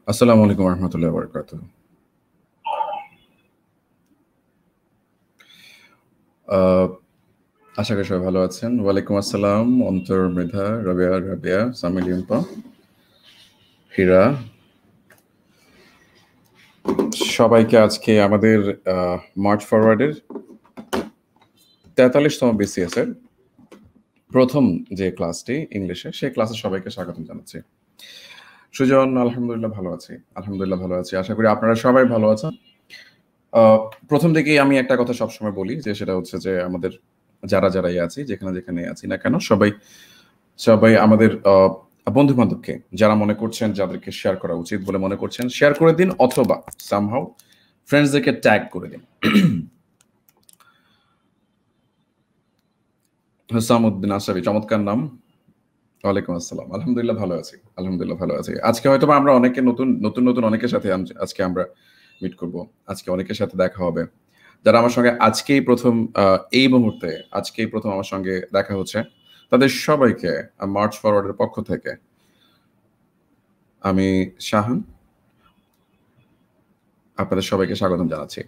আসসালামু আলাইকুম রহমতুল্লাহ বরকাত। আশা করি সবাই ভালো আছেন। ওয়ালাইকুম আসসালাম অন্তর, মৃধা, রাবিয়া, সামিল, ইম্পা, হীরা, সবাইকে আজকে আমাদের মার্চ ফরওয়ার্ডের 43তম বিসিএস এর প্রথম যে ক্লাসটি ইংলিশে, সেই ক্লাসে সবাইকে স্বাগতম জানাচ্ছি। সুজন, আলহামদুলিল্লাহ ভালো আছি। আশা করি আপনারা সবাই ভালো আছেন। প্রথম থেকেই আমি একটা কথা সবসময় বলি, যে সেটা হচ্ছে যে আমাদের যারাই আছি, যেখানে আছি না কেন, সবাই আমাদের বন্ধু বান্ধবকে যারা মনে করছেন যাদেরকে শেয়ার করা উচিত বলে মনে করছেন, শেয়ার করে দিন, অথবা সামহাউ ফ্রেন্ডসদেরকে ট্যাগ করে দিন। হুসামউদ্দিন আশরাফি, চমৎকার নাম। ওয়ালাইকুম আসসালাম। আলহামদুলিল্লাহ ভালো আছি। আজকে হয়তো আমরা অনেকে নতুন অনেকের সাথে আজকে আমরা মিট করব। আজকে অনেকের সাথে দেখা হবে যারা আমার সঙ্গে এই মুহূর্তে আমার সঙ্গে দেখা হচ্ছে। তাদের সবাইকে মার্চ ফরওয়ার্ডের পক্ষ থেকে আমি শাহান আপনাদের সবাইকে স্বাগতম জানাচ্ছি।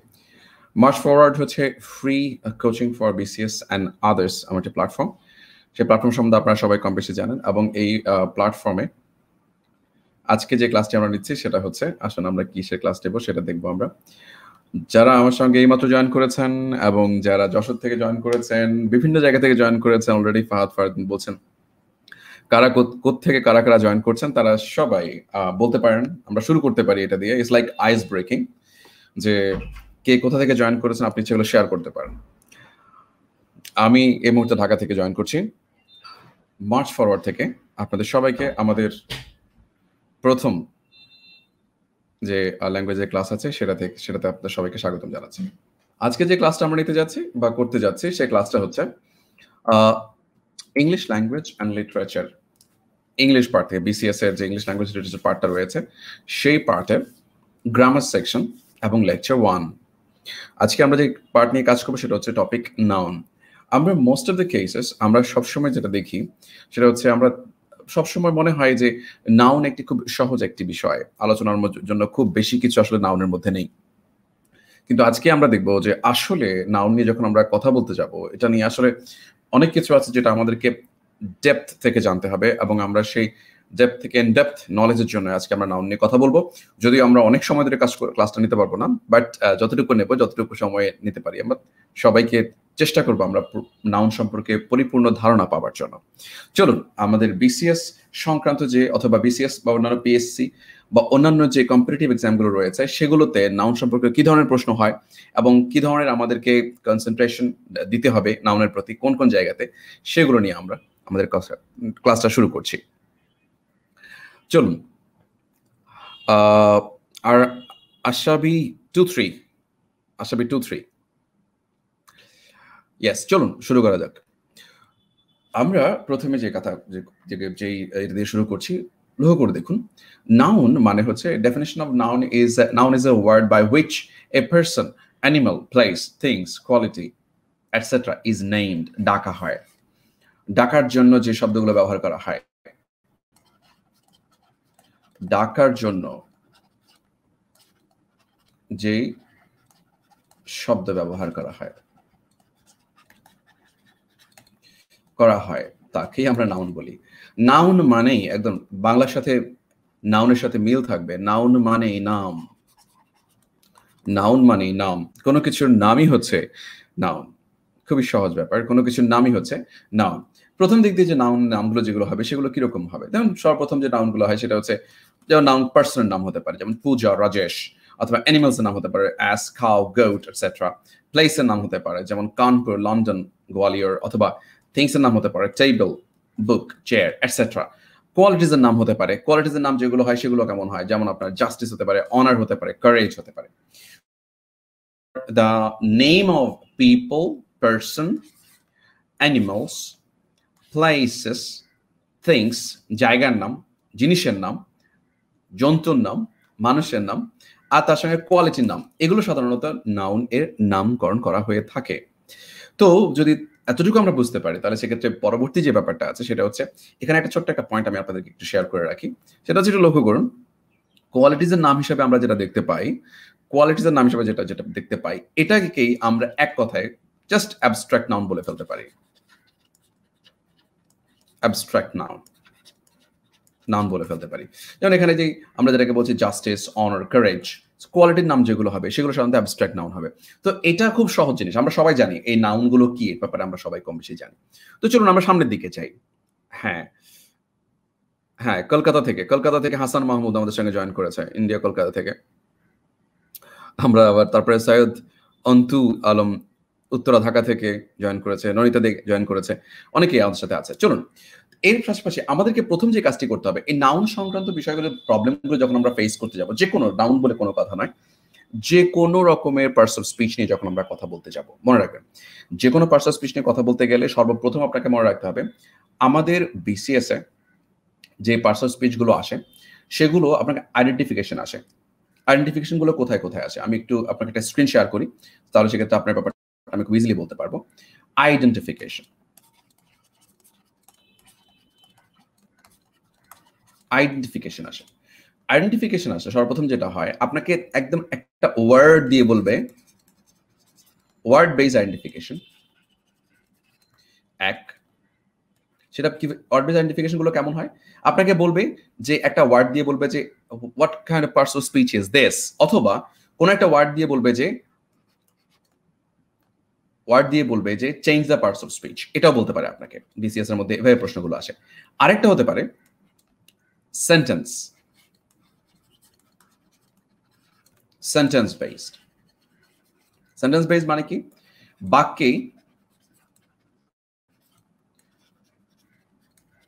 মার্চ ফরওয়ার্ড হচ্ছে free coaching for BCS and others আমার একটি প্ল্যাটফর্ম। সেই প্ল্যাটফর্ম সম্বন্ধে আপনারা সবাই কম বেশি জানেন, এবং এই প্ল্যাটফর্মে আজকে যে ক্লাসটি আমরা নিচ্ছি সেটা হচ্ছে, আসলে আমরা কিসের ক্লাস নেব সেটা দেখবো আমরা। যারা আমার সঙ্গে এইমাত্র জয়েন করেছেন এবং যারা যশোর থেকে জয়েন করেছেন, বিভিন্ন জায়গা থেকে জয়েন করেছেন, অলরেডি ফারদিন বলছেন কারা থেকে কারা জয়েন করছেন, তারা সবাই বলতে পারেন। আমরা শুরু করতে পারি এটা দিয়ে। ইটস লাইক আইস ব্রেকিং, যে কে কোথা থেকে জয়েন করেছেন আপনি সেগুলো শেয়ার করতে পারেন। আমি এই মুহূর্তে ঢাকা থেকে জয়েন করছি, মার্চ ফরওয়ার্ড থেকে। আপনাদের সবাইকে আমাদের প্রথম যে ল্যাঙ্গুয়েজের ক্লাস আছে সেটাতে আপনাদের সবাইকে স্বাগতম জানাচ্ছি। আজকে যে ক্লাসটা আমরা নিতে যাচ্ছি বা করতে যাচ্ছি, সেই ক্লাসটা হচ্ছে English language and literature. English part থেকে বিসিএস এর যে ইংলিশ ল্যাঙ্গুয়েজ লিটারেচার পার্টটা রয়েছে, সেই পার্টের গ্রামার সেকশন এবং লেকচার 1। আজকে আমরা যে পার্ট নিয়ে কাজ করবো সেটা হচ্ছে টপিক নাউন। আমরা মোস্ট অফ দ্য কেসেস আমরা সবসময় যেটা দেখি সেটা হচ্ছে, আমরা সবসময় মনে হয় যে নাউন একটি খুব সহজ একটি বিষয়, আলোচনার জন্য খুব বেশি কিছু আসলে নাউনের মধ্যে নেই। কিন্তু আজকে আমরা দেখব যে আসলে নাউন নিয়ে যখন আমরা কথা বলতে যাব, এটা নিয়ে আসলে অনেক কিছু আছে যেটা আমাদেরকে ডেপথ থেকে জানতে হবে, এবং আমরা সেই ডেপথ থেকে ইনডেপথ নলেজের জন্য আজকে আমরা নাউন নিয়ে কথা বলবো। যদিও আমরা অনেক সময় ধরে ক্লাসটা নিতে পারবো না, বাট যতটুকু সময় নিতে পারি, আমরা সবাইকে চেষ্টা করবো আমরা নাউন সম্পর্কে পরিপূর্ণ ধারণা পাওয়ার জন্য। চলুন, আমাদের বিসিএস সংক্রান্ত অথবা বিসিএস বা অন্যান্য পিএসসি বা অন্যান্য যে কম্পিটিটিভ এক্সামগুলো রয়েছে, সেগুলোতে নাউন সম্পর্কে কি ধরনের প্রশ্ন হয় এবং কি ধরনের আমাদেরকে কনসেন্ট্রেশন দিতে হবে নাউনের প্রতি কোন কোন জায়গাতে, সেগুলো নিয়ে আমরা আমাদের ক্লাসটা শুরু করছি। চলুন। আর আশাবি 23 ইয়েস, চলুন শুরু করা যাক। আমরা প্রথমে যে কথা এটা দিয়ে শুরু করছি, লক্ষ্য করে দেখুন। নাউন মানে হচ্ছে, definition of noun is a word by which a person, animal, place, things, quality etcetera is named. ডাকা হয়। ডাকার জন্য যে শব্দগুলো ব্যবহার করা হয়, ডাকার জন্য যে শব্দ ব্যবহার করা হয় তাকেই আমরা নাউন বলি। নাউন মানেই একদম বাংলার সাথে নাউনের সাথে মিল থাকবে। নাউন মানেই নাম। নাউন মানেই নাম। কোনো কিছুর নামই হচ্ছে নাউন। খুবই সহজ ব্যাপার। কোনো কিছুর নামই হচ্ছে নাউন। প্রথম দিক দিয়ে যে নামগুলো যেগুলো হবে সেগুলো কিরকম হবে? যেমন সর্বপ্রথম যে নাউনগুলো হয় সেটা হচ্ছে, যেমন নাউন পার্সনের নাম হতে পারে, যেমন পূজা, রাজেশ, অথবা অ্যানিমালস এর নাম হতে পারে অ্যাস, কাউ, গোট এটসেট্রা। প্লেসের নাম হতে পারে যেমন কানপুর, লন্ডন, গোয়ালিয়র, অথবা থিংস এর নাম হতে পারে টেবিল, বুক, চেয়ার এটসেট্রা। কোয়ালিটিজ এর নাম হতে পারে। কোয়ালিটিজ এর নাম যেগুলো হয় সেগুলো কেমন হয়? যেমন আপনার জাস্টিস হতে পারে, অনার হতে পারে, কারেজ হতে পারে। The name of people, person, animals, places, things, জায়গার নাম, জিনিসের নাম, জন্তুর নাম, মানুষের নাম, আর তার সঙ্গে কোয়ালিটির নাম, এগুলো সাধারণত নাউন এর নামকরণ করা হয়ে থাকে। তো যদি এতটুকু আমরা বুঝতে পারি, তাহলে সেক্ষেত্রে পরবর্তী যে ব্যাপারটা আছে সেটা হচ্ছে, এখানে একটা ছোট্ট একটা পয়েন্ট আমি আপনাদেরকে একটু শেয়ার করে রাখি। সেটা হচ্ছে, একটু লক্ষ্য করুন, কোয়ালিটিজের নাম হিসেবে আমরা যেটা দেখতে পাই, কোয়ালিটিজের নাম হিসেবে যেটা যেটা দেখতে পাই, এটাকেই আমরা এক কথায় জাস্ট অ্যাবস্ট্রাক্ট নাউন বলে ফেলতে পারি। অ্যাবস্ট্রাক্ট নাউন বলে ফেলতে পারি। যেমন এখানে যে আমরা যেটাকে বলছি জাস্টিস, অনার, কারেজ, কোয়ালিটির নাম যেগুলো হবে সেগুলো সাধারণত অ্যাবস্ট্রাক্ট নাউন হবে। তো এটা খুব সহজ জিনিস, আমরা সবাই জানি এই নাউনগুলো কি, এর ব্যাপারে আমরা সবাই কম বেশি জানি। তো চলুন আমরা সামনের দিকে যাই। হ্যাঁ, হ্যাঁ, কলকাতা থেকে হাসান মাহমুদ আমাদের সঙ্গে জয়েন করেছে, ইন্ডিয়া কলকাতা থেকে। আমরা আবার তারপরে সৈয়দ অন্তু আলম উত্তরা ঢাকা থেকে জয়েন করেছে, ননিতা দে জয়েন করেছে, অনেকেই আমাদের সাথে আছে। চলুন এর পাশাপাশি আমাদেরকে প্রথম যে কাজটি করতে হবে, এই নাউন সংক্রান্ত বিষয়গুলো, প্রবলেমগুলো যখন আমরা ফেস করতে যাব, যে কোনো নাউন বলে কোনো কথা নয়, যে কোনো রকমের পার্টস অফ স্পিচ নিয়ে যখন আমরা কথা বলতে যাব, মনে রাখবেন যে কোনো পার্টস অফ স্পিচ নিয়ে কথা বলতে গেলে সর্বপ্রথম আপনাকে মনে রাখতে হবে আমাদের বিসিএস এ যে পার্টস অফ স্পিচ গুলো আসে সেগুলো আপনাকে আইডেন্টিফিকেশন আসে। আইডেন্টিফিকেশন গুলো কোথায় কোথায় আসে আমি একটু আপনাকে একটা স্ক্রিন শেয়ার করি, তাহলে সেক্ষেত্রে আপনার ব্যাপারটা আমি খুব ইজিলি বলতে পারবো। আইডেন্টিফিকেশন আইডেন্টিফিকেশন আসে। আইডেন্টিফিকেশন আসে সর্বপ্রথম যেটা হয়, আপনাকে একদম একটা ওয়ার্ড দিয়ে বলবে, ওয়ার্ড বেসড আইডেন্টিফিকেশন এক। সেটা কি ওয়ার্ড বেসড আইডেন্টিফিকেশন গুলো কেমন হয়, আপনাকে বলবে যে একটা ওয়ার্ড দিয়ে বলবে যে what kind of parts of speech is this, অথবা কোন একটা ওয়ার্ড দিয়ে বলবে যে change the parts of speech, এটাও বলতে পারে আপনাকে। বিসিএস এর মধ্যে এভাবে প্রশ্নগুলো আসে। আরেকটা হতে পারে সেন্টেন্স বেসড। সেন্টেন্স বেসড মানে কি, বাক্যে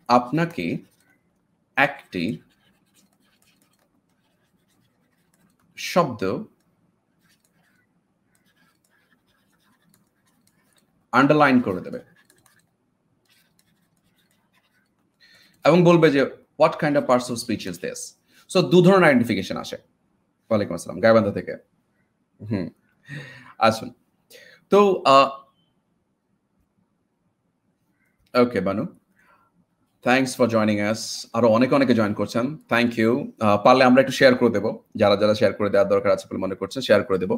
আপনাকে একটি শব্দ আন্ডারলাইন করে দেবে এবং বলবে যে what kind of parts of speech is this. So দু ধরনের আইডেন্টিফিকেশন আসে। ওয়ালাইকুম আসসালাম, গাইবান্ধা থেকে। আসুন তো okay Banu, thanks for joining us. আরো অনেকে জয়েন করছেন, থ্যাংক ইউ। পারলে আমরা একটু শেয়ার করে দেবো, যারা যারা শেয়ার করে দেওয়ার দরকার আছে বলে মনে করছেন শেয়ার করে দেবো।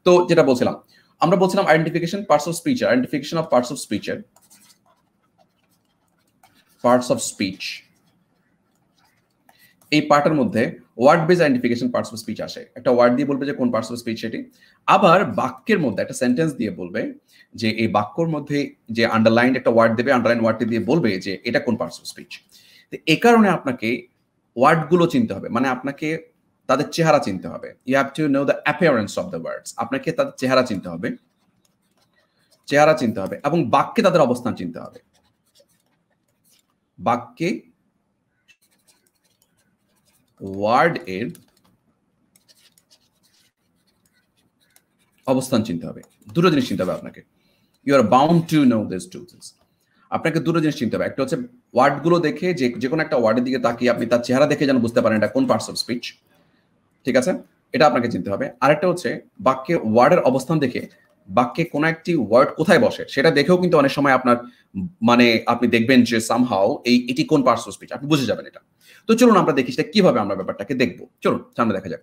তো যেটা বলছিলাম, আমরা বলছিলাম identification parts of speech, identification of parts of স্পিচের পার্টস অফ স্পিচ, এই পার্টের মধ্যে word base identification parts of speech আসে। একটা ওয়ার্ড দিয়ে বলবে যে কোন পার্টস অফ স্পিচ সেটি, আবার বাক্যের মধ্যে একটা সেন্টেন্স দিয়ে বলবে যে এই বাক্যর মধ্যে যে আন্ডারলাইন একটা ওয়ার্ড দেবে, আন্ডারলাইন ওয়ার্ডটি দিয়ে বলবে যে এটা কোন পার্টস অফ স্পিচ। তো এই কারণে আপনাকে ওয়ার্ডগুলো চিনতে হবে, মানে আপনাকে তাদের চেহারা চিনতে হবে। You have to know the appearance of the words, আপনাকে তাদের চেহারা চিনতে হবে, এবং বাক্যে তাদের অবস্থান চিনতে হবে। বাক্যে ওয়ার্ড এর অবস্থান চিনতে হবে। দুটো জিনিস চিনতে হবে আপনাকে। You are bound to know this two things. আপনাকে দুটো জিনিস চিনতে হবে, একটা হচ্ছে ওয়ার্ডগুলো দেখে, যে কোনো একটা ওয়ার্ডের দিকে তাকিয়ে আপনি তার চেহারা দেখে যেন বুঝতে পারেন এটা কোন পার্টস অফ স্পিচ, ঠিক আছে, এটা আপনাকে চিনতে হবে। আরেকটা হচ্ছে বাক্যে ওয়ার্ডের অবস্থান দেখে, বাক্যে কোন একটি ওয়ার্ড কোথায় বসে সেটা দেখেও কিন্তু অনেক সময় আপনার মানে আপনি দেখবেন যে সামহাউ এটি কোন পার্টস অফ স্পিচ, আপনি বুঝে যাবেন এটা। তো চলুন আমরা দেখি সেটা কিভাবে আমরা ব্যাপারটাকে দেখবো। চলুন সামনে দেখা যাক।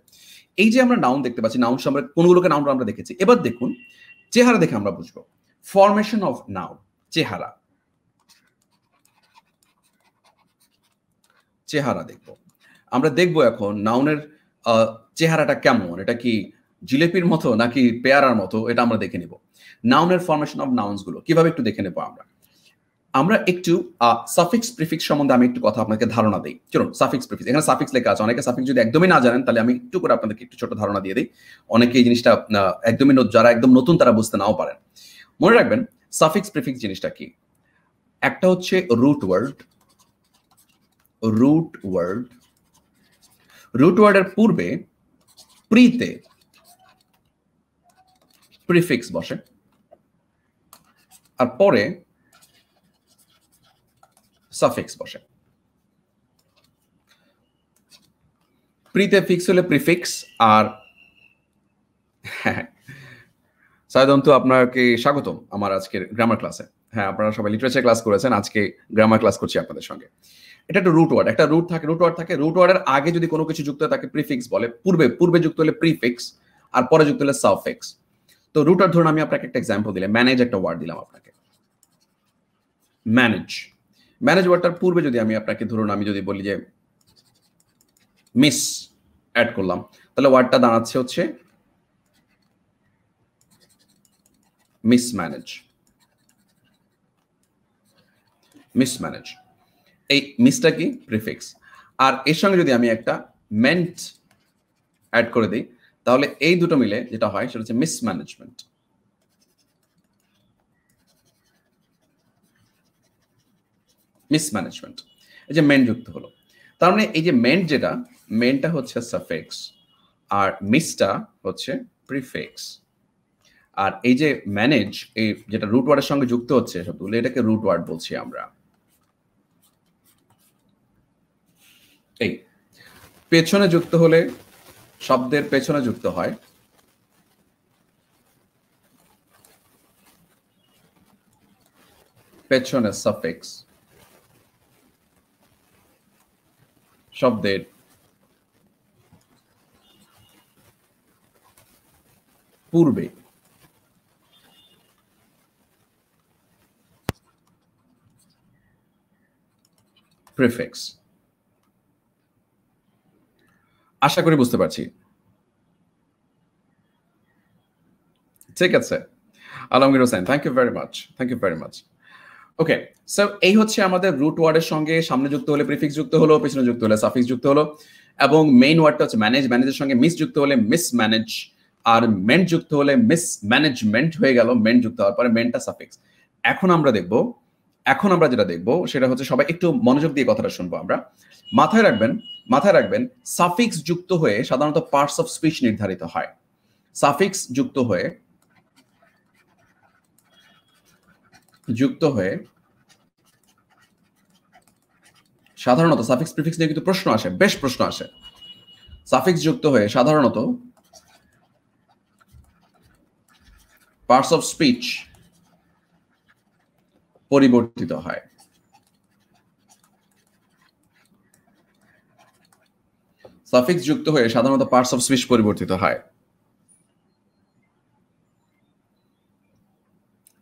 এই যে আমরা নাউন দেখতে পাচ্ছি, নাউন সম্পর্কে কোনগুলোকে নাউন আমরা দেখেছি, এবার দেখুন চেহারা দেখে আমরা বুঝবো। ফরমেশন অফ নাউন, চেহারা দেখবো আমরা। দেখবো এখন নাউনের চেহারাটা কেমন, এটা কি জিলেপির মতো নাকি পেয়ারার মতো, এটা আমরা দেখে নেব। নাউনের ফরমেশন অফ নাউন্স গুলো কিভাবে একটু দেখে নেব আমরা একটু সাফিক্স প্রিফিক্স সম্বন্ধে আমি একটু কথা আপনাকে ধারণা দিই। চলুন সাফিক্স প্রিফিক্স, এখানে সাফিক্স লেখা আছে, অনেকে সাফিক্স যদি একদমই না জানেন তাহলে আমি একটু করে আপনাদেরকে একটু ছোট ধারণা দিয়ে দিই। অনেকে এই জিনিসটা একদমই যারা একদম নতুন তারা বুঝতে নাও পারেন। মনে রাখবেন সাফিক্স প্রিফিক্স জিনিসটা কি। একটা হচ্ছে রুট ওয়ার্ডের পূর্বে প্রিতে প্রিফিক্স বসে, আর পরে সাফিক্স বসে। প্রিতে ফিক্স হলে প্রিফিক্স। আর হ্যাঁ, সায়দন্তু আপনাকে স্বাগতম আমার আজকের গ্রামার ক্লাসে। হ্যাঁ, আপনারা সবাই লিটারেচার ক্লাস করেছেন, আজকে গ্রামার ক্লাস করছি আপনাদের সঙ্গে। এটা একটা রুট ওয়ার্ড, একটা রুট ওয়ার্ডের আগে যদি কোনো কিছু যুক্ত হয় তাকে প্রিফিক্স বলে। পূর্বে যুক্ত হলে প্রিফিক্স, আর পরে যুক্ত হলে সাফিক্স। তো রুট ওয়ার্ড ধরুন আমি আপনাকে একটা এক্সাম্পল দিলাম, ম্যানেজ একটা ওয়ার্ড দিলাম আপনাকে, ম্যানেজ ওয়ার্ডটার পূর্বে যদি আমি আপনাকে ধরুন আমি যদি বলি যে মিস অ্যাড করলাম, তাহলে ওয়ার্ডটা দাঁড়াচ্ছে হচ্ছে মিসম্যানেজ। এই মিসটা কি? প্রিফিক্স। আর এর সঙ্গে যদি আমি একটা মেন্ট অ্যাড করে দিই, তাহলে এই দুটো মিলে যেটা হয় সেটা হচ্ছে মিসম্যানেজমেন্ট। এই যে মেন্ট যুক্ত হলো, তার মানে এই যে মেন্টটা হচ্ছে সাফিক্স আর মিসটা হচ্ছে প্রিফিক্স। আর এই যে ম্যানেজ, এই যেটা রুট ওয়ার্ডের সঙ্গে যুক্ত হচ্ছে শব্দগুলো, এটাকে রুট ওয়ার্ড বলছি আমরা। এই পেছনে যুক্ত হলে, শব্দের পেছনে যুক্ত হয় পেছনে সাফিক্স, শব্দের পূর্বে প্রিফিক্স। আশা করি বুঝতে পারছি। ঠিক আছে, Alamgir Hossain, thank you very much. Okay, so এই হচ্ছে আমাদের রুট ওয়ার্ডের সঙ্গে সামনে যুক্ত হলে প্রিফিক্স যুক্ত হলো, পেছনে যুক্ত হলে সাফিক্স যুক্ত হলো, এবং মেইন ওয়ার্ডটা হচ্ছে ম্যানেজের সঙ্গে মিস যুক্ত হলে মিসম্যানেজ, আর মেন্ট যুক্ত হলে মিসম্যানেজমেন্ট হয়ে গেল, মেন্ট যুক্ত হওয়ার পরে মেন্টটা সাফিক্স। এখন আমরা যেটা দেখবো সেটা হচ্ছে, সবাই একটু মনোযোগ দিয়ে কথাটা শুনবো আমরা। মাথায় রাখবেন সাফিক্স যুক্ত হয়ে সাধারণত পার্টস অফ স্পিচ নির্ধারিত হয়। সাফিক্স যুক্ত হয়ে সাধারণত সাফিক্স প্রিফিক্স নিয়ে কিন্তু বেশ প্রশ্ন আসে। সাফিক্স যুক্ত হয়ে সাধারণত পার্টস অফ স্পিচ পরিবর্তিত হয়। সাফিক্স যুক্ত হয়ে সাধারণত পার্টস অফ স্পিচ পরিবর্তিত হয়।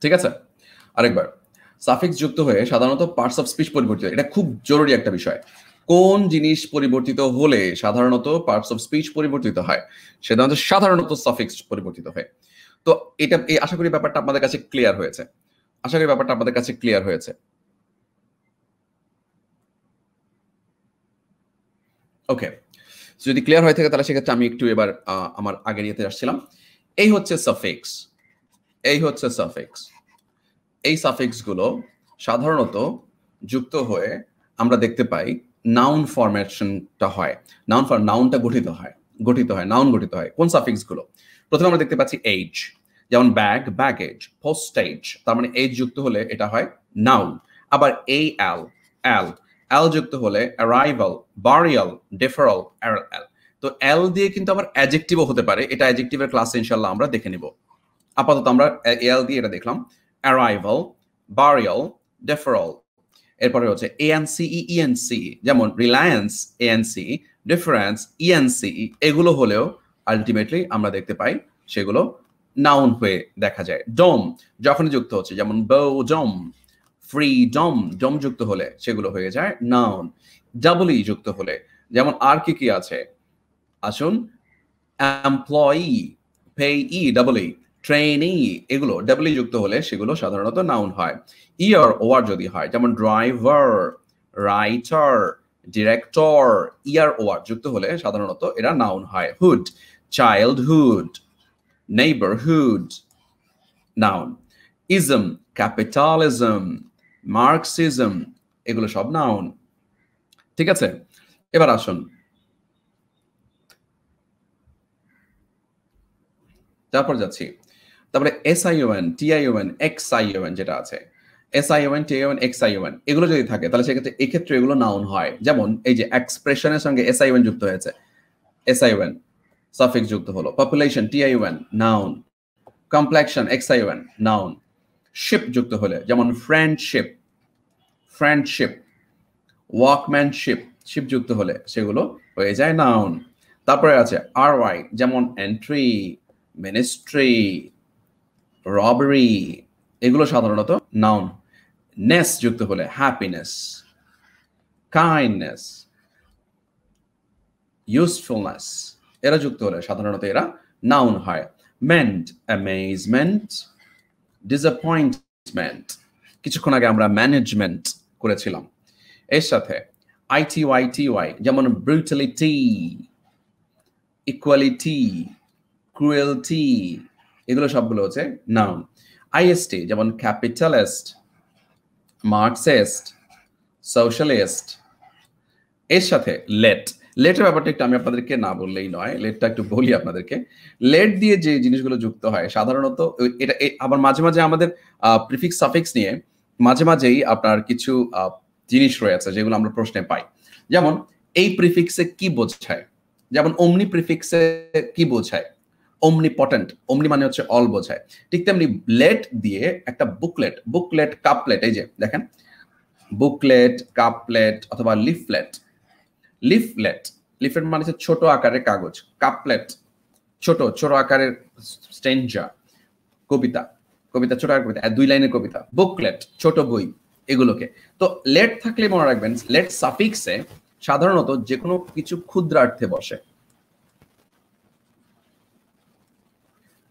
ঠিক আছে, আরেকবার, সাফিক্স যুক্ত হয়ে সাধারণত পার্টস অফ স্পিচ পরিবর্তিত, এটা খুব জরুরি একটা বিষয়। কোন জিনিস পরিবর্তিত হলে সাধারণত পার্টস অফ স্পিচ পরিবর্তিত হয়? সাধারণত সাফিক্স পরিবর্তিত হয়। তো এটা আশা করি ব্যাপারটা আপনাদের কাছে ক্লিয়ার হয়েছে। ওকে, যদি ক্লিয়ার হয়ে থাকে তাহলে সেক্ষেত্রে আমি একটু এবার আমার আগের ইয়েতে আসছিলাম। এই হচ্ছে সাফিক্স। এই সাফিক্স গুলো সাধারণত যুক্ত হয়ে আমরা দেখতে পাই নাউন ফরমেশনটা হয়, নাউনটা গঠিত হয়। কোন সাফিক্স গুলো? প্রথমে আমরা দেখতে পাচ্ছি এজ, যেমন ব্যাগেজ, পোস্টেজ, তার মানে এজ যুক্ত হলে এটা হয় নাউন। আবার এল যুক্ত হলে অ্যারাইভাল, বারিয়াল, ডেফারাল, তো এল দিয়ে কিন্তু আবার অ্যাডজেক্টিভও হতে পারে, এটা অ্যাডজেক্টিভের ক্লাসে ইনশাআল্লাহ আমরা দেখে নিব। আপাতত আমরা এল দিয়ে এটা দেখলাম, অ্যারাইভাল, বারিয়াল, ডেফারাল। এরপরে হচ্ছে এএনসি, যেমন রিলায়েন্স, এএনসি, ডিফারেন্স, ইএনসি, এগুলো হলেও আলটিমেটলি আমরা দেখতে পাই সেগুলো নাউন হয়ে দেখা যায়। ডোম যখন যুক্ত হচ্ছে, যেমন বোডম, ফ্রিডম, ডম যুক্ত হলে সেগুলো হয়ে যায় নাউন। ডাবলই যুক্ত হলে, যেমন আর কি আছে আসুন, এমপ্লয়ি, পেই, ডাবলই, ট্রেনি, এগুলো ডাবলই যুক্ত হলে সেগুলো সাধারণত নাউন হয়। ওয়ার যদি হয়, যেমন ড্রাইভার, রাইটার, ডিরেক্টর, ওয়ার যুক্ত হলে সাধারণত এরা নাউন হয়। Hood, childhood, neighbourhood, noun. Ism, capitalism, Marxism, এগুলো সব নাউন। ঠিক আছে, এবার আসুন তারপর যাচ্ছি। তারপরে SION, TION, XION যেটা আছে, SION, TION, XION এগুলো যদি থাকে তাহলে এক্ষেত্রে এগুলো নাউন হয়। যেমন এই যে এক্সপ্রেশনের সঙ্গে SION যুক্ত হয়েছে, SION সাফিক্স যুক্ত হলো। Population, TION, noun. Complexion, XION, noun. Ship যুক্ত হলে, যেমন ফ্রেন্ডশিপ, ওয়ার্কম্যানশিপ, শিপ যুক্ত হলে সেগুলো হয়ে যায় নাউন। তারপরে আছে আরওয়াই, যেমন এন্ট্রি, মিনিস্ট্রি, রবারি, এগুলো সাধারণত নাউন। নেস যুক্ত হলে হ্যাপিনেস, কাইন্ডনেস, ইউজফুলনেস, এরা যুক্ত হলে সাধারণত এরা নাউন হয়। মেন্ট, অ্যামেজমেন্ট, ডিসঅ্যাপয়েন্টমেন্ট, কিছুক্ষণ আগে আমরা ম্যানেজমেন্ট করেছিলাম। এর সাথে আইটিওয়াই, যেমন ব্রুটালিটি, ইকুয়ালিটি, ক্রুয়েলটি, এগুলো সবগুলো হচ্ছে নাউন। আইএসটি, যেমন ক্যাপিটালিস্ট, মার্কসিস্ট, সোশ্যালিস্ট। এর সাথে লেটের ব্যাপারটা একটু আমি আপনাদেরকে না বললেই নয়, লেটটা একটু বলি আপনাদেরকে। লেট দিয়ে যে জিনিসগুলো যুক্ত হয় সাধারণত এটা আবার মাঝে মাঝে আমাদের প্রিফিক্স সাফিক্স নিয়ে মাঝে মাঝেই আপনার কিছু জিনিস রয়েছে যেগুলো আমরা প্রশ্নে পাই। যেমন এই প্রিফিক্সে কি বোঝায়, যেমন অমনি প্রিফিক্সে কি বোঝায়, অমনিপটেন্ট, অমনি মানে হচ্ছে অল বোঝায়। ঠিক তেমনি লেট দিয়ে একটা বুকলেট, কাপলেট, এই যে দেখেন বুকলেট, কাপলেট অথবা লিফলেট। লিফলেট মানে হচ্ছে ছোট আকারের কাগজ, কাপলেট ছোট আকারের স্টেঞ্জা, কবিতা ছোট আকারের কবিতা, 2 লাইনের কবিতা। বুকলেট ছোট বই, এগুলোকে। তো লেট থাকলে মনে রাখবেন লেট সাফিক্সে সাধারণত যে কোনো কিছু ক্ষুদ্রার্থে বসে।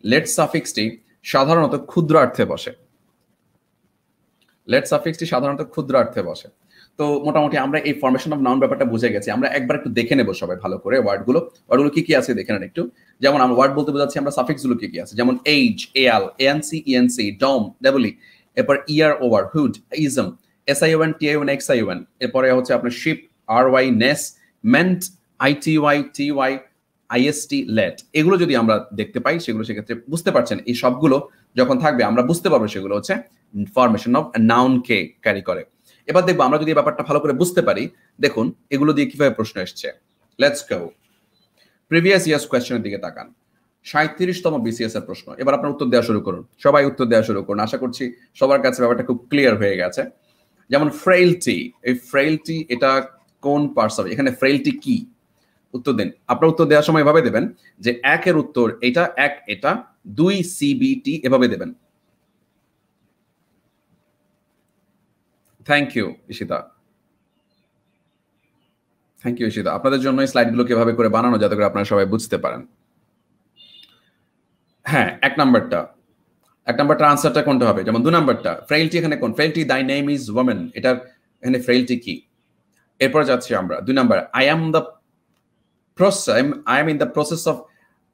লেট সাফিক্সটি সাধারণত ক্ষুদ্রার্থে বসে। বসে। তো মোটামুটি আমরা এই ফরমেশন অফ নাউন ব্যাপারটা বুঝে গেছি। আমরা একবার একটু দেখে নেব সবাই ভালো করে ওয়ার্ডগুলো কি কি আছে দেখে নেন একটু। যেমন আমরা ওয়ার্ড বলতে বোঝাচ্ছি আমরা সাফিক্সগুলো কি কি আছে, যেমন age, AL, ANC, ENC, dom, double E, এরপর eer, over, hood, ism, SION, TION, XION, এরপরে হচ্ছে আপনার ship, RY, ness, ment, ITY, TY, IST, let. এগুলো যদি আমরা দেখতে পাই সেগুলো সেক্ষেত্রে বুঝতে পারছেন এই সবগুলো যখন থাকবে আমরা বুঝতে পারবো সেগুলো হচ্ছে formation of noun K carry করে। এবার দেখবো আমরা যদি ব্যাপারটা ভালো করে বুঝতে পারি, দেখুন এগুলো দিয়ে কিভাবে প্রশ্ন এসছে। Let's go. প্রিভিয়াস ইয়ার্স কোয়েশ্চেনের দিকে তাকান। 37তম বিসিএস এর প্রশ্ন। এবার আপনার উত্তর দেওয়া শুরু করুন, সবাই উত্তর দেওয়া শুরু করুন। আশা করছি সবার কাছে ব্যাপারটা খুব ক্লিয়ার হয়ে গেছে। যেমন ফ্রেইলটি, এই ফ্রেইলটি এটা কোন পার্টস হবে, এখানে ফ্রেইলটি কি, উত্তর দিন। আপনার উত্তর দেওয়ার সময় এভাবে দেবেন যে 1 এর উত্তর এটা, 1 এটা, 2 সিবিটি, এভাবে দেবেন। থ্যাংক ইউ ঈশিতা, আপনাদের জন্য এই স্লাইডগুলো কিভাবে করে বানানো যাতে করে আপনারা সবাই বুঝতে পারেন। হ্যাঁ, 1 নাম্বারটা আনসারটা কোনটা হবে, যেমন 2 নাম্বারটা ফ্রেইলটি, এখানে কোন ফ্রেইলটি, দাই নেম ইজ ওমেন, এটার এখানে ফ্রেইলটি কি। এরপর যাচ্ছি আমরা 2 number, I am in the process of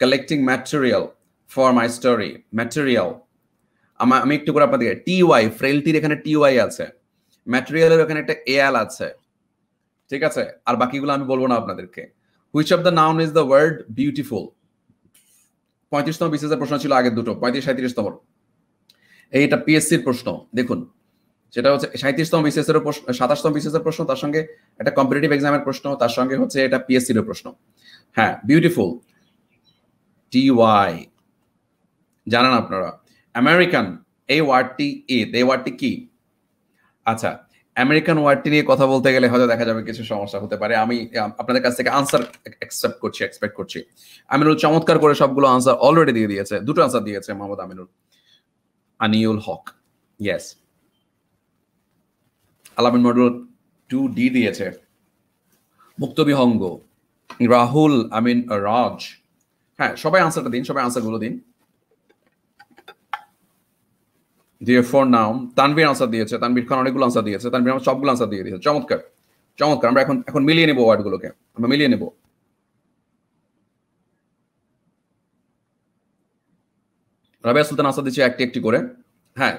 collecting material for my story. Material আমি একটু করে আপনাদেরকে, টিওয়াই, ফ্রেইলটির এখানে টিওয়াই আছে, ম্যাটেরিয়ালের এখানে একটা এএল আছে, ঠিক আছে। আর বাকিগুলো আমি বলবো না আপনাদেরকে। Which of the noun is the word beautiful. 35তম বিসিএস এর প্রশ্ন ছিল আগের দুটো, 35, 37তম। এইটা পিএসসির প্রশ্ন, দেখুন সেটা হচ্ছে 37তম বিসিএস এর প্রশ্ন, 27তম বিসিএস এর প্রশ্ন, তার সঙ্গে একটা কম্পিটিটিভ এক্সামের প্রশ্ন, তার সঙ্গে হচ্ছে এটা পিএসসির এর প্রশ্ন। হ্যাঁ, বিউটিফুল, টিওয়াই, জানেন আপনারা। আমেরিকান, এই ওয়ার্ডটি কি। আচ্ছা, আমেরিকান ওয়ার্ডটি নিয়ে কথা বলতে গেলে হয়তো দেখা যাবে কিছু সমস্যা হতে পারে। আমি আপনাদের কাছ থেকে আনসার এক্সপেক্ট করছি। আমিনুল চমৎকার করে সবগুলো আনসার অলরেডি দিয়ে দিয়েছে, 2টো আনসার দিয়েছে মোহাম্মদ আনিউল হক, ইয়েস। আলামিন মডেল 2D দিয়েছে। মুক্তবিহঙ্গ, রাহুল আমিন রাজ। হ্যাঁ, সবাই আনসারটা দিন, সবাই আনসারগুলো দিন। Therefore নাউন, তানভীর আনসার দিয়েছে, তানভীর খান অনেকগুলো আনসার দিয়েছে, তানভীর আমার সবগুলো আনসার দিয়ে দিয়েছে, চমৎকার। আমরা এখন মিলিয়ে নেব ওয়ার্ডগুলোকে, আমরা মিলিয়ে নেব। রাবিয়া সুলতান আনসার দিচ্ছে একটি করে। হ্যাঁ,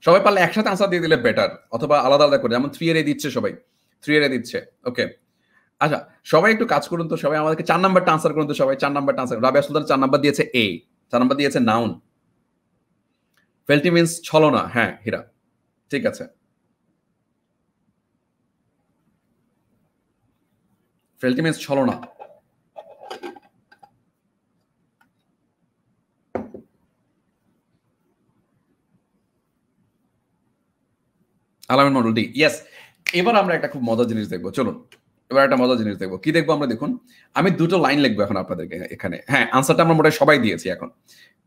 সবাই পারলে একসাথে আনসার দিয়ে দিলে বেটার, অথবা আলাদা আলাদা করে, যেমন 3 এর দিচ্ছে সবাই, 3 এর দিচ্ছে, ওকে। আচ্ছা, সবাই একটু কাজ করুন তো, সবাই আমাদেরকে 4 নাম্বারটা আনসার করুন তো, সবাই 4 নাম্বারটা আনসার। রাবিয়া সুলতান 4 নাম্বার দিয়েছে এ, 4 নাম্বার দিয়েছে নাউন। ফেলটি মিন্স ছলনা, হ্যাঁ হীরা, ঠিক আছে। ফেলটি মিন্স ছলনা। আলামিন মডেল ডি, ইয়েস। এবার আমরা একটা খুব মজার জিনিস দেখবো, চলুন এবার একটা মজার জিনিস দেখবো। কি দেখবো আমরা? দেখুন, আমি দুটো লাইন লিখবো এখন আপনাদেরকে এখানে। হ্যাঁ, আনসারটা আমরা মোটামুটি সবাই দিয়েছি। এখন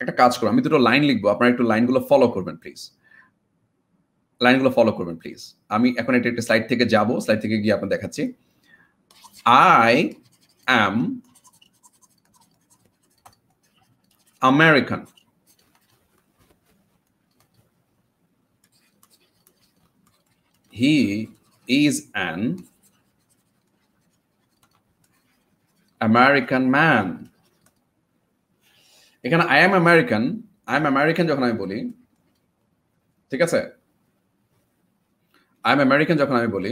একটা কাজ করো, আমি দুটো লাইন লিখবো, আপনারা একটু লাইনগুলো ফলো করবেন প্লিজ। লাইনগুলো ফলো করবেন প্লিজ। আমি এখন এটা একটা স্লাইড থেকে যাব, স্লাইড থেকে গিয়ে আপনাদের দেখাচ্ছি। I am American. He is an American man. এখানে I am American যখন আমি বলি, ঠিক আছে, I am American যখন আমি বলি,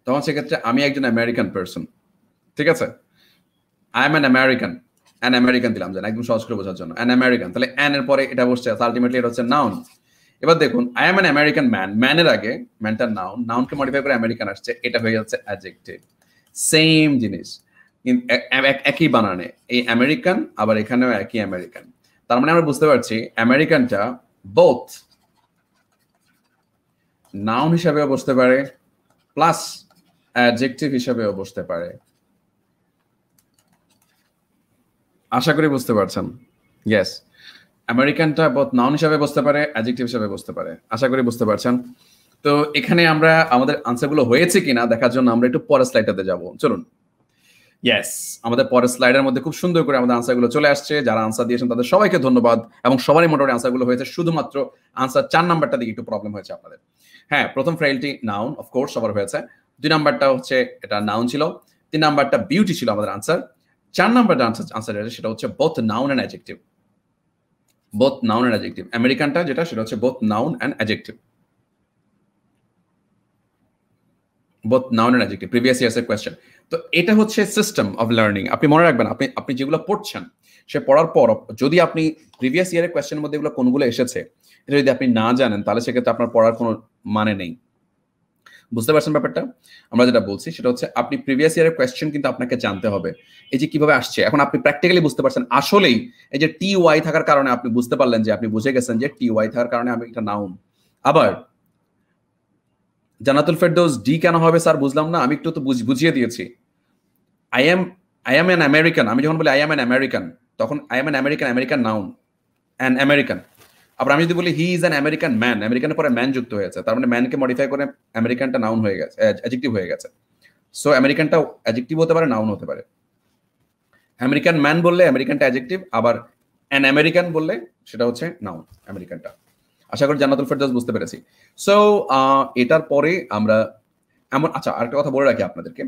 তখন সেক্ষেত্রে আমি একজন আমেরিকান পার্সন, ঠিক আছে। I am an American দিলাম, জান একদম সহজ করে বোঝার জন্য, an American, তাহলে an এর পরে এটা বসছে, আলটিমেটলি এটা হচ্ছে নাউন। এবার দেখুন, I am an American man, ম্যানের আগে ম্যানটা নাউন, নাউনকে মডিফাই করে আমেরিকান আসছে, এটা হয়ে যাচ্ছে অ্যাডজেক্টিভ। সেম জিনিস, একই বানানে, এই আমেরিকান আবার এখানেও একই আমেরিকান। তার মানে আমরা বুঝতে পারছি আমেরিকানটা বোথ নাউন হিসাবেও বসতে পারে প্লাস অ্যাডজেক্টিভ হিসাবেও বসতে পারে। আশা করি বুঝতে পারছেন। ইয়েস, আমেরিকানটা বোথ নাউন হিসাবে বসতে পারে, অ্যাডজেক্টিভ হিসাবে বসতে পারে। আশা করি বুঝতে পারছেন। তো এখানে আমরা আমাদের আনসারগুলো হয়েছে কিনা দেখার জন্য আমরা একটু পরের স্লাইডটাতে যাব, চলুন। ইয়েস, আমাদের পরের স্লাইডের মধ্যে খুব সুন্দর করে আমাদের আনসারগুলো চলে আসছে। যারা আনসার দিয়েছেন তাদের সবাইকে ধন্যবাদ, এবং সবারই মোটামুটি আনসারগুলো হয়েছে। শুধুমাত্র আনসার 4 নাম্বারটা দিকে একটু প্রবলেম হয়েছে আপনাদের। হ্যাঁ, প্রথম ফ্রেইলটি নাউন, অফকোর্স সবার হয়েছে। 2 নাম্বারটা হচ্ছে এটা নাউন ছিল। 3 নাম্বারটা বিউটি ছিল আমাদের আনসার। 4 নাম্বারটা আনসার সেটা হচ্ছে both noun and adjective. Both noun and adjective, আমেরিকানটা যেটা সেটা হচ্ছে both noun and adjective. Both noun and adjective, previous years এর কোয়েশ্চেন। তো এটা হচ্ছে সিস্টেম অফ লার্নিং। আপনি মনে রাখবেন, আপনি যেগুলো পড়ছেন, সে পড়ার পর যদি আপনি প্রিভিয়াস ইয়ারের কোয়েশ্চেনের মধ্যে এগুলো কোনগুলো এসেছে এটা যদি আপনি না জানেন, তাহলে সেক্ষেত্রে আপনার পড়ার কোনো মানে নেই। বুঝতে পারছেন ব্যাপারটা? আমরা যেটা বলছি সেটা হচ্ছে আপনি প্রিভিয়াস ইয়ারের কোয়েশ্চেন কিন্তু আপনাকে জানতে হবে, এই যে কিভাবে আসছে। এখন আপনি প্র্যাকটিক্যালি বুঝতে পারছেন, আসলেই এই যে টি ওয়াই থাকার কারণে আপনি বুঝতে পারলেন যে আপনি বুঝে গেছেন যে টি ওয়াই থাকার কারণে আমি একটা নাউন। আবার জান্নাতুল ফেরদৌস ডি কেন হবে স্যার বুঝলাম না, আমি একটু তো বুঝিয়ে দিয়েছি। আই এম অ্যান আমেরিকান, আমি যখন বলি আই এম অ্যান আমেরিকান, তখন I am an American noun, an American. আবার আমি যদি বলি he is an American man, আমেরিকানের পরে ম্যান যুক্ত হয়েছে, তার মানে ম্যানকে মডিফাই করে আমেরিকানটা নাউন হয়ে গেছে, অ্যাডজেক্টিভ হয়ে গেছে। সো আমেরিকানটা অ্যাডজেক্টিভ হতে পারে, নাউন হতে পারে। আমেরিকান ম্যান বললে আমেরিকানটা অ্যাডজেক্টিভ, আবার অ্যান আমেরিকান বললে সেটা হচ্ছে নাউন, আমেরিকানটা। আশা করি জান্নাতুল ফেরদৌস বুঝতে পেরেছি। সো এটার পরে আমরা আচ্ছা আরেকটা কথা বলে রাখি আপনাদেরকে,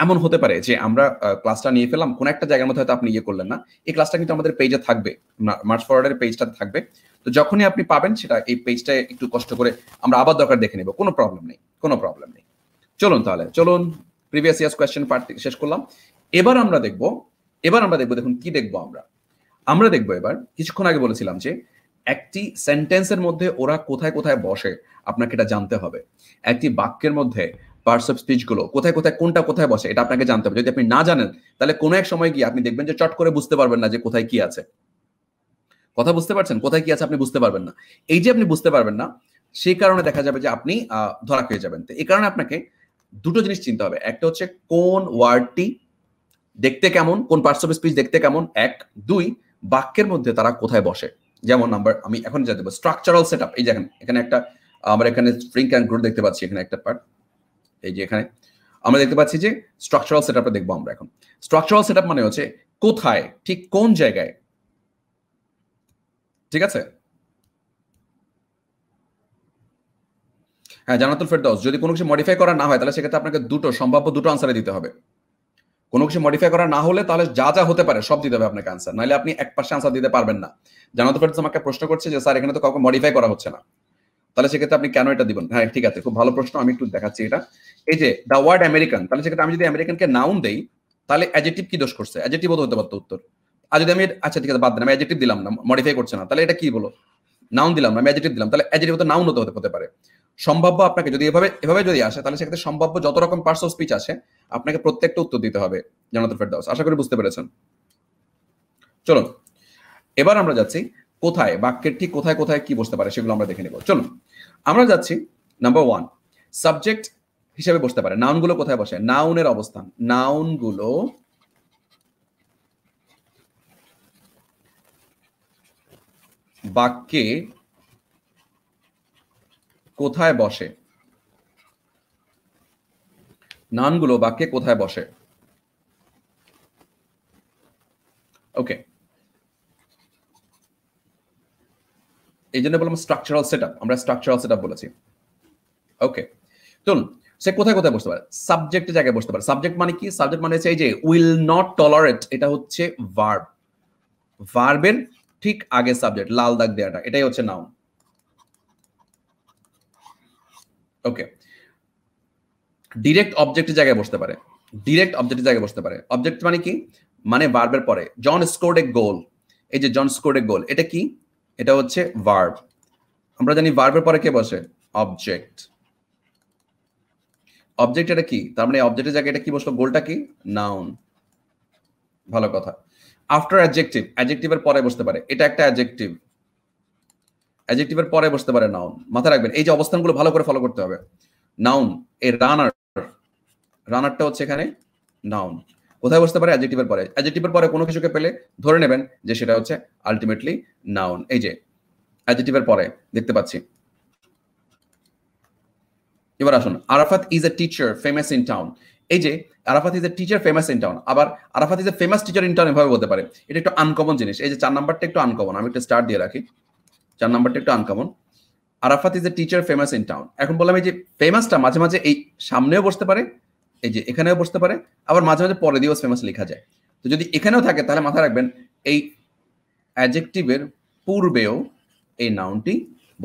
এমন হতে পারে যে আমরা ক্লাসটা নিয়ে ফেললাম, কোন একটা জায়গার মধ্যে হয়তো আপনি ইয়ে করলেন না। এই ক্লাসটা কিন্তু আমাদের পেজে থাকবে, মার্চ ফরওয়ার্ডের পেজটাতে থাকবে। তো যখনই আপনি পাবেন সেটা এই পেজটা একটু কষ্ট করে আমরা আবার দরকার দেখে নেব, কোনো প্রবলেম নেই। চলুন তাহলে, প্রিভিয়াস ইয়ার্স কোয়েশ্চেন পার্ট শেষ করলাম। এবার আমরা দেখব দেখুন কি দেখবো আমরা দেখবো এবার, কিছুক্ষণ আগে বলেছিলাম যে একটি সেন্টেন্সের মধ্যে ওরা কোথায় কোথায় বসে আপনাকে এটা জানতে হবে। একটি বাক্যের মধ্যে পার্টস অফ স্পিচ গুলো কোথায় কোথায়, কোনটা কোথায় বসে এটা আপনাকে জানতে হবে। যদি আপনি না জানেন তাহলে কোনো এক সময় গিয়ে আপনি দেখবেন যে চট করে বুঝতে পারবেন না যে কোথায় কি আছে। কথা বুঝতে পারছেন? কোথায় কি আছে আপনি বুঝতে পারবেন না। এই যে আপনি বুঝতে পারবেন না, সেই কারণে দেখা যাবে যে আপনি ধরা খেয়ে যাবেন। তো এই কারণে আপনাকে দুটো জিনিস চিনতে হবে। একটা হচ্ছে কোন ওয়ার্ডটি দেখতে কেমন, কোন পার্টস অফ স্পিচ দেখতে কেমন, 1। 2, বাক্যের মধ্যে তারা কোথায় বসে। যেমন আমি এখন যা দেবো স্ট্রাকচারাল সেটআপ। এই দেখেন এখানে একটা আমরা এখানে স্প্রিং অ্যান্ড গ্রোথ দেখতে পাচ্ছি, এখানে একটা পার্ট। এই যে এখানে আমরা দেখতে পাচ্ছি যে স্ট্রাকচারাল সেটআপটা দেখবো আমরা এখন। স্ট্রাকচারাল সেটআপ মানে হচ্ছে কোথায়, ঠিক কোন জায়গায়, ঠিক আছে? হ্যাঁ, জান্নাতুল ফেরদৌস, যদি কোনো কিছু মডিফাই করা না হয় তাহলে সেক্ষেত্রে আপনাকে সম্ভাব্য দুটো আনসারে দিতে হবে। কোনো কিছু মডিফাই করা না হলে তাহলে যা যা হতে পারে সব দিতে হবে আপনাকে আনসার, নাহলে আপনি এক পাশে আনসার দিতে পারবেন না। জান্নাতুল ফেরদৌস আমাকে প্রশ্ন করছে যে স্যার এখানে তো কাউকে মডিফাই করা হচ্ছে না, তাহলে সেক্ষেত্রে আপনি কেন এটা দিবেন? হ্যাঁ ঠিক আছে, খুব ভালো প্রশ্ন, আমি একটু দেখাচ্ছি এটা। এই যে দ্য ওয়ার্ড আমেরিকান, তাহলে সেক্ষেত্রে আমি যদি আমেরিকানকে নাউন দেই তাহলে অ্যাডজেক্টিভ কি দোষ করছে? অ্যাডজেক্টিভ হতে পারতো উত্তর। আর যদি আমি আচ্ছা ঠিক আছে বাদ দেন, আমি অ্যাডজেক্টিভ দিলাম না, মডিফাই করছে না, তাহলে এটা কি বলো? নাউন দিলাম না, আমি অ্যাডজেক্টিভ দিলাম, তাহলে অ্যাডজেক্টিভ তো নাউন হতে পারে। সম্ভাব্য আপনাকে যদি এভাবে যদি আসে তাহলে সেক্ষেত্রে সম্ভাব্য যত রকম পার্টস অফ স্পিচ আছে আপনাকে প্রত্যেকটা উত্তর দিতে হবে জান্নাতুল ফেরদৌস। আশা করি বুঝতে পেরেছেন। চলুন এবার আমরা যাচ্ছি কোথায়, বাক্যের ঠিক কোথায় কোথায় কি বসতে পারে সেগুলো আমরা দেখে নেব। চলুন আমরা যাচ্ছি নাম্বার 1, সাবজেক্ট হিসেবে বসতে পারে। নাউনগুলো কোথায় বসে? নাউনের অবস্থান, নাউনগুলো বাক্যে কোথায় বসে? নাউনগুলো বাক্যে কোথায় বসে? ওকে, এই জন্য বললাম স্ট্রাকচারাল সেটআপ, আমরা স্ট্রাকচারাল সেটআপ বলেছি। ওকে, চলুন, সে কোথায় কোথায় বসতে পারে? সাবজেক্টের জায়গায় বসতে পারে। সাবজেক্ট মানে কি? সাবজেক্ট মানে হচ্ছে এই যে উইল নট টলারেট, এটা হচ্ছে ভার্ব, ভার্বের ঠিক আগে সাবজেক্ট, লাল দাগ দেওয়াটা, এটাই হচ্ছে নাউন। ওকে, ডিরেক্ট অবজেক্টের জায়গায় বসতে পারে, ডিরেক্ট অবজেক্টের জায়গায় বসতে পারে। অবজেক্ট মানে কি? মানে ভার্বের পরে। জন স্কোর্ড এ গোল, এই যে জন স্কোর্ড এ গোল, এটা কি? এটা হচ্ছে ভার্ব। আমরা জানি ভার্বের পরে কে বসে? অবজেক্ট। অবজেক্ট এটা কি? তার মানে অবজেক্টের জায়গায় এটা কি বসলো? গোলটা কি? নাউন। ভালো কথা। আফটার অ্যাডজেক্টিভ, অ্যাডজেক্টিভের পরে বসতে পারে, এটা একটা অ্যাডজেক্টিভ। অ্যাডজেক্টিভের পরে বসতে পারে নাউন। মাথায় রাখবেন, এই যে অবস্থানগুলো ভালো করে ফলো করতে হবে। নাউন, এই রানার, রানারটা হচ্ছে এখানে নাউন। কোথায় বসতে পারে? অ্যাডজেক্টিভের পরে। অ্যাডজেক্টিভের পরে কোনো কিছুকে পেলে ধরে নেবেন যে সেটা হচ্ছে আলটিমেটলি নাউন। এই যে অ্যাডজেক্টিভের পরে দেখতে পাচ্ছি। এবার আসুন, Arafat is a teacher famous in town. এই যে Arafat is a teacher famous in town, আবার Arafat is a famous teacher in town এভাবে বলতে পারে। এটা একটু আনকমন জিনিস। এই যে 4 নাম্বারটা একটু আনকমন, আমি একটা স্টার দিয়ে রাখি। 4 নাম্বারটা একটু uncommon. Arafat is a teacher famous in town. এখন বললাম এই যে ফেমাসটা মাঝে মাঝে এই সামনেও বসতে পারে, এই যে এখানেও বসতে পারে, আবার মাঝে মাঝে পরে দিয়েও ফেমাস লেখা যায়। তো যদি এখানেও থাকে তাহলে মাথায় রাখবেন এই অ্যাডজেক্টিভের পূর্বেও এই নাউনটি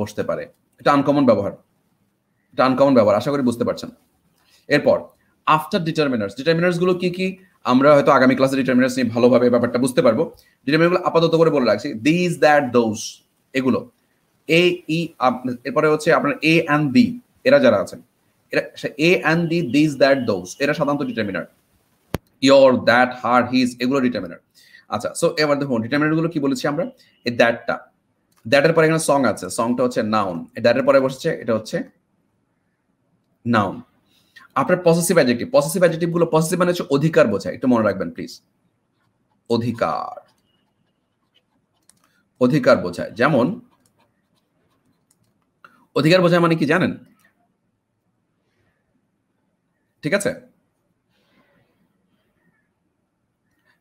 বসতে পারে। এটা আনকমন ব্যবহার, এটা আনকমন ব্যবহার, আশা করি বুঝতে পারছেন। এরপর আফটার ডিটারমিনার্স, ডিটারমিনার্স গুলো কি কি আমরা হয়তো আগামী ক্লাসে ডিটারমিনার্স নিয়ে ভালোভাবে ব্যাপারটা বুঝতে পারবো। ডিটারমিনার গুলো আপাতত করে বলে রাখছি, দিস দ্যাট দোজ, এগুলো এ ই, এরপরে হচ্ছে আপনার এ অ্যান্ড বি, এরা যারা আছেন, এরা a and the, this that those, এরা সাধারণত determiner. Your, that, her, his, এগুলো ডিটারমিনার। আচ্ছা, সো এবার দেখুন ডিটারমিনার গুলো কি বলেছি আমরা। এই দ্যাটটা, দ্যাটের পরে এখানে সং আছে, সংটা হচ্ছে নাউন। দ্যাটের পরে বসছে, এটা হচ্ছে নাউন। আপনার পসেসিভ অ্যাডজেক্টিভ, পসেসিভ অ্যাডজেক্টিভ গুলো, পসেসিভ মানে হচ্ছে অধিকার বোঝায়, একটু মনে রাখবেন প্লিজ। অধিকার, অধিকার বোঝায়। যেমন অধিকার বোঝায় মানে কি জানেন? ঠিক আছে,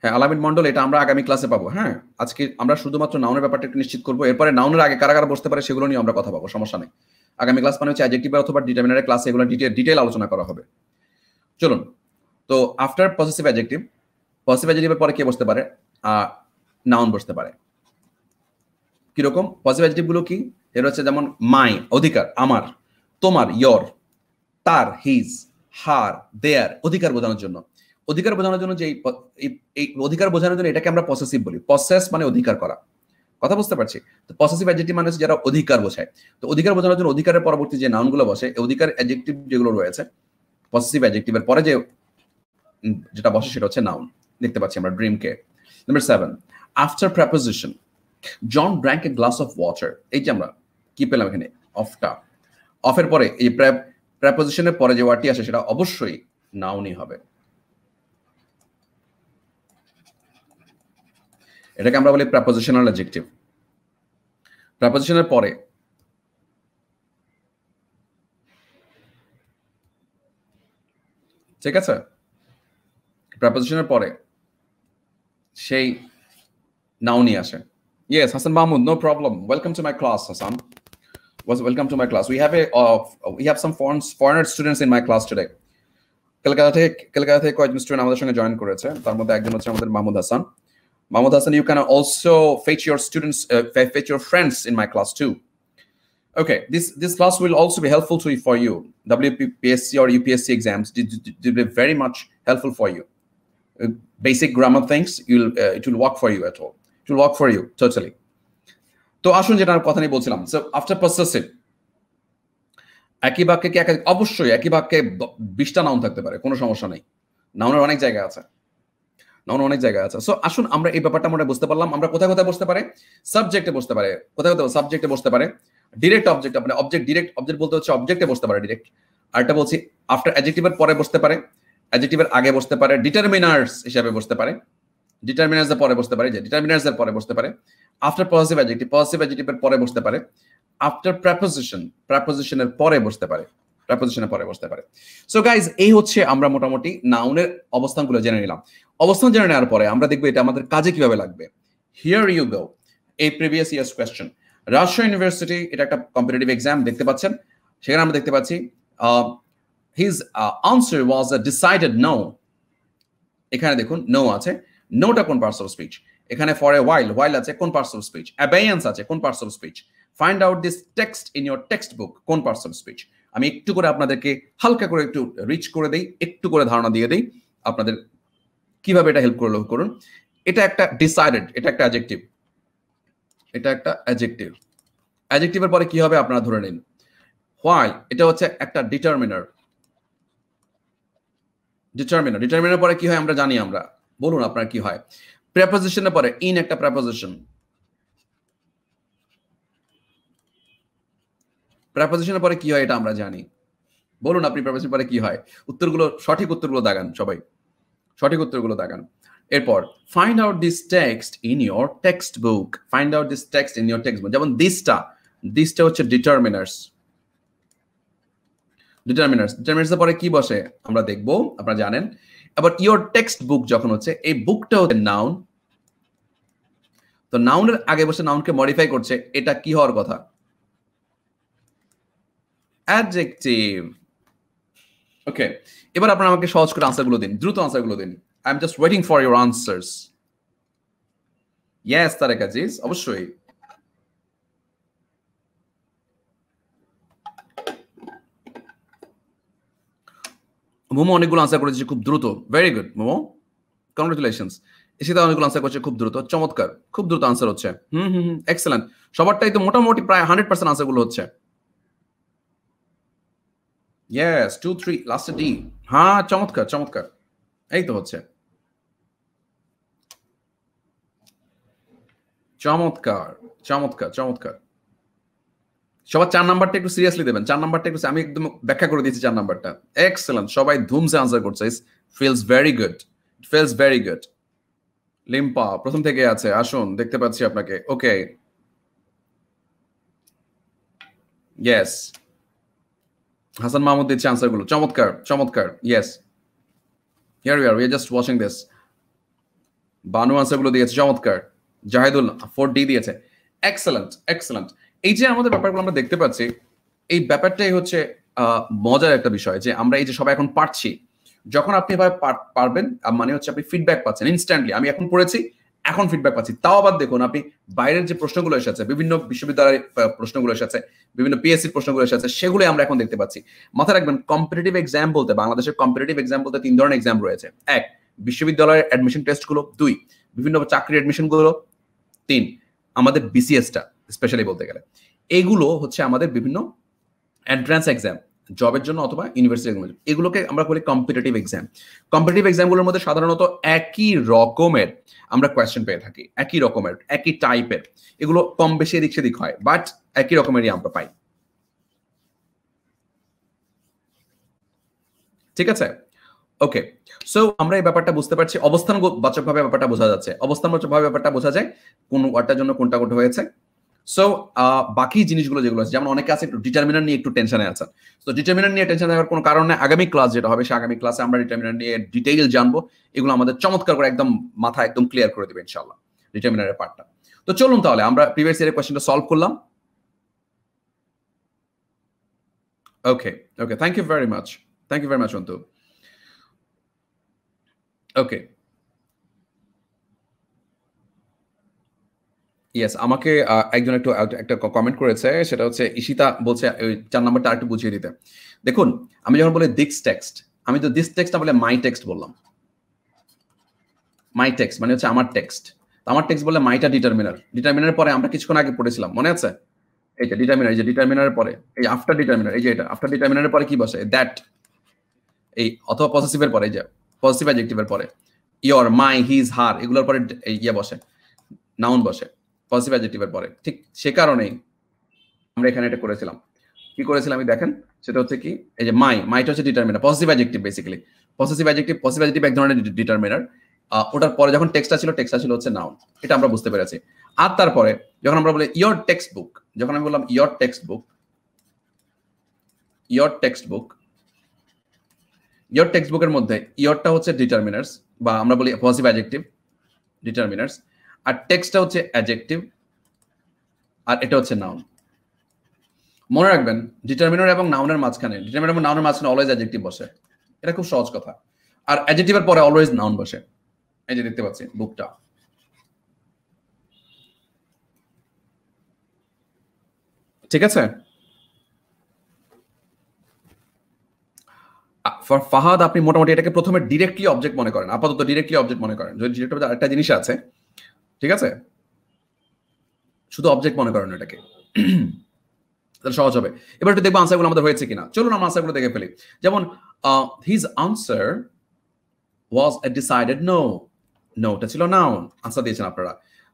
হ্যাঁ আলামিন মন্ডল, এটা আমরা আগামী ক্লাসে পাবো। হ্যাঁ, আজকে আমরা শুধুমাত্র নাউনের ব্যাপারটা একটু নিশ্চিত করবো, এরপরে নাউনের আগে কারা কারা বসতে পারে সেগুলো নিয়ে আমরা কথা পাবো, সমস্যা নেই। আগামী ক্লাস মানে হচ্ছে অ্যাডজেক্টিভ অথবা ডিটারমিনারের ক্লাসে এগুলো ডিটেইল আলোচনা করা হবে। চলুন, তো আফটার পসেসিভ অ্যাডজেক্টিভ, পসেসিভ অ্যাডজেক্টিভের পরে কে বসতে পারে? নাউন বসতে পারে। কিরকম পসেসিভ অ্যাডজেক্টিভ গুলো কি? এর হচ্ছে যেমন মাই, অধিকার, আমার, তোমার, ইয়োর, তার, হিজ, হার, দেয়ার, অধিকার বোঝানোর জন্য। অধিকার বোঝানোর জন্য যে এই অধিকার বোঝানোর জন্য এটাকে আমরা পসেসিভ বলি। পসেস মানে অধিকার করা, কথা বুঝতে পারছি? তো পসেসিভ অ্যাডজেক্টিভ মানে হচ্ছে যারা অধিকার বোঝায়। তো অধিকার বোঝানোর জন্য অধিকারের পরবর্তী যে নাউনগুলো বসে, অধিকার অ্যাডজেক্টিভ যেগুলো রয়েছে পসেসিভ অ্যাডজেক্টিভের পরে যে যেটা বসে সেটা হচ্ছে নাউন। দেখতে পাচ্ছি আমরা ড্রিমকে। Number 7, after preposition, John drank a glass of water. এই যে আমরা কি পেলাম এখানে? অফটা। অফের পরে এই প্রেপোজিশনের পরে যে ওয়ার্ডটি আসে সেটা অবশ্যই নাউনই হবে। এটাকে আমরা বলি প্রেপোজিশনাল অ্যাডজেক্টিভ। প্রেপোজিশনের পরে ঠিক আছে, প্রেপোজিশনের পরে সেই নাউনই আসে। Yes, Hassan Mahmood, no problem. Welcome to my class, Hassan. Welcome to my class. We have some foreigner students in my class today. Kolkata থেকে কয়েকজন স্টুডেন্ট আমাদের সঙ্গে জয়েন করেছে, তার মধ্যে একজন হচ্ছে আমাদের Mahmud Hasan. Mahmoud Hassan, you can also fetch your students, fetch your friends in my class too. Okay, this class will also be helpful for you. WPSC or UPSC exams will be very much helpful for you. Basic grammar things, it will work for you at all. It will work for you totally. তো আসুন যেটা কথা নিয়ে বলছিলাম, so after possessive, একই বাক্যে কি অবশ্যই একই বাক্যে 20টা নাউন থাকতে পারে, কোনো সমস্যা নেই। নাউনের অনেক জায়গা আছে, নাউন অনেক জায়গা আছে। সো আসুন আমরা এই ব্যাপারটা আমরা বুঝতে পারলাম। আমরা কোথায় কোথায় বসতে পারে? সাবজেক্টে বসতে পারে। কোথায় কোথায়? সাবজেক্টে বসতে পারে। ডিরেক্ট অবজেক্ট, মানে অবজেক্ট, ডিরেক্ট অবজেক্ট বলতে হচ্ছে অবজেক্টে বসতে পারে ডিরেক্ট। আরেকটা বলছি আফটার অ্যাডজেক্টিভের পরে বসতে পারে, অ্যাডজেক্টিভের আগে বসতে পারে, ডিটারমিনার্স হিসাবে বসতে পারে, ডিটারমিনার্স এর পরে বসতে পারে, যে ডিটারমিনার্স এর পরে বসতে পারে, আফটার পজিটিভ অ্যাডজেক্টিভের পরে বসতে পারে, আফটার প্রেপোজিশনের পরে বসতে পারে, প্রেপোজিশনের পরে বসতে পারে। সো গাইজ, এই হচ্ছে আমরা মোটামুটি নাউনের অবস্থানগুলো জেনে নিলাম। অবস্থান জেনে নেওয়ার পরে আমরা দেখবো এটা আমাদের কাজে কিভাবে লাগবে। হিয়ার ইউ গো, এই previous years question. Rajshahi university, এটা একটা কম্পিটিটিভ এক্সাম, দেখতে পাচ্ছেন। সেখানে আমরা দেখতে পাচ্ছি হিজ আনসার ওয়াজ আ ডিসাইডেড নো। এখানে দেখুন নো আছে, নোটা কোন পার্টস অফ স্পিচ? এখানে ফর এ ওয়াইল আছে, কোন পার্টস অফ স্পিচ? অ্যাবেয়েন্স আছে, কোন parts of speech? Find out this text in your text book, কোন পার্টস অফ স্পিচ? আমি একটু করে আপনাদেরকে হালকা করে একটু রিচ করে দেই, একটু করে ধারণা দিয়ে দেই আপনাদের কিভাবে এটা হেল্প করুন। এটা একটা ডিসাইডেড, এটা একটা অ্যাডজেক্টিভ, এটা একটা অ্যাডজেক্টিভ। অ্যাডজেক্টিভের পরে কি হবে আপনারা ধরে নিন। হোয়াইল, এটা হচ্ছে একটা ডিটারমিনার। ডিটারমিনার পরে কি হয় আমরা জানি, আমরা বলুন আপনার কি হয়। প্রেপোজিশনের পরে ইন একটা প্রেপোজিশন, প্রেপোজিশনের পরে কি হয় এটা আমরা জানি। বলুন আপনি প্রেপোজিশনের পরে কি হয়? উত্তরগুলো, সঠিক উত্তরগুলো দাগান, সবাই সঠিক উত্তরগুলো দাগান। এরপর find out this text in your text book, find out this text in your text book. যেমন দিসটা হচ্ছে ডিটারমিনার্স, ডিটারমিনার্সের পরে কি বসে আমরা দেখবো, আপনারা জানেন। আবার ইয়োর টেক্সট বুক যখন হচ্ছে, এই বুকটা হচ্ছে নাউন, তো নাউনের আগে বসে নাউনকে মডিফাই করছে, এটা কি হওয়ার কথা? অ্যাডজেক্টিভ। ওকে, এবার আপনারা আমাকে সহজ করে আনসারগুলো দিন, দ্রুত আনসারগুলো দিন। I am just waiting for your answers. Yes Tarek Aziz, অবশ্যই। মোমো অনেকগুলো আনসার করেছে খুব দ্রুত, ভেরি গুড মোমো, কংগ্রেচুলেশনস। এসে অনেকগুলো আনসার করছে খুব দ্রুত, চমৎকার, খুব দ্রুত আনসার হচ্ছে। এক্সেলেন্ট। সবারটাই তো মোটামুটি প্রায় 100% আনসারগুলো হচ্ছে। ইয়েস 2 3 লাস্টে ডি। হ্যাঁ, চমৎকার চমৎকার, এই তো হচ্ছে চমৎকার চমৎকার চমৎকার। সবার 4 নাম্বারটা একটু সিরিয়াসলি দেবেন, 4 নাম্বারটা একটু, আমি একদম ব্যাখ্যা করে দিয়েছি 4 নাম্বারটা। এক্সেলেন্ট, সবাই ধুমসে আনসার করছে। Feels very good, feels very good. Limpa প্রথম থেকে আছে, আসুন দেখতে পাচ্ছি আপনাকে। ওকে, ইয়েস। হাসান মাহমুদ দিচ্ছে আনসারগুলো, চমৎকার চমৎকার। Yes, here we are just watching this. Banu আনসারগুলো দিয়েছে, চমৎকার। জাহিদুল 4D দিয়েছে, এক্সেলেন্ট এক্সেলেন্ট। এই যে আমাদের ব্যাপারগুলো আমরা দেখতে পাচ্ছি, এই ব্যাপারটাই হচ্ছে মজার একটা বিষয়, যে আমরা এই যে সবাই এখন পারছি, যখন আপনি এভাবে পারবেন মানে হচ্ছে আপনি ফিডব্যাক পাচ্ছেন ইনস্ট্যান্টলি। আমি এখন পড়েছি, এখন ফিডব্যাক পাচ্ছি। তাও আবার দেখুন, আপনি বাইরের যে প্রশ্নগুলো এসেছে, বিভিন্ন বিশ্ববিদ্যালয়ের প্রশ্নগুলো এসেছে, বিভিন্ন পিএসসির প্রশ্নগুলো এসেছে, সেগুলো আমরা এখন দেখতে পাচ্ছি। মাথায় রাখবেন, কম্পিটিটিভ এক্সাম বলতে, বাংলাদেশের কম্পিটিটিভ এক্সাম বলতে 3 ধরনের এক্সাম রয়েছে। 1, বিশ্ববিদ্যালয়ের অ্যাডমিশন টেস্টগুলো। 2, বিভিন্ন চাকরির অ্যাডমিশনগুলো। 3, আমাদের বিসিএসটা স্পেশালি বলতে গেলে। এগুলো হচ্ছে আমাদের বিভিন্ন এন্ট্রান্স এক্সাম, জবের জন্য অথবা ইউনিভার্সিটি এক্সাম, এগুলোকে আমরা বলি কম্পিটিটিভ এক্সাম। কম্পিটিটিভ এক্সামগুলোর মধ্যে সাধারণত একই রকমের আমরা কোয়েশ্চেন পেয়ে থাকি, একই রকমের, একই টাইপের। এগুলো কম বেশি এদিক সেদিক হয়, বাট একই রকমেরই আমরা পাই। ঠিক আছে, ওকে। সো আমরা এই ব্যাপারটা বুঝতে পারছি, অবস্থানবাচকভাবে ব্যাপারটা বোঝা যাচ্ছে, অবস্থানবাচকভাবে ব্যাপারটা বোঝা যায় কোন ওয়ার্ডটার জন্য কোনটা কোনটা হয়েছে। সো বাকি জিনিসগুলো যেগুলো আছে, যেমন অনেকে আছে একটু ডিটারমিনার নিয়ে একটু টেনশনে আছে। তো ডিটারমিনার নিয়ে টেনশন থাকার কোনো কারণ নেই। আগামী ক্লাস যেটা হবে, সে আগামী ক্লাসে আমরা ডিটারমিনার নিয়ে ডিটেইল জানবো। এগুলো আমাদের চমৎকার করে একদম মাথা একদম ক্লিয়ার করে দেবে ইনশাআল্লাহ, ডিটারমিনারের পার্টটা। তো চলুন তাহলে আমরা প্রিভিয়াস ইয়ারের কোয়েশ্চেনটা সলভ করলাম। Okay okay, thank you very much, thank you very much Antu. Okay, yes, আমাকে একজন একটু একটা কমেন্ট করেছে, সেটা হচ্ছে ঈশিতা বলছে ওই 4 নাম্বারটা আরেকটু বুঝিয়ে দিতে। দেখুন, আমি যখন বলি দিস টেক্সট, আমি তো দিস টেক্সট না বলে মাই টেক্সট বললাম। মাই টেক্সট মানে হচ্ছে আমার টেক্সট। আমার টেক্সট বলে মাইটা ডিটারমিনার। ডিটারমিনারের পরে আমরা কিছুক্ষণ আগে পড়েছিলাম, মনে আছে? এই যে ডিটারমিনার, এই যে ডিটারমিনারের পরে এই আফটার ডিটারমিনার, এই যে এটা আফটার ডিটারমিনারের পরে কি বসে? দ্যাট, এই অথবা পজিটিভের পরে, এই যে পজিটিভ অ্যাডজেক্টিভের পরে ইয়োর, মাই, হিজ, হার, এগুলোর পরে ইয়ে বসে, নাউন বসে পজিটিভ অ্যাডজেক্টিভের পরে। ঠিক সে কারণেই আমরা এখানে এটা করেছিলাম। কি করেছিলাম আমি দেখেন, সেটা হচ্ছে কি, এই যে মাইটা হচ্ছে determiner, positive adjective basically. Positive adjective এক ধরনের ডিটারমিনার। ওটার পরে যখন টেক্সটটা ছিল হচ্ছে নাউন। এটা আমরা বুঝতে পেরেছি। আর তারপরে যখন আমরা বলি ইয়োর টেক্সট বুক, যখন আমি বললাম ইয়োর টেক্সট বুকের মধ্যে ইয়োরটা হচ্ছে ডিটারমিনার্স, বা আমরা বলি পজিটিভ অ্যাডজেক্টিভ ডিটারমিনার্স, আর টেক্সটটা হচ্ছে অ্যাডজেক্টিভ, আর এটা হচ্ছে নাউন। মনে রাখবেন ডিটারমিনার এবং নাউনের মাঝখানে অলওয়েজ অ্যাডজেক্টিভ বসে। এটা খুব সহজ কথা। আর অ্যাডজেক্টিভের পরে অলওয়েজ নাউন বসে। এই যে দেখতে পাচ্ছি বুকটা। ঠিক আছে? ফর ফাহাদ আপনি মোটামুটি এটাকে প্রথমে ডিরেক্টলি অবজেক্ট মনে করেন, আপাতত ডিরেক্টলি অবজেক্ট মনে করেন। যদি ডিরেক্ট আরেকটা জিনিস আছে, ঠিক আছে, শুধু অবজেক্ট মনে করেন এটাকে, তাহলে সহজ হবে। এবার একটু দেখবো আনসারগুলো আমাদের হয়েছে কিনা। চলুন আমরা আনসারগুলো দেখে ফেলি। যেমন হিজ আনসার ওয়াজ এ ডিসাইডেড নো, নোটা ছিল নাউন, আনসার দিয়েছেন আপনারা।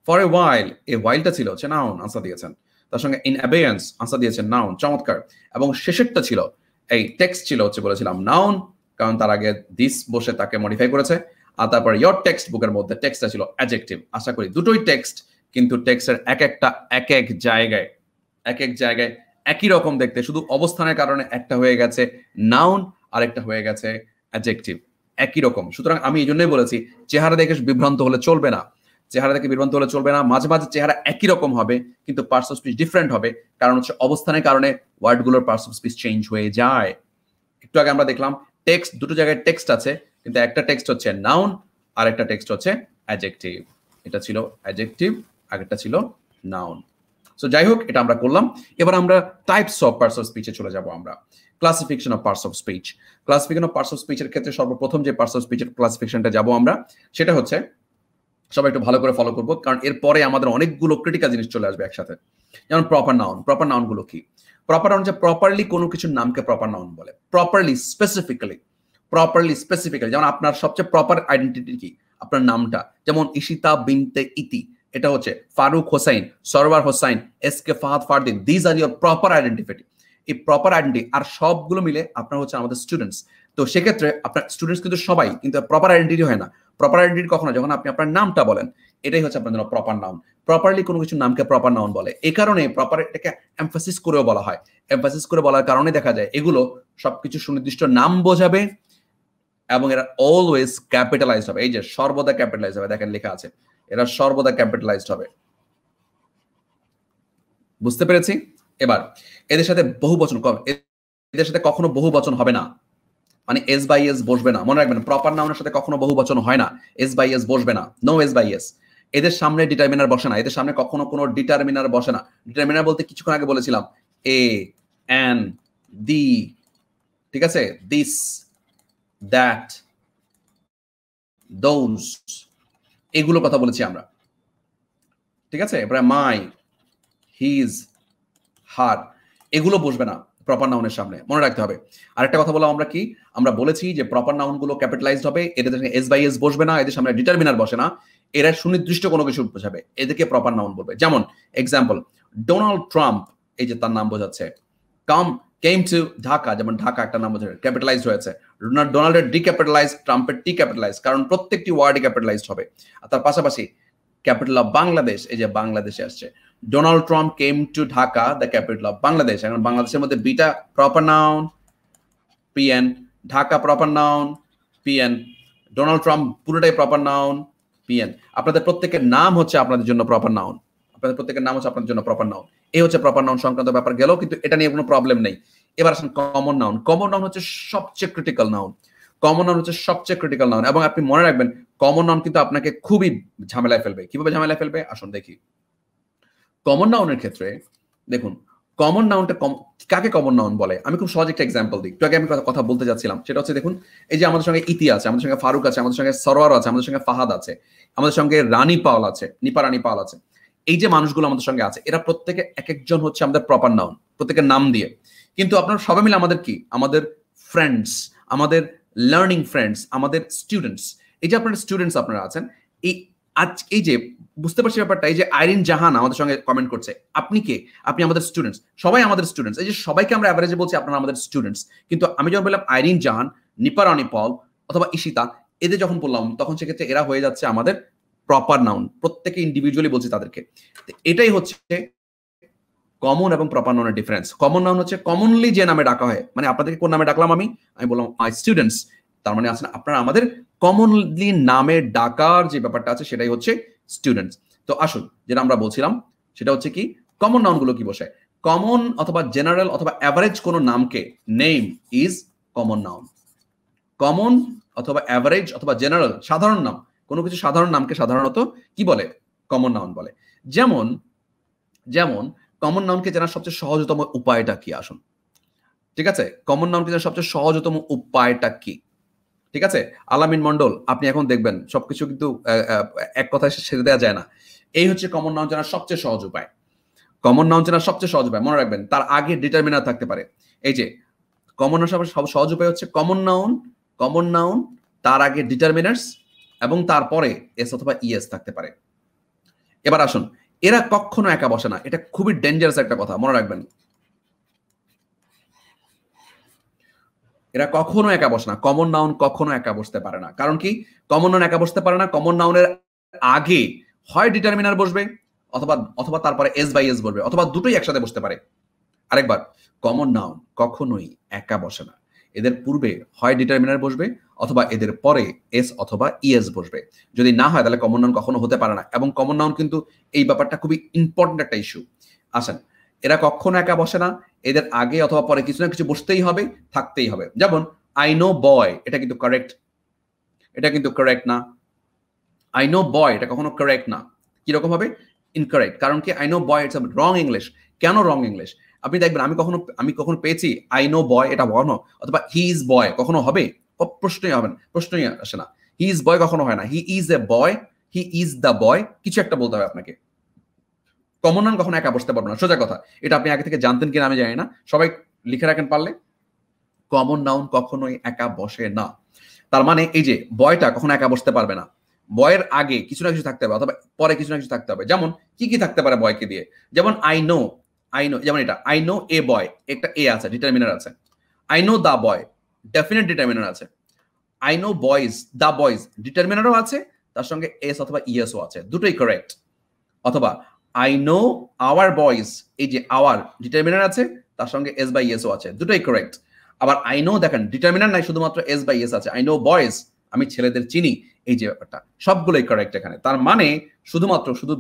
ফর এ ওয়াইল, এ ওয়াইলটা ছিল হচ্ছে নাউন, আনসার দিয়েছেন। তার সঙ্গে ইন অ্যাবেয়েন্স আনসার দিয়েছেন নাউন, চমৎকার। এবং শেষেরটা ছিল এই টেক্সট ছিল হচ্ছে বলেছিলাম নাউন, কারণ তার আগে দিস বসে তাকে মডিফাই করেছে। আর তারপরে ইয়োর টেক্সট বুকের মধ্যে টেক্সটটা ছিল অ্যাডজেক্টিভ। আশা করি দুটোই টেক্সট, কিন্তু টেক্সটের এক এক জায়গায় একই রকম দেখতে, শুধু অবস্থানের কারণে একটা হয়ে গেছে নাউন আর একটা হয়ে গেছে অ্যাডজেক্টিভ, একই রকম। সুতরাং আমি এই জন্যই বলেছি চেহারা দেখে বিভ্রান্ত হলে চলবে না, মাঝে মাঝে চেহারা একই রকম হবে কিন্তু পার্টস অফ স্পিচ ডিফারেন্ট হবে, কারণ হচ্ছে অবস্থানের কারণে ওয়ার্ডগুলোর পার্টস অফ স্পিচ চেঞ্জ হয়ে যায়। একটু আগে আমরা দেখলাম টেক্সট, দুটো জায়গায় টেক্সট আছে, কিন্তু একটা টেক্সট হচ্ছে নাউন আর একটা টেক্সট হচ্ছে অ্যাডজেক্টিভ। এটা ছিল অ্যাডজেক্টিভ, আগেরটা ছিল নাউন। সো যাই হোক, এটা আমরা করলাম। এবার আমরা টাইপস অফ পার্টস অফ স্পিচে চলে যাব। আমরা classification of parts of speech. Classification of parts of স্পিচের ক্ষেত্রে সর্বপ্রথম যে পার্টস অফ স্পিচের ক্লাসিফিকেশনটা যাব আমরা, সেটা হচ্ছে, সবাই একটু ভালো করে ফলো করবো, কারণ এরপরে আমাদের অনেকগুলো ক্রিটিক্যাল জিনিস চলে আসবে একসাথে। যেমন প্রপার নাউন। প্রপার নাউন গুলো কি? প্রপার নাউন যে প্রপারলি কোনো কিছুর নামকে প্রপার নাউন বলে। প্রপারলি স্পেসিফিক্যালি, যেমন আপনার সবচেয়ে প্রপার আইডেন্টিটি কি? আপনার নামটা। যেমন ইশিতা বিনতে ইতি, এটা হচ্ছে Faruk Hossain, Sarwar Hossain, S K Fahad Fardin, these are your proper identity. এই প্রপার আইডেন্টি আর সবগুলো মিলে আপনার হচ্ছে আমাদের স্টুডেন্টস। তো সেক্ষেত্রে আপনার স্টুডেন্টস কিন্তু সবাই, কিন্তু প্রপার আইডেন্টিটি হয় না। প্রপার আইডেন্টিটি কখনো যখন আপনি আপনার নামটা বলেন, এটাই হচ্ছে আপনার জন্য প্রপার নাউন। প্রপারলি কোনো কিছু নামকে প্রপার নাউন বলে। এই কারণে প্রপার এটাকে এমফাসিস করেও বলা হয়। এমফাসিস করে বলার কারণে দেখা যায় এগুলো সবকিছু সুনির্দিষ্ট নাম বোঝাবে এবং এরা অলওয়েজ ক্যাপিটালাইজড হবে। এই যে সর্বদা ক্যাপিটালাইজড হবে, দেখেন লেখা আছে, এরা সর্বদা ক্যাপিটালাইজড হবে। বুঝতে পেরেছি? এবার এদের সাথে বহু বচন, এদের সাথে কখনো বহু বচন হবে না, মানে এস বাই এস বসবে না। মনে রাখবেন প্রপার নাউনের সাথে কখনো বহু বচন হয় না, এস বাই এস বসবে না, নো এস বাই এস। এদের সামনে ডিটারমিনার বসে না, এদের সামনে কখনো কোনো ডিটারমিনার বসে না। ডিটারমিনার বলতে কিছুক্ষণ আগে বলেছিলাম এ, অ্যান, দি, ঠিক আছে, দিস, দ্যাট, দোজ, এগুলো কথা বলেছি আমরা, ঠিক আছে। এরপরে মাই, হিজ, হার, এগুলো বসবে না প্রপার নাউনের সামনে, মনে রাখতে হবে। আরেকটা কথা বললাম আমরা কি, আমরা বলেছি যে প্রপার নাউন গুলো ক্যাপিটালাইজড হবে, এদের এস বাই এস বসবে না, এদের সামনে ডিটারমিনার বসে না, এরা সুনির্দিষ্ট কোনো কিছু বোঝাবে, এদেরকে প্রপার নাউন বলবে। যেমন এক্সাম্পল, ডোনাল্ড ট্রাম্প, এই যে তার নাম বোঝাচ্ছে। কেম টু ঢাকা, যেমন ঢাকা একটা নাম বোঝাবে, ক্যাপিটালাইজড হয়েছে। ডোনাল্ডের ডি ক্যাপিটালাইজড, ট্রাম্পের টি ক্যাপিটালাইজড, কারণ প্রত্যেকটি ওয়ার্ডই ক্যাপিটালাইজড হবে। আর তার পাশাপাশি ক্যাপিটাল অফ বাংলাদেশ, এই যে বাংলাদেশে আসছে, Donald Trump came to Dhaka, the capital of Bangladesh. এখন বাংলাদেশের মধ্যে beta proper noun, PN, Dhaka proper noun, PN, Donald Trump পুরোটাই প্রপার নাউন, পিএন। আপনাদের প্রত্যেকের নাম হচ্ছে আপনাদের জন্য প্রপার নাউন, আপনাদের প্রত্যেকের নাম হচ্ছে আপনাদের জন্য প্রপার নাউন। এই হচ্ছে প্রপার নাউন সংক্রান্ত ব্যাপার গেল, কিন্তু এটা নিয়ে কোনো প্রবলেম নেই। এবার আসেন কমন নাউন। কমন নাউন হচ্ছে সবচেয়ে ক্রিটিক্যাল নাউন। কমন নাউন হচ্ছে সবচেয়ে ক্রিটিক্যাল নাউন, এবং আপনি মনে রাখবেন কমন নাউন কিন্তু আপনাকে খুবই ঝামেলায় ফেলবে। কিভাবে ঝামেলায় ফেলবে আসুন দেখি। কমন নাউনের ক্ষেত্রে দেখুন, কমন নাউনটা কাকে কমন নাউন বলে? আমি খুব সহজ একটা এক্সাম্পল দিই। একটু আগে আমি কথা বলতে যাচ্ছিলাম, সেটা হচ্ছে দেখুন, এই যে আমাদের সঙ্গে ইতি আছে, আমাদের সঙ্গে ফারুক আছে, আমাদের সঙ্গে সরওয়ার আছে, আমাদের সঙ্গে ফাহাদ আছে, আমাদের সঙ্গে রানী পাল আছে, নিপা রানী পাল আছে। এই যে মানুষগুলো আমাদের সঙ্গে আছে, এরা প্রত্যেকে এক একজন হচ্ছে আমাদের প্রপার নাউন, প্রত্যেকের নাম দিয়ে। কিন্তু আপনারা সবাই মিলে আমাদের কি, আমাদের ফ্রেন্ডস, আমাদের লার্নিং ফ্রেন্ডস, আমাদের স্টুডেন্টস। এই যে আপনারা স্টুডেন্টস আপনারা আছেন, এই যে বুঝতে পারছি ব্যাপারটা। এই যে আইরিন জাহান আমাদের সঙ্গে কমেন্ট করছে, আপনি কে? আপনি আমাদের স্টুডেন্টস, সবাই আমাদের স্টুডেন্টস। এই যে সবাইকে আমরা অ্যাভারেজে বলছি আপনারা আমাদের স্টুডেন্টস, কিন্তু আমি যখন বললাম আইরিন জাহান, নিপা রানী পল অথবা ঈশিতা, এদের যখন বললাম তখন সেক্ষেত্রে এরা হয়ে যাচ্ছে আমাদের প্রপার নাউন। প্রত্যেকে ইন্ডিভিজুয়ালি বলছি তাদেরকে। এটাই হচ্ছে কমন এবং প্রপার নাউনের ডিফারেন্স। কমন নাউন হচ্ছে কমনলি যে নামে ডাকা হয়, মানে আপনাদেরকে কোন নামে ডাকলাম আমি বললাম মাই স্টুডেন্টস, তার মানে আছেন আপনারা আমাদের কমনলি নামে ডাকার যে ব্যাপারটা আছে সেটাই হচ্ছে স্টুডেন্টস। তো আসুন, যেটা আমরা বলছিলাম সেটা হচ্ছে কি, কমন নাউনগুলো কি বসে? কমন অথবা জেনারেল অথবা অ্যাভারেজ কোনো নামকে name is common noun. Common অথবা অ্যাভারেজ অথবা জেনারেল সাধারণ নাম, কোনো কিছু সাধারণ নামকে সাধারণত কি বলে? কমন নাউন বলে। যেমন যেমন কমন নাউনকে জানার সবচেয়ে সহজতম উপায়টা কি? আসুন, ঠিক আছে, কমন নাউনকে জানার সবচেয়ে সহজতম উপায়টা কি? ঠিক আছে, আলামিন মন্ডল, আপনি এখন দেখবেন সবকিছু কিন্তু এক কথায় ছেড়ে দেওয়া যায় না। এই হচ্ছে কমন নাউন জানার সবচেয়ে সহজ উপায়। কমন নাউন জানার সবচেয়ে সহজ উপায়, মনে রাখবেন, তার আগে ডিটারমিনার থাকতে পারে। এই যে কমন নাউন সহজ উপায় হচ্ছে কমন নাউন তার আগে ডিটারমিনার্স এবং তারপরে এস অথবা ইএস থাকতে পারে। এবার আসুন, এরা কখনো একা বসে না। এটা খুবই ডেঞ্জারাস একটা কথা, মনে রাখবেন। এরা কখনো একা বসে না। কমন নাউন কখনো একা বসতে পারে না। কারণ কি? কমন নাউন একা বসতে পারে না। কমন নাউনের আগে হয় ডিটারমিনার বসবে অথবা তারপরে এস বাই এস বসবে, অথবা দুটোই একসাথে বসতে পারে। আরেকবার, কমন নাউন কখনোই একা বসে না। এদের পূর্বে হয় ডিটারমিনার বসবে অথবা এদের পরে এস অথবা ইএস বসবে। যদি না হয় তাহলে কমন নাউন কখনো হতে পারে না। এবং কমন নাউন কিন্তু এই ব্যাপারটা খুবই ইম্পর্টেন্ট একটা ইস্যু। আসেন, এরা কখনো একা বসে না। এদের আগে অথবা পরে কিছু না কিছু বসতেই হবে, থাকতেই হবে। যেমন আই নো বয়, এটা কিন্তু কারেক্ট, এটা কিন্তু কারেক্ট না। আই নো বয় এটা কখনো কারেক্ট না। কিরকম হবে? ইনকারেক্ট। কারণ কি? I know boy it's wrong English. কেন রং ইংলিশ? আপনি দেখবেন আমি কখনো পেয়েছি আই নো বয় এটা কখনো, অথবা হি ইজ বয় কখনো হবে? প্রশ্নই হবে না, প্রশ্নই আসে না। হি ইজ বয় কখনো হয় না। He is a boy, he is the boy, কিছু একটা বলতে হবে আপনাকে। কমন নাউন কখনো একা বসতে পারবো না, সোজা কথা। এটা আপনি আগে থেকে জানতেন কিনা আমি জানি না, সবাই লিখে রাখেন পারলে। কমন নাউন কখনোই একা বসে না। তার মানে এই যে বয়টা কখনো একা বসতে পারবে না। বয়ের আগে কিছু না কিছু থাকতে হবে, অথবা পরে কিছু না কিছু থাকতে হবে। যেমন কি থাকতে পারে বয়কে দিয়ে? যেমন আই নো, যেমন এটা আই নো এ বয়, একটা এ আছে, ডিটারমিনার আছে। I know the boy, definite determiner আছে। I know boys, the boys, ডিটারমিনারও আছে, তার সঙ্গে এস অথবা ইএসও আছে, দুটোই কারেক্ট। অথবা আই নো আওয়ার বয়েজ, এই যে আওয়ার ডিটারমিনার আছে, তার সঙ্গে এস বাই ইএসও আছে, দুটোই কারেক্ট। আবার আই নো, দেখেন ডিটারমিনার নাই, শুধুমাত্র এস বাই এস আছে। আই নো বয়েজ, আমি ছেলেদের চিনি, এই যে ব্যাপারটা, সবগুলোই কারেক্ট এখানে। তার মানে শুধু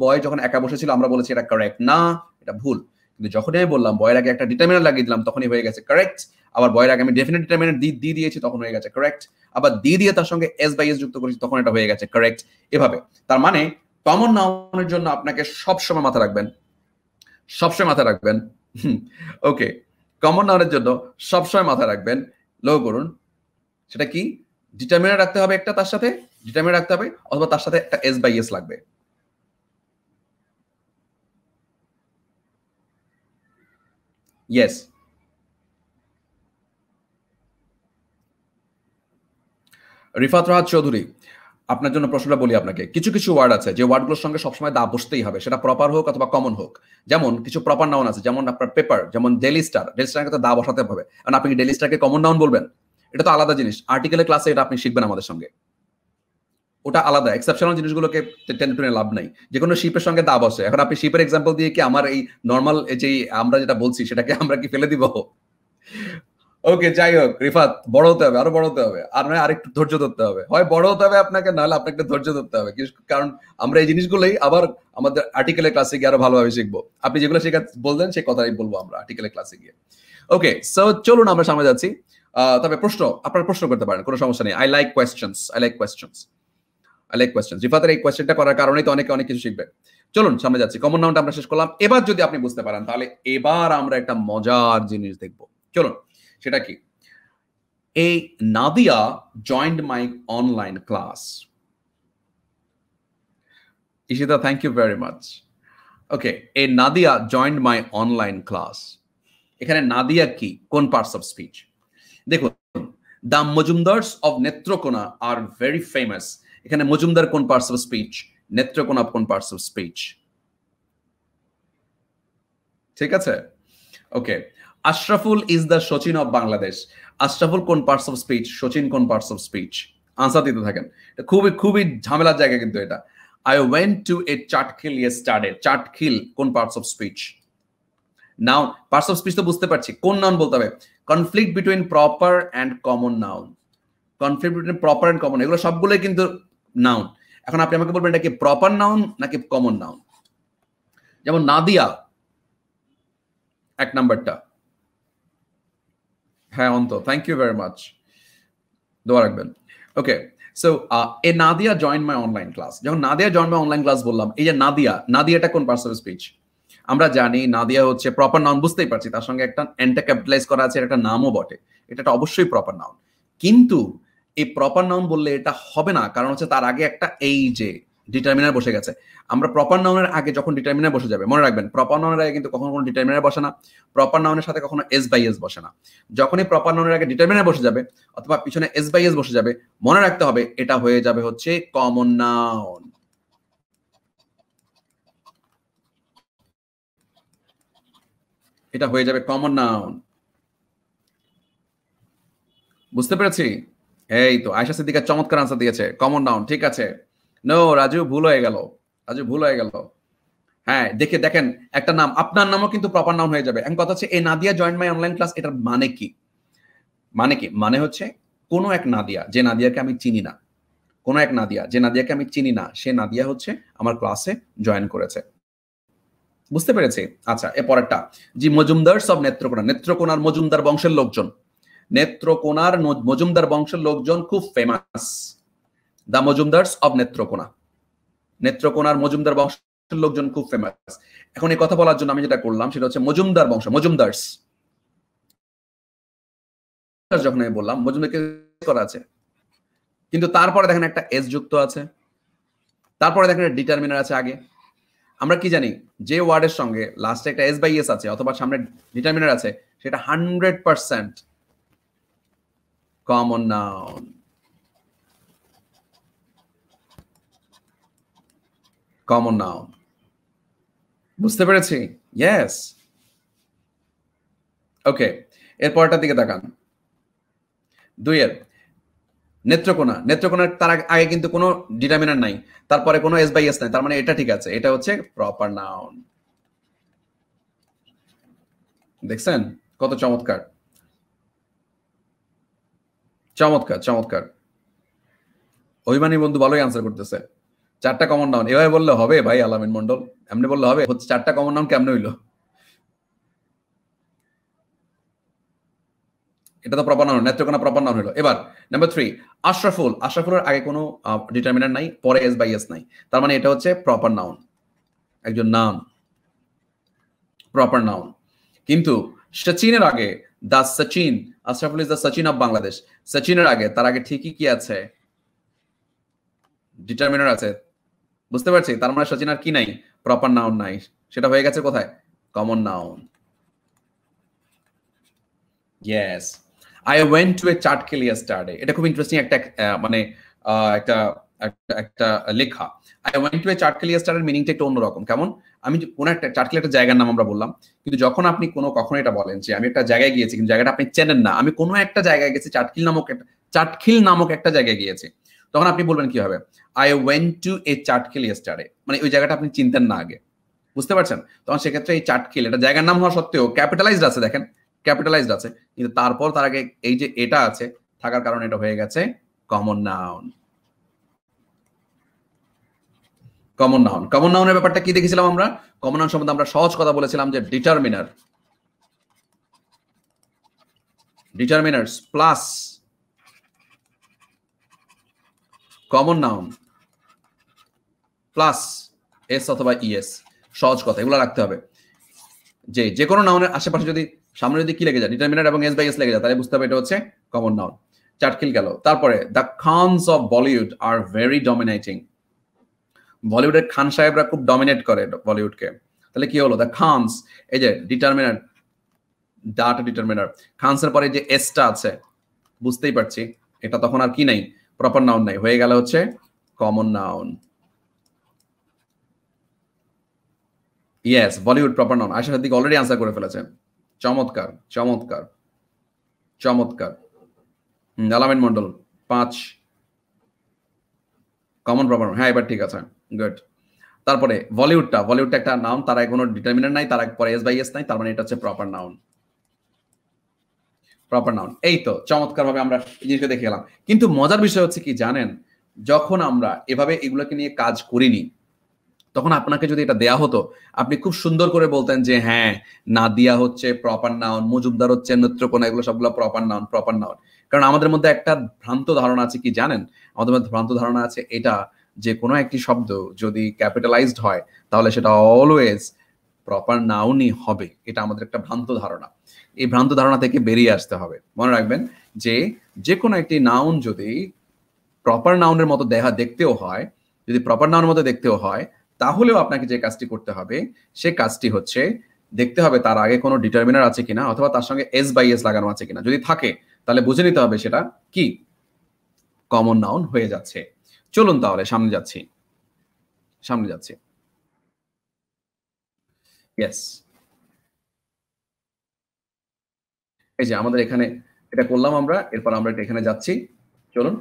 বয় যখন একা বসেছিল আমরা বলেছি এটা কারেক্ট না, এটা ভুল। কিন্তু যখনই আমি বললাম বয়ের আগে একটা ডিটারমিনার লাগিয়ে দিলাম, তখনই হয়ে গেছে কারেক্ট। আবার বয়ের আগে আমি ডেফিনেট ডিটারমিনার দিয়ে দিয়েছি, তখন হয়ে গেছে কারেক্ট। আবার দিয়ে তার সঙ্গে এস বাই এস যুক্ত করেছি, তখন এটা হয়ে গেছে কারেক্ট। এভাবে। তার মানে কমন নাউনের জন্য আপনাকে সবসময় মাথা রাখবেন, ওকে, কমন নাউনের জন্য সবসময় মাথা রাখবেন, লো করুন, সেটা কি? ডিটারমিনার রাখতে হবে একটা, তার সাথে ডিটারমিনার রাখতে হবে, অথবা তার সাথে একটা এস বাই এস লাগবে। ইয়েস, রিফাত রাহাত চৌধুরী, আপনার জন্য প্রশ্নটা বলি আপনাকে। কিছু কিছু ওয়ার্ড আছে যে ওয়ার্ডগুলোর সঙ্গে সবসময় দা বসতেই হবে, সেটা প্রপার হোক অথবা কমন হোক। যেমন কিছু প্রপার নাউন আছে, যেমন আপনার পেপার, যেমন ডেইলি স্টার, ডেইলি স্টারকে তো দা বসাতে হবে। কারণ আপনি কি ডেইলি স্টারকে কমন নাউন বলবেন? এটা তো আলাদা জিনিস। আর্টিকেলের ক্লাসে এটা আপনি শিখবেন আমাদের সঙ্গে, ওটা আলাদা। এক্সেপশনাল জিনিসগুলোকে টেনে টুনে লাভ নাই। যে কোনো শিপের সঙ্গে দা বসে। এখন আপনি শিপের এক্সাম্পল দিয়ে কি আমার এই নর্মাল যে আমরা যেটা বলছি সেটাকে আমরা কি ফেলে দিব? ওকে, যাই হোক, রিফাত, বড় হতে হবে, আরো বড় হতে হবে, আর নয় আরেকটু ধৈর্য ধরতে হবে। হয় বড় হতে হবে আপনাকে, নাহলে আপনাকে ধৈর্য ধরতে হবে। কারণ আমরা এই জিনিসগুলোই আবার আমাদের আর্টিকেলের ক্লাসে গিয়ে আরো ভালোভাবে শিখবো। আপনি যেগুলো শেখা বললেন সেই কথাই বলবো আমরা আর্টিকেলের ক্লাসে গিয়ে। ওকে, সো চলুন আমরা সামনে যাচ্ছি। তবে আপনারা প্রশ্ন করতে পারেন, কোনো সমস্যা নেই। I like questions. রিফাতের এই কোয়েশ্চেনটা করার কারণেই তো অনেকে অনেক কিছু শিখবে। চলুন সামনে যাচ্ছি। কমন নাউনটা আমরা শেষ করলাম। এবার যদি আপনি বুঝতে পারেন, তাহলে এবার আমরা একটা মজার জিনিস দেখবো। চলুন, সেটা কি? A Nadia joined my online class. Ishita, thank you very much. Okay, a Nadia joined my online class. এখানে নাদিয়া কি? কোন পার্টস অফ স্পিচ? দেখুন, the Majumdars of Netrokona are very famous. এখানে মজুমদার কোন পার্টস অফ স্পিচ? নেত্রকোনা কোন parts of speech? ঠিক আছে, okay. Ashraful is the Sachin of Bangladesh. Ashraful কোন পার্টস অফ স্পিচ, সচিন কোন পার্টস অফ স্পিচ? আনসার দিতে থাকেন। খুবই খুবই ঝামেলার জায়গা কিন্তু এটা। I went to a Chatkhil yesterday. Chatkhil কোন parts of speech? Noun. Parts of speech তো বুঝতে পারছি, কোন নাউন বলতে হবে? Conflict between proper and common noun. Conflict between proper and common, এগুলো সবগুলোই কিন্তু নাউন। এখন আপনি আমাকে বলবেন এটা কি প্রপার নাউন নাকি কমন নাউন? যেমন নাদিয়া এক নাম্বারটা। হ্যাঁ অন্ত, থ্যাংক ইউ ভেরি মাচ, দোয়া রাখবেন। Okay, so a Nadia join my online class. যখন Nadia join my online class বললাম, এই যে নাদিয়া, নাদিয়াটা কোন পার্টস অফ স্পিচ? আমরা জানি নাদিয়া হচ্ছে প্রপার নাউন, বুঝতেই পারছি তার সঙ্গে একটা এন্টা ক্যাপিটালাইজ করা আছে, একটা নামও বটে, এটা অবশ্যই প্রপার নাউন। কিন্তু এই প্রপার নাউন বললে এটা হবে না, কারণ হচ্ছে তার আগে একটা এই যে ডিটারমিনার বসে গেছে। আমরা প্রপার নাউনের আগে যখন ডিটারমিনার বসে যাবে, মনে রাখবেন প্রপার নাউনের আগে কিন্তু কখনো কোনো ডিটারমিনার বসে না, প্রপার নাউনের সাথে কখনো এস বাই এস বসে না। যখনই প্রপার নাউনের আগে ডিটারমিনার বসে যাবে অথবা পিছনে এস বাই এস বসে যাবে, মনে রাখতে হবে এটা হয়ে যাবে হচ্ছে কমন নাউন। এটা হয়ে যাবে কমন নাউন। বুঝতে পেরেছি? এই তো আয়েশা সিদ্দিকা চমৎকার আনসার দিয়েছে, কমন নাউন। ঠিক আছে, নো রাজু ভুল হয়ে গেল, রাজু ভুল হয়ে গেল। হ্যাঁ দেখে দেখেন, একটা নাম, আপনার নামও কিন্তু প্রপার নাউন হয়ে যাবে। এখন কথা হচ্ছে এই Nadia join my online class, এটার মানে কি? মানে কি? মানে হচ্ছে কোনো এক নাদিয়া, যে নাদিয়াকে আমি চিনি না, কোনো এক নাদিয়া যে নাদিয়াকে আমি চিনি না, সে নাদিয়া হচ্ছে আমার ক্লাসে জয়েন করেছে। বুঝতে পেরেছি? আচ্ছা, এ পরেরটা, জি মজুমদারস অফ নেত্রকোনা। নেত্রকোনার মজুমদার বংশের লোকজন, নেত্রকোনার মজুমদার বংশের লোকজন খুব famous. The Majumdars of Netrokona. নেত্রকোনার মজুমদার বংশের লোকজন খুব ফেমাস। এখন এই কথা বলার জন্য আমি যেটা করলাম সেটা হচ্ছে মজুমদার বংশ, মজুমদারস। যখন আমি বললাম মজুমদারকে করা আছে, কিন্তু তারপরে দেখেন একটা এস যুক্ত আছে, তারপরে দেখেন একটা ডিটারমিনার আছে আগে। আমরা কি জানি, যে ওয়ার্ডের সঙ্গে লাস্টে একটা এস বাই এস আছে অথবা সামনে ডিটারমিনার আছে, সেটা 100% কমন নাউন। Common noun. বুঝতে পেরেছি? ইয়েস। ওকে, এরপরটার দিকে তাকান। 2 এর নেত্রকোনা। নেত্রকোনার তার আগে কিন্তু কোনো ডিটারমিনার নাই, তারপরে কোনো এস বাই এস নাই, তার মানে এটা ঠিক আছে, এটা হচ্ছে প্রপার নাউন। দেখছেন কত চমৎকার, চমৎকার চমৎকার। অভিমানী বন্ধু ভালোই আনসার করতেছে। 4টা কমন নাউন, এভাবে বললে হবে ভাই আলামিন মন্ডল? এমনি বললে হবে? হচ্ছে 4টা কমন নাউন কেমনে হইলো? এটা তো proper noun, Netrokona proper noun হলো। এবার নাম্বার 3, আশরাফুল। আশরাফুলের আগে কোনো ডিটারমিনার নাই, পরে এস বাই এস নাই, তার মানে এটা হচ্ছে প্রপার নাউন, একজন নাম, প্রপার নাউন। কিন্তু সচিনের আগে, the Sachin, Ashraful is the Sachin of Bangladesh. সচিনের আগে, তার আগে ঠিকই কি আছে? ডিটারমিনার আছে। বুঝতে পারছি? তার মানে সচিন আর কি নাই? প্রপার নাউন নাই, সেটা হয়ে গেছে কোথায়? Common noun. Yes. I went to a Chatkhil yesterday. এটা খুব ইন্টারেস্টিং একটা মানে একটা একটা লেখা। I went to a Chatkhil ইয়েস্টারডের মিনিংটা একটু অন্যরকম। কেমন? আমি কোন একটা চাটখিল একটা জায়গার নাম আমরা বললাম, কিন্তু যখন আপনি কখনো এটা বলেন যে আমি একটা জায়গায় গিয়েছি কিন্তু জায়গাটা আপনি চেনেন না, আমি কোনো একটা জায়গায় গেছি, চাটখিল নামক একটা জায়গায় গিয়েছি, তখন আপনি বলবেন কি হবে? I went to a Chatkhil yesterday, মানে ওই জায়গাটা আপনি চিনতেন না আগে। বুঝতে পারছেন? তখন সেক্ষেত্রে এই চাটখিল এটা জায়গার নাম হওয়া সত্ত্বেও ক্যাপিটালাইজড আছে, দেখেন ক্যাপিটালাইজড আছে, কিন্তু তারপর তার আগে এই যে এটা আছে থাকার কারণে এটা হয়ে গেছে common noun. Common noun. Common নাউনের ব্যাপারটা কি দেখেছিলাম আমরা? কমন নাউন সম্বন্ধে আমরা সহজ কথা বলেছিলাম যে determiner, determiners plus common noun plus S অথবা ইএস, সহজ কথা, এগুলো রাখতে হবে। যে কোনো নাউনের আশেপাশে যদি সামনে যদি কি লেগে যায়, ডিটারমিনার এবং এস বাই এস লেগে যায়, তাহলে বুঝতে হবে এটা হচ্ছে কমন নাউন। চাটখিল গেল। তারপরে the Khan's of Bollywood are very dominating. বলিউডের খান সাহেবরা খুব ডমিনেট করে বলিউডকে। তাহলে কি হলো? দ্য খানস, এই যে ডিটারমিনার, ডাটা ডিটারমিনার, খানসের পরে যে এসটা আছে, বুঝতেই পারছি এটা তখন আর কি নাই? প্রপার নাউন নাই, হয়ে গেল হচ্ছে common noun. Yes, Bollywood proper noun. Ayesha Sadik already answer করে ফেলেছেন। চমৎকার, চমৎকার, চমৎকার। আলামিন মন্ডল 5 কমন প্রপার নাউন। হ্যাঁ, এবার ঠিক আছে। গুড। তারপরে বলিউডটা একটা নাউন, তার আগে কোনো ডিটারমিনার নাই, তার আগে পরে এস বাই এস নাই, তার মানে এটা হচ্ছে প্রপার নাউন। Proper noun. এই তো চমৎকারভাবে আমরা এই জিনিসটা দেখে গেলাম। কিন্তু মজার বিষয় হচ্ছে কি জানেন, যখন আমরা এভাবে এগুলোকে নিয়ে কাজ করিনি, তখন আপনাকে যদি এটা দেয়া হতো, আপনি খুব সুন্দর করে বলতেন যে হ্যাঁ, নাদিয়া হচ্ছে প্রপার নাউন, মজুমদার হচ্ছে নেত্রকোনা, এগুলো সবগুলো প্রপার নাউন, প্রপার নাউন। কারণ আমাদের মধ্যে একটা ভ্রান্ত ধারণা আছে কি জানেন? আমাদের মধ্যে ভ্রান্ত ধারণা আছে এটা, যে কোনো একটি শব্দ যদি ক্যাপিটালাইজড হয় তাহলে সেটা অলওয়েজ প্রপার নাউনই হবে। এটা আমাদের একটা ভ্রান্ত ধারণা। এই ভ্রান্ত ধারণা থেকে বেরিয়ে আসতে হবে। মনে রাখবেন যে যে কোনো একটি নাউন যদি প্রপার নাউনের মতো দেখতেও হয়, যদি প্রপার নাউনের মতো দেখতেও হয়, তাহলেও আপনাকে যে কাজটি করতে হবে সে কাজটি হচ্ছে দেখতে হবে তার আগে কোনো ডিটারমিনার আছে কিনা, অথবা তার সঙ্গে এস বাই এস লাগানো আছে কিনা। যদি থাকে তাহলে বুঝে নিতে হবে সেটা কি কমন নাউন হয়ে যাচ্ছে। চলুন তাহলে সামনে যাচ্ছি, সামনে যাচ্ছি। ইয়েস, এই যে আমাদের এখানে এটা করলাম আমরা, এরপর আমরা এখানে যাচ্ছি। চলুন,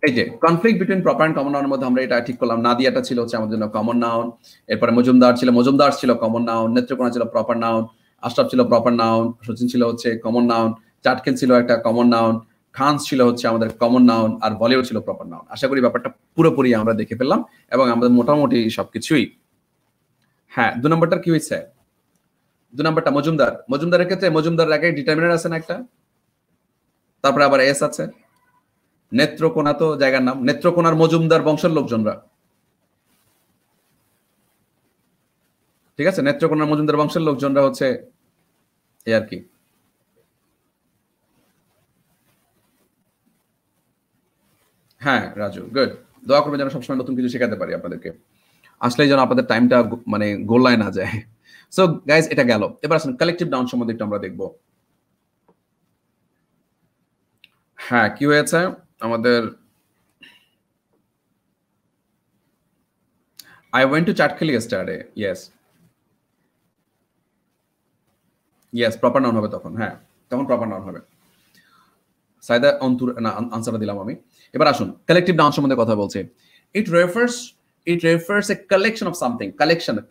এই যে conflict between proper and common নাউনের মধ্যে আমরা এটা ঠিক করলাম। নাদিয়াটা ছিল হচ্ছে আমাদের জন্য কমন নাউন। এরপরে মজুমদার ছিল কমন নাউন। নেত্রকোনা ছিল প্রপার নাউন। আশরাফ ছিল প্রপার নাউন। সচিন ছিল হচ্ছে কমন নাউন। চাটকেল ছিল একটা কমন নাউন। খান ছিল হচ্ছে আমাদের কমন নাউন। আর বলিউড ছিল প্রপার নাউন। আশা করি ব্যাপারটা পুরোপুরি আমরা দেখে ফেললাম এবং আমাদের মোটামুটি সবকিছুই। হ্যাঁ, 2 নম্বরটা কি হয়েছে? 2 নম্বরটা মজুমদারের ক্ষেত্রে মজুমদারের আগে ডিটারমিনার আছে না একটা, তারপরে আবার এস আছে। নেত্রকোনা তো জায়গার নাম, নেত্রকোনার মজুমদার বংশের লোকজনরা, ঠিক আছে, নেত্রকোনার মজুমদার বংশের লোকজনরা হচ্ছে এই আর কি। হ্যাঁ রাজু, গুড। দোয়া করবেন যেন সবসময় নতুন কিছু শেখাতে পারি আপনাদেরকে, আসলেই যেন আপনাদের টাইমটা মানে গোল্লায় না যায়। সো গাইজ, এটা গেল। এবার আসুন কালেকটিভ নাউন সম্বন্ধে একটু আমরা দেখবো। হ্যাঁ, কি হয়েছে আমাদের? I went to Chatkali yesterday. Yes. Yes, proper noun হবে তখন। হ্যাঁ, তখন প্রপার নাউন হবে। সাইদা অন্তর না, আনসারটা দিলাম আমি। এবার আসুন কালেকটিভ নাউন সম্বন্ধে কথা বলছি। It refers a collection of something.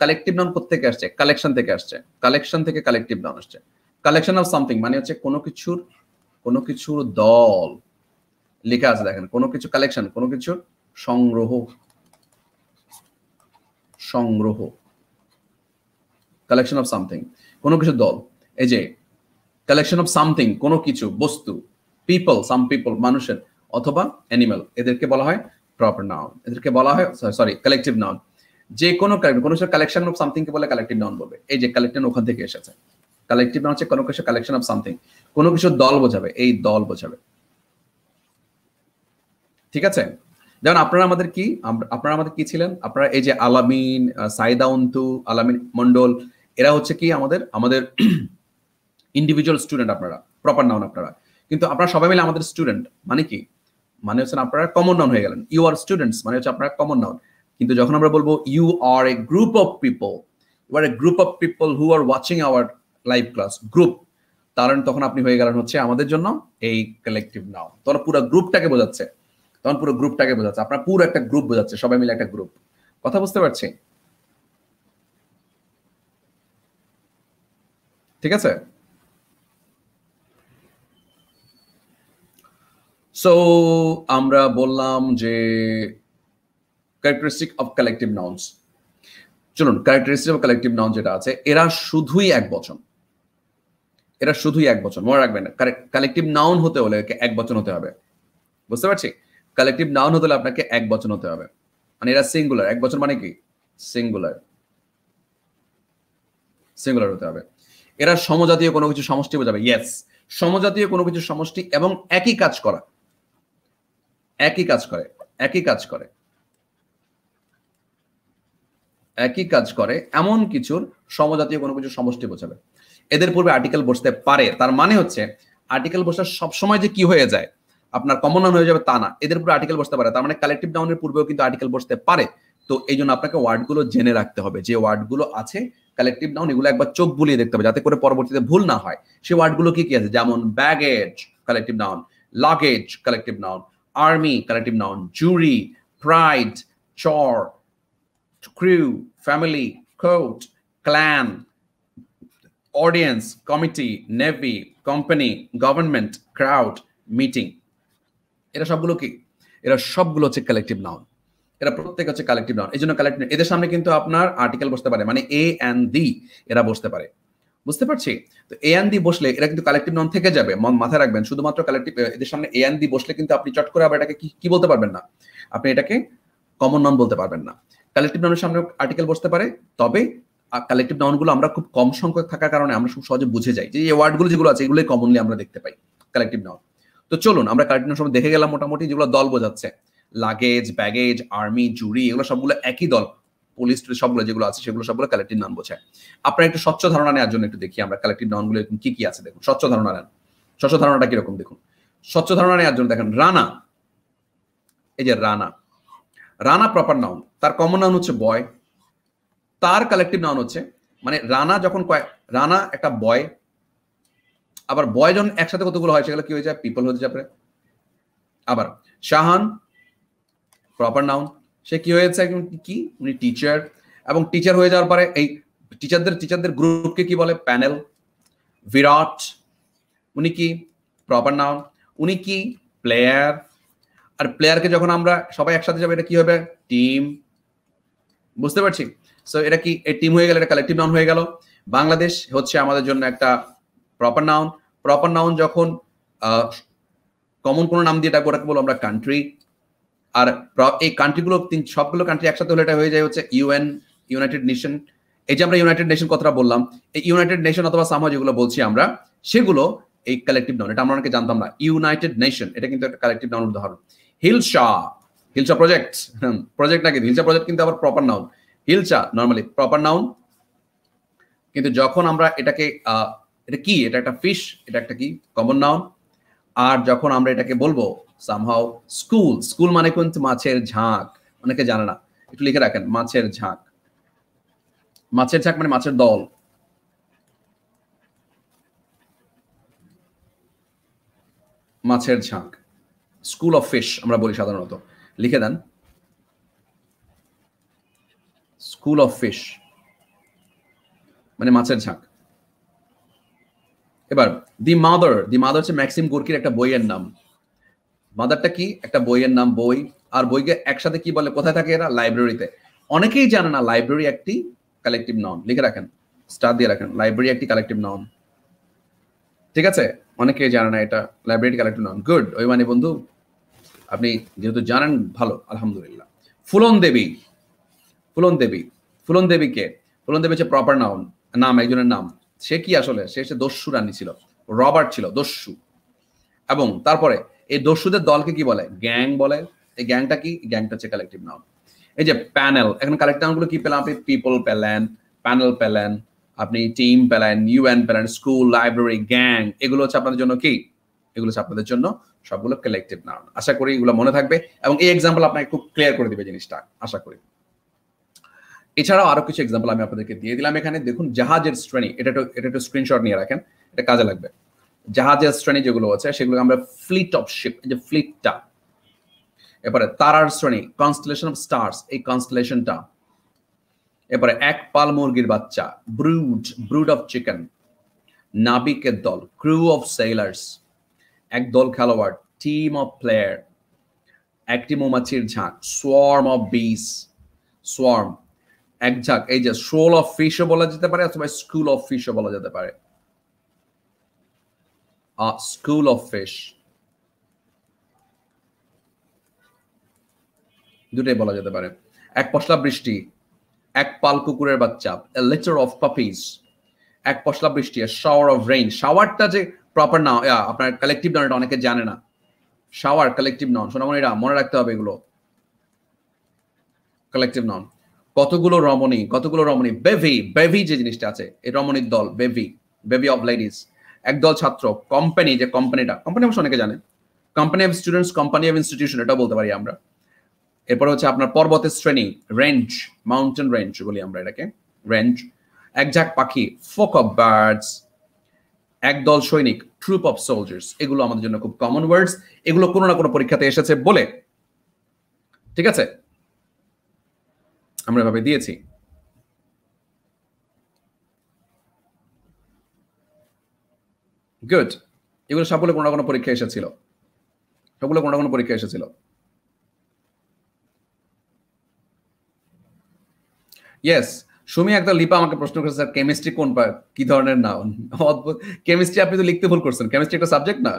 Collective noun কোথা থেকে আসছে? কালেকশন থেকে আসছে। কালেকশন থেকে কালেকটিভ নাউন আসছে। কালেকশন অফ সামথিং মানে হচ্ছে কোনো কিছুর দল। লেখা আছে দেখেন, কোনো কিছু কালেকশন, কোনো কিছুর সংগ্রহ। কালেকশন অফ সামথিং, কোনো কিছু দল। এই যে কালেকশন অফ সামথিং, কোনো কিছু, বস্তু, পিপল, সাম পিপল, মানুষের অথবা অ্যানিমাল, এদেরকে বলা হয় প্রপার নাউন। এদেরকে বলা হয় কালেকটিভ নাউন। যে কোনো কালেকশন অফ সামথিং কে বলে কালেকটিভ নাউন বলবে। এই যে কালেকটিভ ওখান থেকে এসেছে। কালেকটিভ নাউন হচ্ছে কোনো কিছু কালেকশন অফ সামথিং, কোনো কিছুর দল বোঝাবে, এই দল বোঝাবে। ঠিক আছে, যেমন আপনারা আমাদের কি ছিলেন? আপনারা এই যে আলামিন, সাইদা অন্তু, আলামিন মন্ডল, এরা হচ্ছে কি আমাদের ইন্ডিভিজুয়াল স্টুডেন্ট। আপনারা প্রপার নাউন আপনারা, কিন্তু আপনারা সবাই মিলে আমাদের স্টুডেন্ট। মানে কি? মানে হচ্ছে আপনারা কমন নাউন হয়ে গেলেন। ইউ আর স্টুডেন্টস মানে হচ্ছে আপনারা কমন নাউন। কিন্তু যখন আমরা বলবো you are a group of people, you are a group of people who are watching our live class, group, তখন আপনি হয়ে গেলেন হচ্ছে আমাদের জন্য এই কালেকটিভ নাউন। তখন পুরো গ্রুপটাকে বোঝাচ্ছে, আপনার পুরো একটা গ্রুপ বোঝাচ্ছে, সবাই মিলে একটা গ্রুপ। কথা বুঝতে পারছি? ঠিক আছে। সো আমরা বললাম যে ক্যারেক্টারিস্টিক অফ কালেকটিভ নাউন্স। চলুন, ক্যারেক্টারিস্টিক অফ কালেকটিভ নাউন যেটা আছে, এরা শুধুই এক বচন। মনে রাখবেন, কালেকটিভ নাউন হতে হলে এক বচন হতে হবে। বুঝতে পারছি? কালেকটিভ নাউন হতে হলে আপনাকে এক বচন হতে হবে। মানে এরা সিঙ্গুলার। এক বচন মানে কি? সিঙ্গুলার হতে হবে। এরা সমজাতীয় কোনো কিছু সমষ্টি বোঝাবে। ইয়েস, সমজাতীয় কোনো কিছু সমষ্টি এবং একই কাজ করে এমন কিছুর সমজাতীয় কোনো কিছু সমষ্টি বোঝাবে। এদের পূর্বে আর্টিকেল বসতে পারে, তার মানে হচ্ছে আর্টিকেল বসা সবসময় যে কি হয়ে যায় আপনার কমন নাউন হয়ে যাবে তা না। এদের পূর্বে আর্টিকেল বসতে পারে, তার মানে কালেকটিভ নাউনের পূর্বেও কিন্তু আর্টিকেল বসতে পারে। তো এই জন্য আপনাকে ওয়ার্ডগুলো জেনে রাখতে হবে, যে ওয়ার্ডগুলো আছে কালেকটিভ নাউন, এগুলো একবার চোখ বুলিয়ে দেখতে হবে যাতে করে পরবর্তীতে ভুল না হয়। সেই ওয়ার্ডগুলো কি কি আছে, যেমন baggage collective noun, luggage collective noun, army collective noun, jury, pride, চর, crew, family, court, clan, audience, committee, navy, company, government, crowd, meeting. এরা সবগুলো কি, এরা সবগুলো হচ্ছে কালেকটিভ নাউন। এরা প্রত্যেক হচ্ছে কালেকটিভ নাউন। এই জন্য কালেকটিভ, এদের সামনে কিন্তু আপনার আর্টিকেল বসতে পারে, মানে এ এন্ড দি এরা বসতে পারে, বুঝতে পারছি? তো এ এন্ড দি বসলে এরা কিন্তু কালেকটিভ নাউন থেকে যাবে, মাথায় রাখবেন। শুধুমাত্র কালেকটিভ, এদের সামনে এ এন্ড দি বসলে কিন্তু আপনি চট করে আবার এটাকে কি বলতে পারবেন না, আপনি এটাকে কমন নাউন বলতে পারবেন না। কালেকটিভ নাউনের সামনে আর্টিকেল বসতে পারে, তবে কালেকটিভ নাউনগুলো আমরা খুব কম সংখ্যক থাকার কারণে আমরা খুব সহজে বুঝে যাই যে এই ওয়ার্ডগুলো যেগুলো আছে এগুলোই কমনলি আমরা দেখতে পাই কালেকটিভ নাউন। তো চলুন আমরা কালেকটিভ নাউন সব দেখে গেলাম মোটামুটি, যেগুলো দল বোঝাচ্ছে, লাগেজ, ব্যাগেজ, আর্মি, জুরি, এগুলো সবগুলো একই দল, পুলিশ সবগুলো যেগুলো আছে সেগুলো সবগুলো কালেকটিভ নাউন বোঝায়। আপনারা একটু স্বচ্ছ ধারণা নেওয়ার জন্য একটু দেখি আমরা কালেকটিভ নাউনগুলো কি কি আছে। দেখুন স্বচ্ছ ধারণা নেন, স্বচ্ছ ধারণাটা কিরকম দেখুন। স্বচ্ছ ধারণা নেওয়ার জন্য দেখেন রানা, এই যে রানা, রানা প্রপার নাউন, তার কমন নাউন হচ্ছে বয়, তার কালেকটিভ নাউন হচ্ছে, মানে রানা যখন রানা একটা বয়, আবার বয় যখন একসাথে কতগুলো হয় সেগুলো কি হয়ে যায়, পিপল হয়ে যাবে। আবার শাহান প্রপার নাউন, সে কি হয়েছে, কি উনি টিচার, এবং টিচার হয়ে যাওয়ার পরে এই টিচারদের গ্রুপকে কি বলে, প্যানেল। বিরাট, উনি কি প্রপার নাউন, উনি কি প্লেয়ার, আর প্লেয়ারকে যখন আমরা সবাই একসাথে যাবে এটা কি হবে, টিম, বুঝতে পারছি? সো এটা কি, এই টিম হয়ে গেল, এটা কালেকটিভ নাউন হয়ে গেল। বাংলাদেশ হচ্ছে আমাদের জন্য একটা প্রপার নাউন। প্রপার নাউন যখন কমন কোনো নাম দিয়ে ডাকবো ওটাকে বলবো আমরা কান্ট্রি। আর এই কান্ট্রিগুলো সবগুলো কান্ট্রি একসাথে হলে এটা হয়ে যায় হচ্ছে ইউএন, ইউনাইটেড নেশন। এই যে আমরা ইউনাইটেড নেশন কথাটা বললাম, এই ইউনাইটেড নেশন অথবা সামহাও যেগুলো বলছি আমরা, সেগুলো এই কালেকটিভ নাউন। এটা আমরা অনেকে জানতাম না, ইউনাইটেড নেশন এটা কিন্তু একটা কালেকটিভ নাউন উদাহরণ। হিলসা, হিলসা প্রজেক্ট, প্রজেক্ট নাকি হিলসা প্রজেক্ট কিন্তু আবার proper noun. Hilsa normally proper noun, কিন্তু যখন আমরা এটাকে এটা কি, এটা একটা ফিশ, এটা একটা কি কমন নাউন। আর যখন আমরা এটাকে বলবো সামহাও স্কুল, স্কুল মানে কিন্তু মাছের ঝাঁক, অনেকে জানে না, একটু লিখে রাখেন, মাছের ঝাঁক। মাছের ঝাঁক মানে মাছের দল। মাছের ঝাঁক, স্কুল অফ ফিশ আমরা বলি সাধারণত, লিখে দেন স্কুল অফ ফিশ মানে মাছের ঝাঁক। এবার দি মাদার, দি মাদার হচ্ছে ম্যাক্সিম গোর্কির একটা বইয়ের নাম। মাদারটা কি, একটা বইয়ের নাম, বই। আর বইকে একসাথে কি বলে, কোথায় থাকে এরা, লাইব্রেরিতে। অনেকেই জানে না লাইব্রেরি একটি কালেকটিভ নাউন, লিখে রাখেন, স্টার দিয়ে রাখেন, লাইব্রেরি একটি কালেকটিভ নাউন। ঠিক আছে, অনেকেই জানে না এটা লাইব্রেরি কালেকটিভ নাউন। গুড, ওই মানে বন্ধু আপনি যেহেতু জানেন ভালো, আলহামদুলিল্লাহ। ফুলন দেবী, ফুলন দেবী, ফুলন দেবীকে, ফুলন দেবী হচ্ছে প্রপার নাউন, নাম, একজনের নাম। সে কি আসলে, সে হচ্ছে দস্যু রানী ছিল, রবার্ট ছিল দস্যু। এবং তারপরে এই দস্যুদের দলকে কি বলে, গ্যাং বলে। এই গ্যাংটা কি, গ্যাংটা হচ্ছে কালেকটিভ নাউন। এই যে প্যানেল, এখন কালেকটিভ নাউনগুলো কি পেলেন আপনি, পিপল পেলেন, প্যানেল পেলেন, আপনি টিম পেলেন, ইউএন পেলেন, স্কুল, লাইব্রেরি, গ্যাং, এগুলো হচ্ছে আপনাদের জন্য কি, এগুলো হচ্ছে আপনাদের জন্য সবগুলো কালেকটিভ নাউন। আশা করি এগুলো মনে থাকবে এবং এই এক্সাম্পল আপনাকে খুব ক্লিয়ার করে দিবে জিনিসটা, আশা করি। এছাড়াও আরো কিছু এক্সাম্পল আমি আপনাদেরকে দিয়ে দিলাম এখানে। দেখুন জাহাজের শ্রেণী, এটা একটু স্ক্রিনশট নিয়ে রাখেন, এটা কাজে লাগবে। জাহাজের শ্রেণী যেগুলো আছে সেগুলো আমরা ফ্লিট অফ শিপ, এই যে ফ্লিটটা। এরপরে তারার শ্রেণী, কনস্টেলেশন অফ স্টার্স, এই কনস্টেলেশনটা। এরপরে এক পাল মুরগির বাচ্চা, ব্রুড, ব্রুড অফ চিকেন। নাবিকের দল, ক্রু অফ সেলার্স। এক দল খেলোয়াড়, টিম অফ প্লেয়ার। একটি মৌমাছির ঝাঁক, সোয়ার্ম অফ বিস, সোয়ার্ম। এক ঝাঁক, এই যে শোল অফ ফিশও বলা যেতে পারে অথবা স্কুল অফ ফিশও বলা যেতে পারে। স্কুল অফ ফিশ, দুটাই বলা যেতে পারে। এক পশলা বৃষ্টি, এক পাল কুকুরের বাচ্চা, a litter of puppies। এক পশলা বৃষ্টি, a shower of rain। শাওয়ারটা যে প্রপার নাউন, আপনার কালেকটিভ নাউন, এটা অনেকে জানে না। শাওয়ার কালেকটিভ নাউন, সোনামণিরা মনে রাখতে হবে এগুলো, কালেকটিভ নাউন। কতগুলো রমণী, কতগুলো রমণী, বেভি, বেভি যে জিনিসটা আছে, এই রমণীর দল, বেভি, বেভি অফ লেডিস। একদল ছাত্র, কোম্পানি, যে কোম্পানিটা, কোম্পানি অবশ্য অনেকে জানে, company of students, company of institution, এটা বলতে পারি আমরা। এরপর হচ্ছে আপনার পর্বতের শ্রেণী, রেঞ্জ, মাউন্টেন রেঞ্জ বলি আমরা এটাকে, রেঞ্জ। একঝাঁক পাখি, ফ্লোক অফ বার্ডস, একদল সৈনিক, ট্রুপ অফ সোলজার্স, এগুলো আমাদের জন্য খুব কমন ওয়ার্ডস, এগুলো কোনো না কোনো পরীক্ষাতে এসেছে বলে, ঠিক আছে, আমরা এভাবে দিয়েছি। গুড, এগুলো সবগুলো কোনো না কোনো পরীক্ষা এসেছিল, সবগুলো কোনো না কোনো পরীক্ষা এসেছিল। ইয়েস, সুমি একটা লিপা আমাকে প্রশ্ন করেছে, স্যার কেমিস্ট্রি কোন কি ধরনের নাউন? অদ্ভুত, কেমিস্ট্রি আপনি তো লিখতে ভুল করছেন, কেমিস্ট্রি একটা সাবজেক্ট না,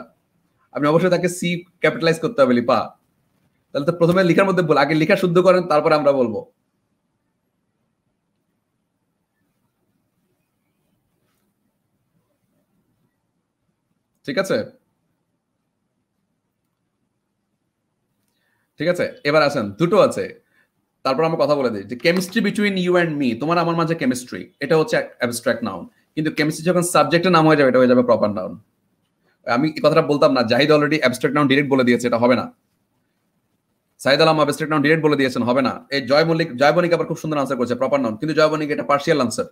আপনি অবশ্যই তাকে সি ক্যাপিটালাইজ করতে হবে লিপা, তাহলে তো প্রথমে লেখার মধ্যে ভুল, আগে লেখা শুদ্ধ করেন তারপরে আমরা বলবো। ঠিক আছে, ঠিক আছে, এবার আসেন, দুটো আছে, তারপর আমরা কথা বলে দিই যে chemistry between you and me, তোমার আমার মাঝে কেমিস্ট্রি, এটা হচ্ছে অ্যাবস্ট্রাক্ট নাউন, কিন্তু কেমিস্ট্রি যখন সাবজেক্টের নাম হয়ে যাবে এটা হয়ে যাবে প্রপার নাউন। আমি এই কথাটা বলতাম না, Zahid already abstract noun direct বলে দিয়েছে, এটা হবে না। Saeed Alam abstract noun direct বলে দিয়েছেন, হবে না। এই জয়বণিক আবার খুব সুন্দর আনসার করেছে, প্রপার নাউন, কিন্তু জয়বণিক এটা পার্শিয়াল আনসার।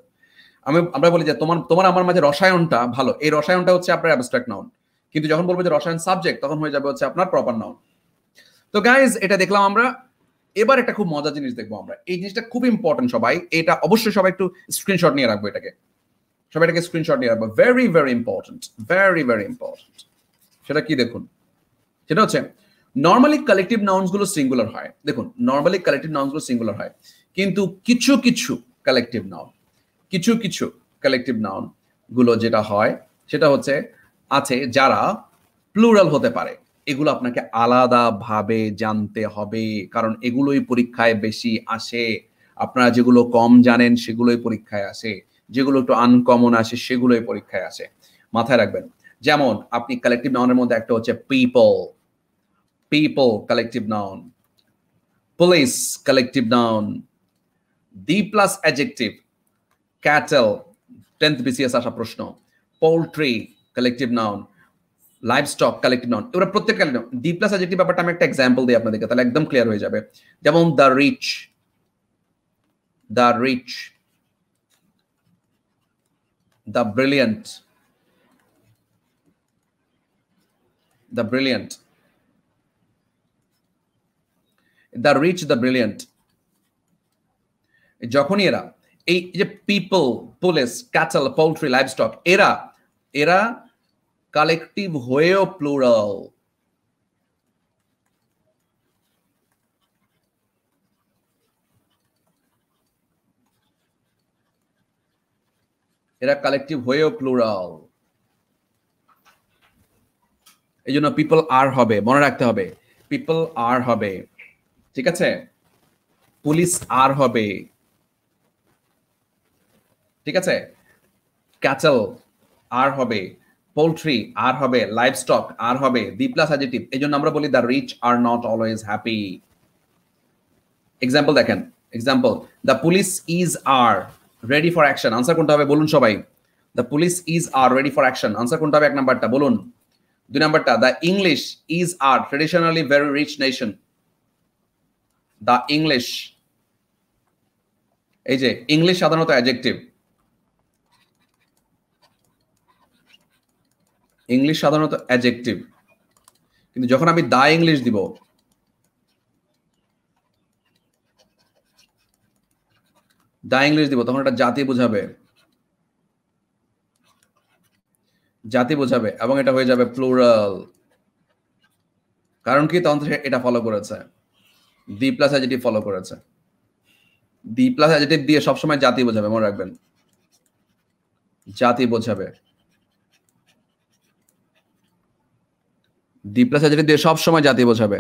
আমরা বলি যে তোমার আমার মাঝে রসায়নটা ভালো, এই রসায়নটা হচ্ছে আপনার অ্যাবস্ট্রাক্ট নাউন, কিন্তু যখন বলবো যে রসায়ন সাবজেক্ট তখন হয়ে যাবে হচ্ছে আপনার প্রপার নাউন। তো গাইজ এটা দেখলাম আমরা, এবার একটা খুব মজার জিনিস দেখবো আমরা, এই জিনিসটা খুব ইম্পর্টেন্ট, সবাই এটা অবশ্যই সবাই একটু স্ক্রিনশট নিয়ে রাখবো, এটাকে সবাই এটাকে স্ক্রিনশট নিয়ে রাখবো, very very important, very very important. সেটা কি দেখুন, সেটা হচ্ছে নর্মালি কালেকটিভ নাউন্স গুলো সিঙ্গুলার হয়, দেখুন নর্মালি কালেকটিভ নাউন্স গুলো সিঙ্গুলার হয়, কিন্তু কিছু কিছু কালেকটিভ নাউন, কিছু কিছু কালেকটিভ নাউন গুলো যেটা হয় সেটা হচ্ছে আছে যারা প্লুরাল হতে পারে, এগুলো আপনাকে আলাদাভাবে জানতে হবে, কারণ এগুলোই পরীক্ষায় বেশি আসে। আপনারা যেগুলো কম জানেন সেগুলোই পরীক্ষায় আসে, যেগুলো একটু আনকমন আসে সেগুলোই পরীক্ষায় আসে, মাথায় রাখবেন। যেমন আপনি কালেকটিভ নাউনের মধ্যে একটা হচ্ছে people, people collective noun, police collective noun, the plus adjective, cattle 10th BCS আসা প্রশ্ন, poultry collective noun, livestock collective noun, এগুলো প্রত্যেকটা ডি প্লাস অ্যাডজেক্টিভ ব্যাপারটা আমি একটা এক্সাম্পল দিই আপনাদেরকে, তাহলে একদম ক্লিয়ার হয়ে যাবে। যেমন the rich, the rich, the brilliant, the brilliant, the rich, the brilliant. যখনই এরা এই যে people, police, cattle, poultry, livestock, এরা এরা কালেকটিভ হয়েও প্লুরাল, এরা কালেকটিভ হয়েও প্লুরাল, এই জন্য পিপল আর হবে, মনে রাখতে হবে, পিপল আর হবে, ঠিক আছে, পুলিশ আর হবে, ঠিক আছে, ক্যাটল আর হবে, পোল্ট্রি আর হবে, লাইভস্টক আর হবে, দি প্লাস অ্যাডজেক্টিভ, এই জন্য আমরা বলি the rich are not always happy. Example দেখেন, example, the police is are ready for action, answer কোনটা হবে বলুন সবাই, the police is are ready for action, answer কোনটা হবে এক নাম্বারটা বলুন। দুই নাম্বারটা, the English is are traditionally very rich nation, the English, এই যে ইংলিশ সাধারণত অ্যাডজেক্টিভ, ইংলিশ সাধারণত অ্যাডজেক্টিভ, কিন্তু যখন আমি দা ইংলিশ দিব, দা ইংলিশ দিব তখন এটা জাতি বোঝাবে, জাতি বোঝাবে, এবং এটা হয়ে যাবে প্লুরাল। কারণ কি, তখন এটা ফলো করেছে, দি প্লাস অ্যাডজেক্টিভ ফলো করেছে, দি প্লাস অ্যাডজেক্টিভ দিয়ে সবসময় জাতি বোঝাবে, মনে রাখবেন, জাতি বোঝাবে, দি প্লাস অ্যাডজেক্টিভ দিয়ে সবসময় জাতি বোঝাবে।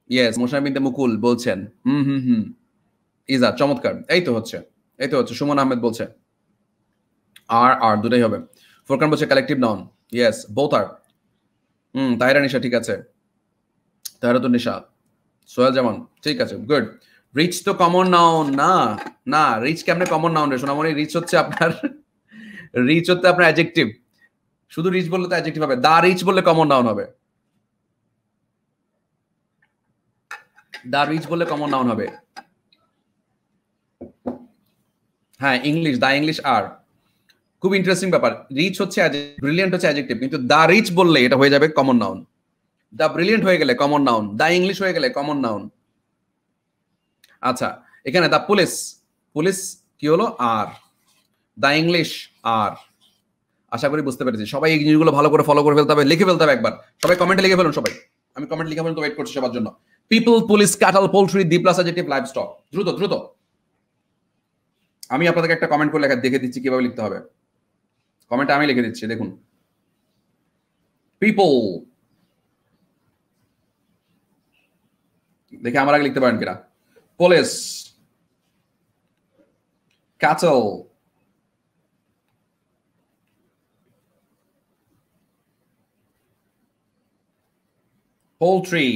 ইয়েস, মোশাররফ বিনতে মুকুল বলছেন, হুম, ইজা চমৎকার, এই তো হচ্ছে, এই তো হচ্ছে, সুমন আহমেদ বলছে আর আর দুটাই হবে। ফোরকান বলছে কালেকটিভ নাউন, ইয়েস বোথ আর। তাহিরা নিশা, ঠিক আছে, তাহিরা তো নিশা, সোহেল জামান, ঠিক আছে, গুড। রিচ তো কমন নাউন না, না রিচ কেমনে কমন নাউন রে সোনামণি, রিচ হচ্ছে আপনার, রিচ হচ্ছে আপনার অ্যাডজেক্টিভ, শুধু রিচ বললে তো অ্যাডজেক্টিভ হবে, দা রিচ বললে কমন নাউন হবে, দা রিচ বললে কমন নাউন হবে। হ্যাঁ ইংলিশ, দা ইংলিশ আর। খুব ইন্টারেস্টিং ব্যাপার। রিচ হচ্ছে ব্রিলিয়েন্ট হচ্ছে অ্যাডজেক্টিভ, কিন্তু দা রিচ বললে এটা হয়ে যাবে কমন নাউন। দা ব্রিলিয়েন্ট হয়ে গেলে কমন নাউন, দা ইংলিশ হয়ে গেলে কমন নাউন। আচ্ছা এখানে দা পুলিশ, পুলিশ কি হলো আর, দা ইংলিশ আর। আশা করি বুঝতে পেরেছি। সবাই এই জিনিসগুলো ভালো করে ফলো করে ফেলতে হবে, লিখে ফেলতে হবে একবার। সবাই কমেন্টে লিখে ফেলুন সবাই। আমি কমেন্ট লিখে ফেলুন, তো ওয়েট করছি সবার জন্য। People, police, cattle, poultry, the plus adjective, live stock. দ্রুত দ্রুত। আমি আপনাদেরকে একটা কমেন্ট করে লেখা দেখে দিচ্ছি কিভাবে লিখতে হবে। কমেন্টে আমি লিখে দিচ্ছি, দেখুন। পিপল, দেখে আমার আগে লিখতে পারেন কিনা। Police, cattle, poultry,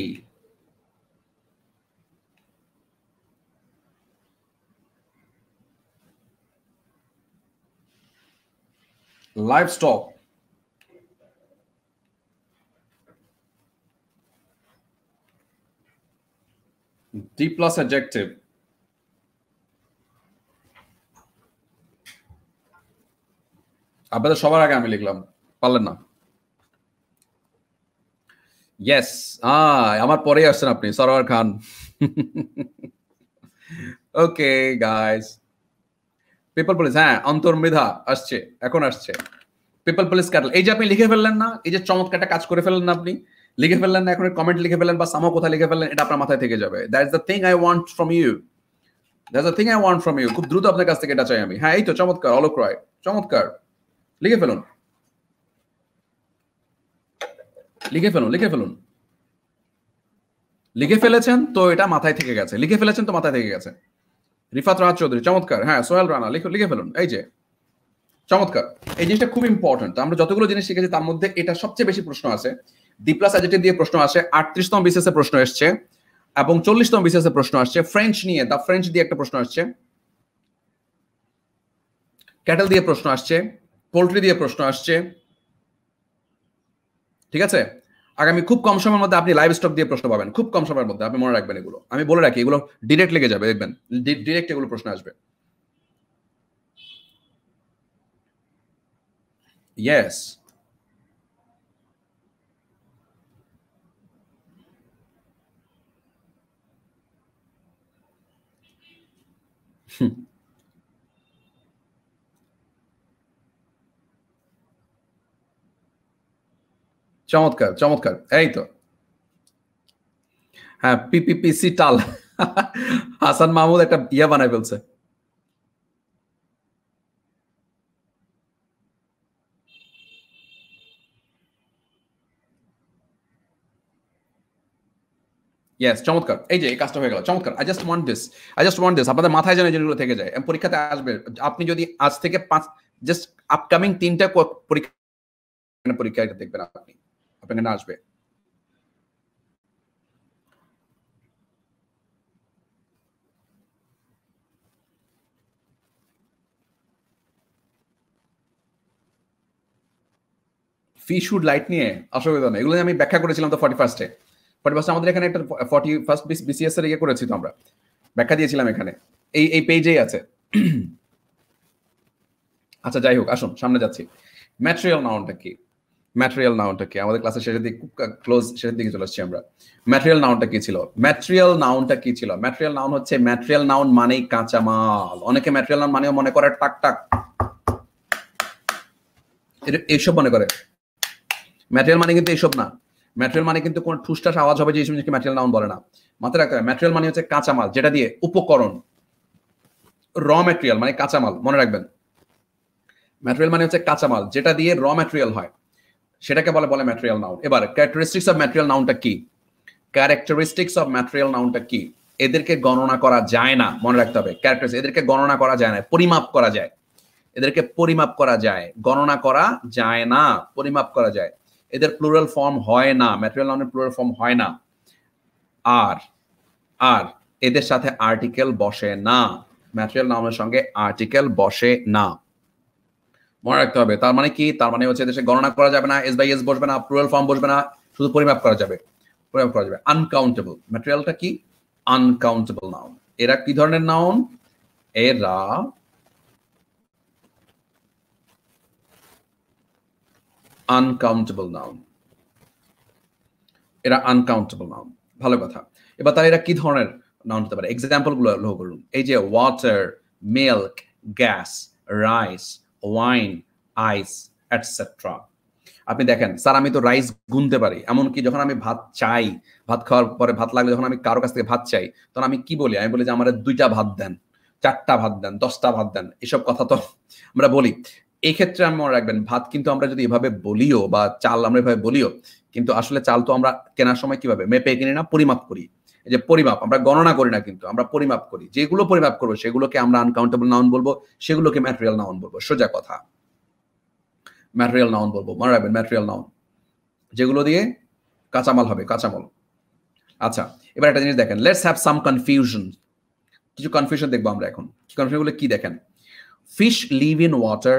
livestock, D plus adjective, আপনাদের সবার আগে আমি লিখলাম, পারলেন না। ইয়েস, আমার পরে আসছেন আপনি, সরওয়ার খান। ওকে গাইস, পিপল পুলিশ, হ্যাঁ অন্তর্মৃধা আসছে, এখন আসছে। পিপল পুলিশ ক্যাটল, এই যে আপনি লিখে ফেললেন না, এই যে চমৎকার একটা কাজ করে ফেললেন না, আপনি লিখে ফেললেন না, এখন কমেন্ট লিখে ফেললেন বা সামো কোথায় লিখে ফেললেন, এটা আপনার মাথায় থেকে যাবে। That's the thing I want from you, that's the thing I want from you. খুব দ্রুত আপনার কাছ থেকে এটা চাই আমি। হ্যাঁ এই তো চমৎকার, অলোক রয়, চমৎকার। লিখে ফেলুন, লিখে ফেলুন, লিখে ফেলুন। লিখে ফেলেছেন তো এটা মাথায় থেকে গেছে, লিখে ফেলেছেন তো মাথায় থেকে গেছে। রিফাত রাহাত চৌধুরী, চমৎকার। হ্যাঁ সোহেল রানা, লিখে ফেলুন। এই যে চমৎকার, এই জিনিসটা খুব ইম্পর্টেন্ট। আমরা যতগুলো জিনিস শিখেছি তার মধ্যে এটা সবচেয়ে বেশি প্রশ্ন আছে। দি প্লাস অ্যাডজেক্টিভ দিয়ে প্রশ্ন আসে, 38তম বিসিএস এ প্রশ্ন এসছে এবং 40তম বিসিএস এ প্রশ্ন আসছে। ফ্রেঞ্চ নিয়ে, দা ফ্রেঞ্চ দিয়ে একটা প্রশ্ন আসছে, ক্যাটেল দিয়ে প্রশ্ন আসছে, পোল্ট্রি দিয়ে প্রশ্ন আসছে। ঠিক আছে, আগামী খুব কম সময়ের মধ্যে আপনি লাইভ স্টক দিয়ে প্রশ্ন পাবেন, খুব কম সময়ের মধ্যে। আপনি মনে রাখবেন এগুলো, আমি বলে রাখি, এগুলো ডিরেক্ট লেগে যাবে, দেখবেন ডিরেক্ট এগুলো প্রশ্ন আসবে। ইয়েস, চমৎকার চমৎকার, এই তো। হ্যাঁ পিপিপিসি টাল। হাসান মাহমুদ একটা ইয়া বানায় ফেলছে। ইয়েস, চমৎকার। এই যে এই কাজটা হয়ে গেল, চমৎকার। I just want this, I just want this. আপনাদের মাথায় যেন জিনিসগুলো থেকে যায়, পরীক্ষাতে আসবে। আপনি যদি আজ থেকে 5 জাস্ট আপকামিং 3টা পরীক্ষা এটা দেখবেন আপনি, আপনাকে না আসবে। ফিশুড লাইট নিয়ে অসুবিধা নেই, এগুলো আমি ব্যাখ্যা করেছিলাম তো 41-এ। 41 আমাদের এখানে একটা 41st বিসিএস এর ইয়ে করেছি তো আমরা, ব্যাখ্যা দিয়েছিলাম এখানে, এই পেজেই আছে। আচ্ছা যাই হোক, আসুন সামনে যাচ্ছি। ম্যাটেরিয়াল নাউনটা কি? ম্যাটেরিয়াল নাউনটা কি? আমাদের ক্লাসের শেষের দিকে, খুব ক্লোজ শেষের দিকে চলে আসছি আমরা। ম্যাটেরিয়াল নাউনটা কি ছিল? ম্যাটেরিয়াল নাউনটা কি ছিল? ম্যাটেরিয়াল নাউন হচ্ছে, ম্যাটেরিয়াল নাউন মানেই কাঁচামাল। অনেকে ম্যাটেরিয়াল নাউন মানেও মনে করে টাক টাক, এইসব মনে করে। ম্যাটেরিয়াল মানে কিন্তু এইসব না। ম্যাটেরিয়াল মানে কিন্তু কোন ঠুসঠাস আওয়াজ হবে যে এইসব জিনিসকে ম্যাটেরিয়াল নাউন বলে না। মাথায় রাখতে হবে, ম্যাটেরিয়াল মানে হচ্ছে কাঁচামাল, যেটা দিয়ে উপকরণ। র ম্যাটেরিয়াল মানে কাঁচামাল, মনে রাখবেন। ম্যাটেরিয়াল মানে হচ্ছে কাঁচামাল, যেটা দিয়ে র ম্যাটেরিয়াল হয়, সেটাকে বলে ম্যাটেরিয়াল নাউন। এবার ক্যারেক্টারিস্টিক্স অফ ম্যাটেরিয়াল নাউনটা কি? ক্যারেক্টারিস্টিক্স অফ ম্যাটেরিয়াল নাউনটা কি? এদেরকে গণনা করা যায় না, মনে রাখতে হবে। ক্যারেক্টারিস্টিক্স, এদেরকে গণনা করা যায় না, পরিমাপ করা যায়। এদেরকে পরিমাপ করা যায়, গণনা করা যায় না, পরিমাপ করা যায়। এদের প্লুরাল ফর্ম হয় না, ম্যাটেরিয়াল নাউনের প্লুরাল ফর্ম হয় না। আর আর এদের সাথে আর্টিকেল বসে না, ম্যাটেরিয়াল নাউনের সঙ্গে আর্টিকেল বসে না, মনে রাখতে হবে। তার মানে কি? তার মানে হচ্ছে এদেশে গণনা করা যাবে না, এস বাই এস বসবে না, প্লুরাল ফর্ম বসবে না, শুধু পরিমাপ করা যাবে, পরিমাপ করা যাবে। আনকাউন্টেবল, ম্যাটেরিয়ালটা কি? Uncountable noun. এরা কি ধরনের নাউন? এরা আনকাউন্টেবল নাউন, এরা আনকাউন্টেবল নাউন। ভালো কথা। এবার তাহলে এরা কি ধরনের নাউন হতে পারে? এক্সাম্পল গুলো লক্ষ্য করুন। এই যে water, milk, gas, rice, wine, ice, etcetera. আপনি দেখেন, স্যার আমি তো রাইস গুনতে পারি। এমনকি যখন আমি ভাত চাই, ভাত খাওয়ার পরে ভাত লাগলে যখন আমি কারো কাছ থেকে ভাত চাই, তখন আমি কি বলি? আমি বলি যে আমার ২টা ভাত দেন, ৪টা ভাত দেন, ১০টা ভাত দেন। এসব কথা তো আমরা বলি। এই ক্ষেত্রে আমি মনে রাখবেন, ভাত কিন্তু আমরা যদি এভাবে বলিও বা চাল আমরা এভাবে বলিও, কিন্তু আসলে চাল তো আমরা কেনার সময় কিভাবে মেপে কিনি না, পরিমাপ করি। এই যে পরিমাপ, আমরা গণনা করি না, কিন্তু আমরা পরিমাপ করি। যেগুলো পরিমাপ করবো সেগুলোকে আমরা আনকাউন্টেবল নাউন বলবো, সেগুলোকে ম্যাটেরিয়াল নাউন বলবো। সোজা কথা, ম্যাটেরিয়াল নাউন বলবো। মনে রাখবেন, ম্যাটেরিয়াল নাউন যেগুলো দিয়ে কাঁচামাল হবে, কাঁচামাল। আচ্ছা, এবার একটা জিনিস দেখেন, লেটস হ্যাভ সাম কনফিউশন। কিছু কনফিউশন দেখবো আমরা এখন। কনফিউশনগুলো কি দেখেন? ফিশ লিভ ইন ওয়াটার,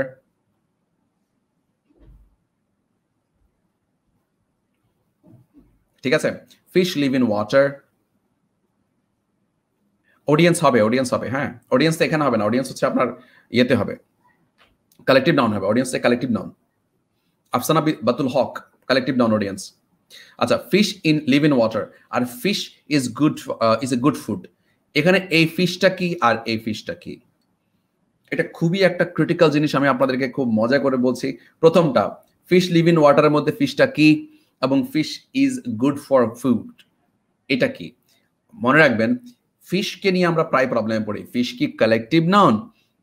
ঠিক আছে? Fish live in water. Audience হবে, অডিয়েন্স হবে, হ্যাঁ। অডিয়েন্স তো এখানে হবে না, অডিয়েন্স হচ্ছে আপনার ইয়েতে হবে, কালেকটিভ নাউন হবে। Audience collective noun. Afsana Batul Haque, collective noun audience. আচ্ছা, fish in live in water, আর fish is good, is a good food. এখানে এই ফিশটা কি আর এই ফিশটা কি? এটা খুবই একটা ক্রিটিক্যাল জিনিস, আমি আপনাদেরকে খুব মজা করে বলছি। প্রথমটা, ফিশ লিভ ইন ওয়াটারের মধ্যে ফিশটা কি এবং fish is good for food, এটা কি? মনে রাখবেন, ফিশকে নিয়ে আমরা প্রায় প্রবলেমে পড়ি। ফিশ কি কালেকটিভ নাউন,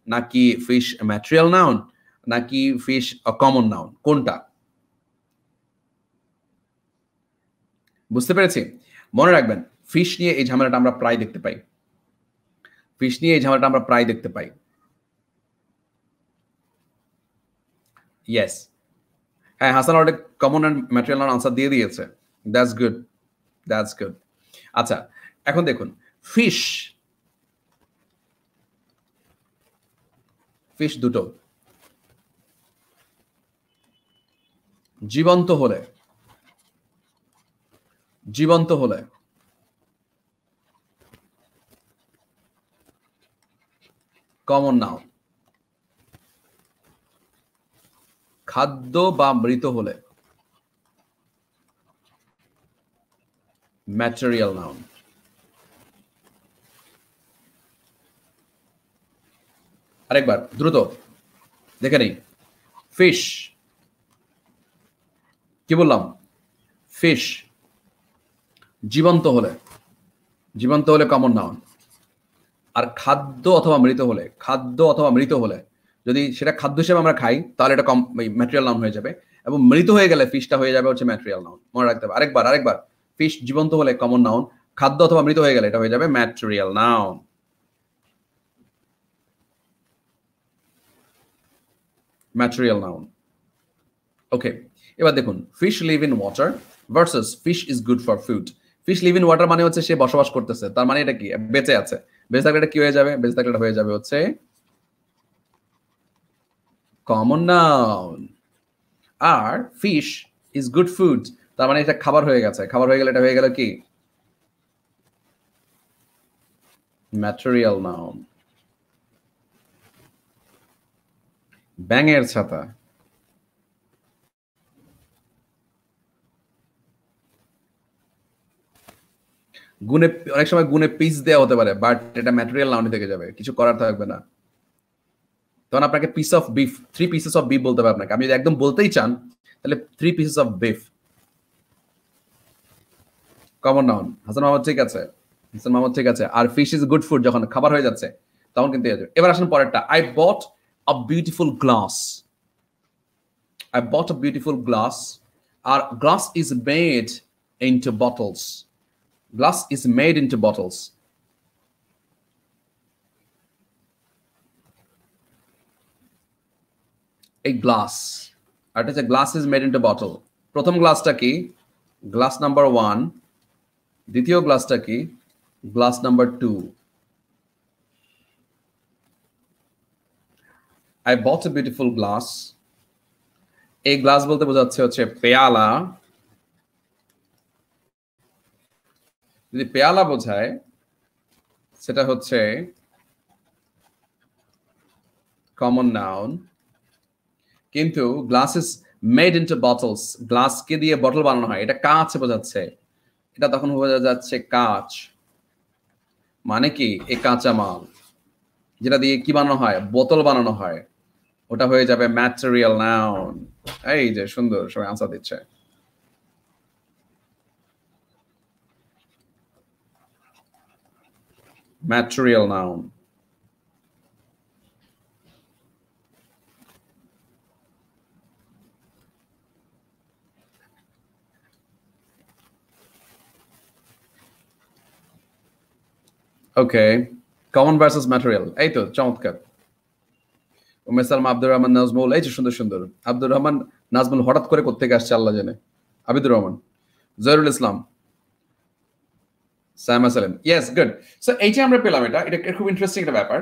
নাকি ফিশ ম্যাটেরিয়াল নাউন, নাকি ফিশ কমন নাউন? কোনটা? বুঝতে পেরেছি? মনে রাখবেন, ফিশ নিয়ে এই ঝামেলাটা আমরা প্রায় দেখতে পাই। ফিশ নিয়ে এই ঝামেলাটা আমরা প্রায় দেখতে পাই। ইয়েস, হ্যাঁ, Hasan already common and material noun answer দিয়ে দিয়েছে। That's good, that's good. আচ্ছা, এখন দেখুন, ফিশ, ফিশ দুটো জীবন্ত হলে, জীবন্ত হলে কমন নাউন। খাদ্য বা মৃত হলে ম্যাটেরিয়াল নাউন। আরেকবার দ্রুত দেখে নেই। ফিশ, কি বললাম? ফিশ জীবন্ত হলে, জীবন্ত হলে কমন নাউন। আর খাদ্য অথবা মৃত হলে, খাদ্য অথবা মৃত হলে, যদি সেটা খাদ্য হিসেবে আমরা খাই তাহলে এটা ম্যাটেরিয়াল নাউন হয়ে যাবে, এবং মৃত হয়ে গেলে ফিশটা হয়ে যাবে হচ্ছে ম্যাটেরিয়াল নাউন। মনে রাখতে হবে। আরেকবার, আরেকবার, ফিশ জীবন্ত হলে কমন নাউন, খাদ্য অথবা মৃত হয়ে গেলে এটা হয়ে যাবে material noun. Material noun. Okay, এবার দেখুন, fish live in water versus fish is good for food. Fish live in water মানে হচ্ছে সে বসবাস করতেছে, তার মানে এটা কি? বেঁচে আছে। বেঁচে থাকলে এটা কি হয়ে যাবে? বেঁচে থাকলে এটা হয়ে যাবে হচ্ছে কমন নাউন। আর ফিশ ইজ গুড ফুড, তার মানে এটা খাবার হয়ে গেছে। খাবার হয়ে গেলে এটা হয়ে গেল কি? Material noun. ব্যাঙের ছাতা, গুনে, অনেক সময় গুনে পিস দেওয়া হতে পারে, বাট এটা ম্যাটেরিয়াল নাউন থেকে যাবে, কিছু করার থাকবে না। তখন আপনাকে piece of beef, 3 pieces of beef বলতে হবে আপনাকে। আপনি যদি একদম বলতেই চান তাহলে 3 pieces of beef, common noun. Hasan Mahmud ঠিক আছে, হাসান মাহমুদ ঠিক আছে। আর ফিশ ইজ গুড ফুড যখন খাবার হয়ে যাচ্ছে তখন কিন্তু এবার আসুন পরেরটা। I bought a beautiful glass, I bought a beautiful glass, আর glass is made into bottles, glass is made into bottles. এই গ্লাস, আর এটা হচ্ছে glass is made into bottle. প্রথম গ্লাসটা কি? Glass number 1। দ্বিতীয় গ্লাসটা কি? Glass number 2। I bought a beautiful glass, এই গ্লাস বলতে বোঝাচ্ছে হচ্ছে পেয়ালা। যদি পেয়ালা বোঝায় সেটা হচ্ছে কমন নাউন, কিন্তু glass is made into bottles, গ্লাসকে দিয়ে বটল বানানো হয়, এটা কাঁচ বোঝাচ্ছে, এটা তখন বোঝা যাচ্ছে কাঁচ। মানে কি এই কাঁচা মাল যেটা দিয়ে কি বানানো হয়, বোতল বানানো হয়, ওটা হয়ে যাবে ম্যাটেরিয়াল নাউন। এই যে সুন্দর সবাই আনসার দিচ্ছে। Material noun. Okay, common versus material, এই তো চমৎকার। উম্মে সালমা, আব্দুর রহমান, নাজমুল, এই যে সুন্দর সুন্দর। আব্দুর রহমান নাজমুল হঠাৎ করে কোত্থেকে আসছে আল্লাহ জানে। Abidur Rahman, Zahirul Islam, Saima Salem, yes good. So এই যে আমরা পেলাম, এটা এটা খুব ইন্টারেস্টিং একটা ব্যাপার।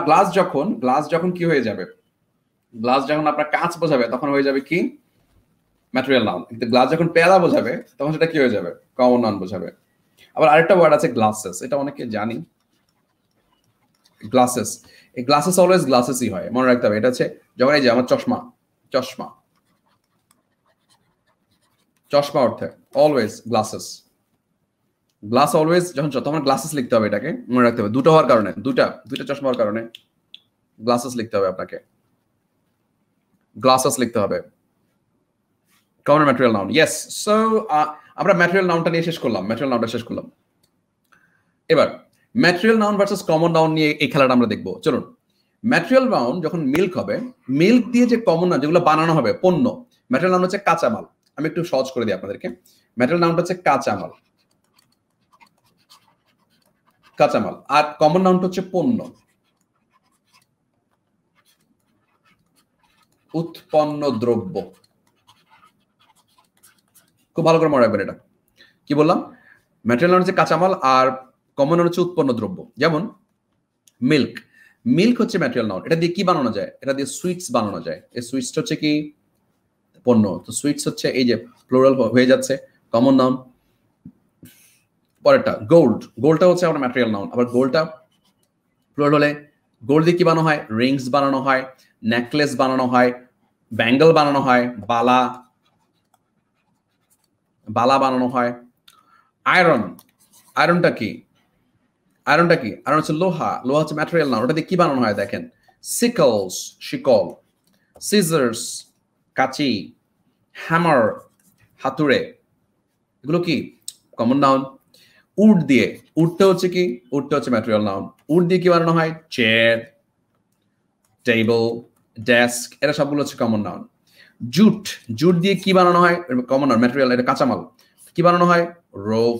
গ্লাস যখন কি হয়ে যাবে, গ্লাস যখন আপনার কাঁচ বোঝাবে তখন হয়ে যাবে কি ম্যাটেরিয়াল নাউন। কিন্তু গ্লাস যখন পেয়ালা বোঝাবে তখন সেটা কি হয়ে যাবে, কমন নাউন বোঝাবে। আবার আরেকটা ওয়ার্ড আছে গ্লাসেস, এটা অনেকে জানি। গ্লাসেস, এই গ্লাসেস অলওয়েজ গ্লাসেসই হয়, মনে রাখতে হবে। এটা হচ্ছে যখন এই যে আমার চশমা, চশমা, চশমা অর্থে অলওয়েজ গ্লাসেস। গ্লাস অলওয়েজ যখন তখন গ্লাসেস লিখতে হবে, এটাকে মনে রাখতে হবে। দুটো হওয়ার কারণে, দুইটা চশমা হওয়ার কারণে গ্লাসেস লিখতে হবে আপনাকে, গ্লাসেস লিখতে হবে। Common material noun, yes. So আমরা ম্যাটেরিয়াল নাউনটা নিয়ে শেষ করলাম, ম্যাটেরিয়াল নাউনটা শেষ করলাম। এবার material noun versus common noun নিয়ে এই খেলাটা আমরা দেখবো। চলুন, ম্যাটেরিয়াল নাউন যখন মিল্ক হবে, মিল্ক দিয়ে যে কমন নাউন যেগুলো বানানো হবে পণ্য, ম্যাটেরিয়াল নাউন হচ্ছে কাঁচামাল। আমি একটু সহজ করে দিই আপনাদেরকে। ম্যাটেরিয়াল নাউনটা হচ্ছে কাঁচামাল, কাঁচামাল। আর কমন নাউনটা হচ্ছে পণ্য, উৎপন্ন দ্রব্য। খুব ভালো করে মনে রাখবেন এটা। কি বললাম? ম্যাটেরিয়াল নাউন হচ্ছে কাঁচামাল আর কমন নাউন হচ্ছে উৎপন্ন দ্রব্য। যেমন মিল্ক, মিল্ক হচ্ছে ম্যাটেরিয়াল নাউন। এটা দিয়ে কি বানানো যায়? এটা দিয়ে সুইটস বানানো যায়। এই সুইটসটা হচ্ছে কি পণ্য। তো সুইটস হচ্ছে এই যে প্লুরাল হয়ে যাচ্ছে, কমন নাউন। পরেরটা গোল্ড, গোল্ডটা হচ্ছে আমার ম্যাটেরিয়াল নাউন। আবার গোল্ডটা প্লুরাল হলে গোল্ড দিয়ে কি বানানো হয়? রিংস বানানো হয়, নেকলেস বানানো হয়, ব্যাঙ্গল বানানো হয়, বালা, বালা বানানো হয়। আয়রন, আয়রনটা কি? আয়রনটা কি? আয়রন হচ্ছে লোহা, লোহা হচ্ছে ম্যাটেরিয়াল নাউন। ওটা দিয়ে কি বানানো হয় দেখেন, সিকলস, শিকল, সিজার্স, কাঁচি, হ্যামার, হাতুড়ে, এগুলো কি কমন নাউন। উড দিয়ে, উডটা হচ্ছে কি? উডটা হচ্ছে ম্যাটেরিয়াল নাউন। উড দিয়ে কি বানানো হয়? চেয়ার, টেবিল, ডেস্ক, এটা সবগুলো হচ্ছে কমন নাউন। জুট, জুট দিয়ে কি বানানো হয়? কমন নাউন, ম্যাটেরিয়াল, এটা কাঁচামাল। কি বানানো হয়? Rope,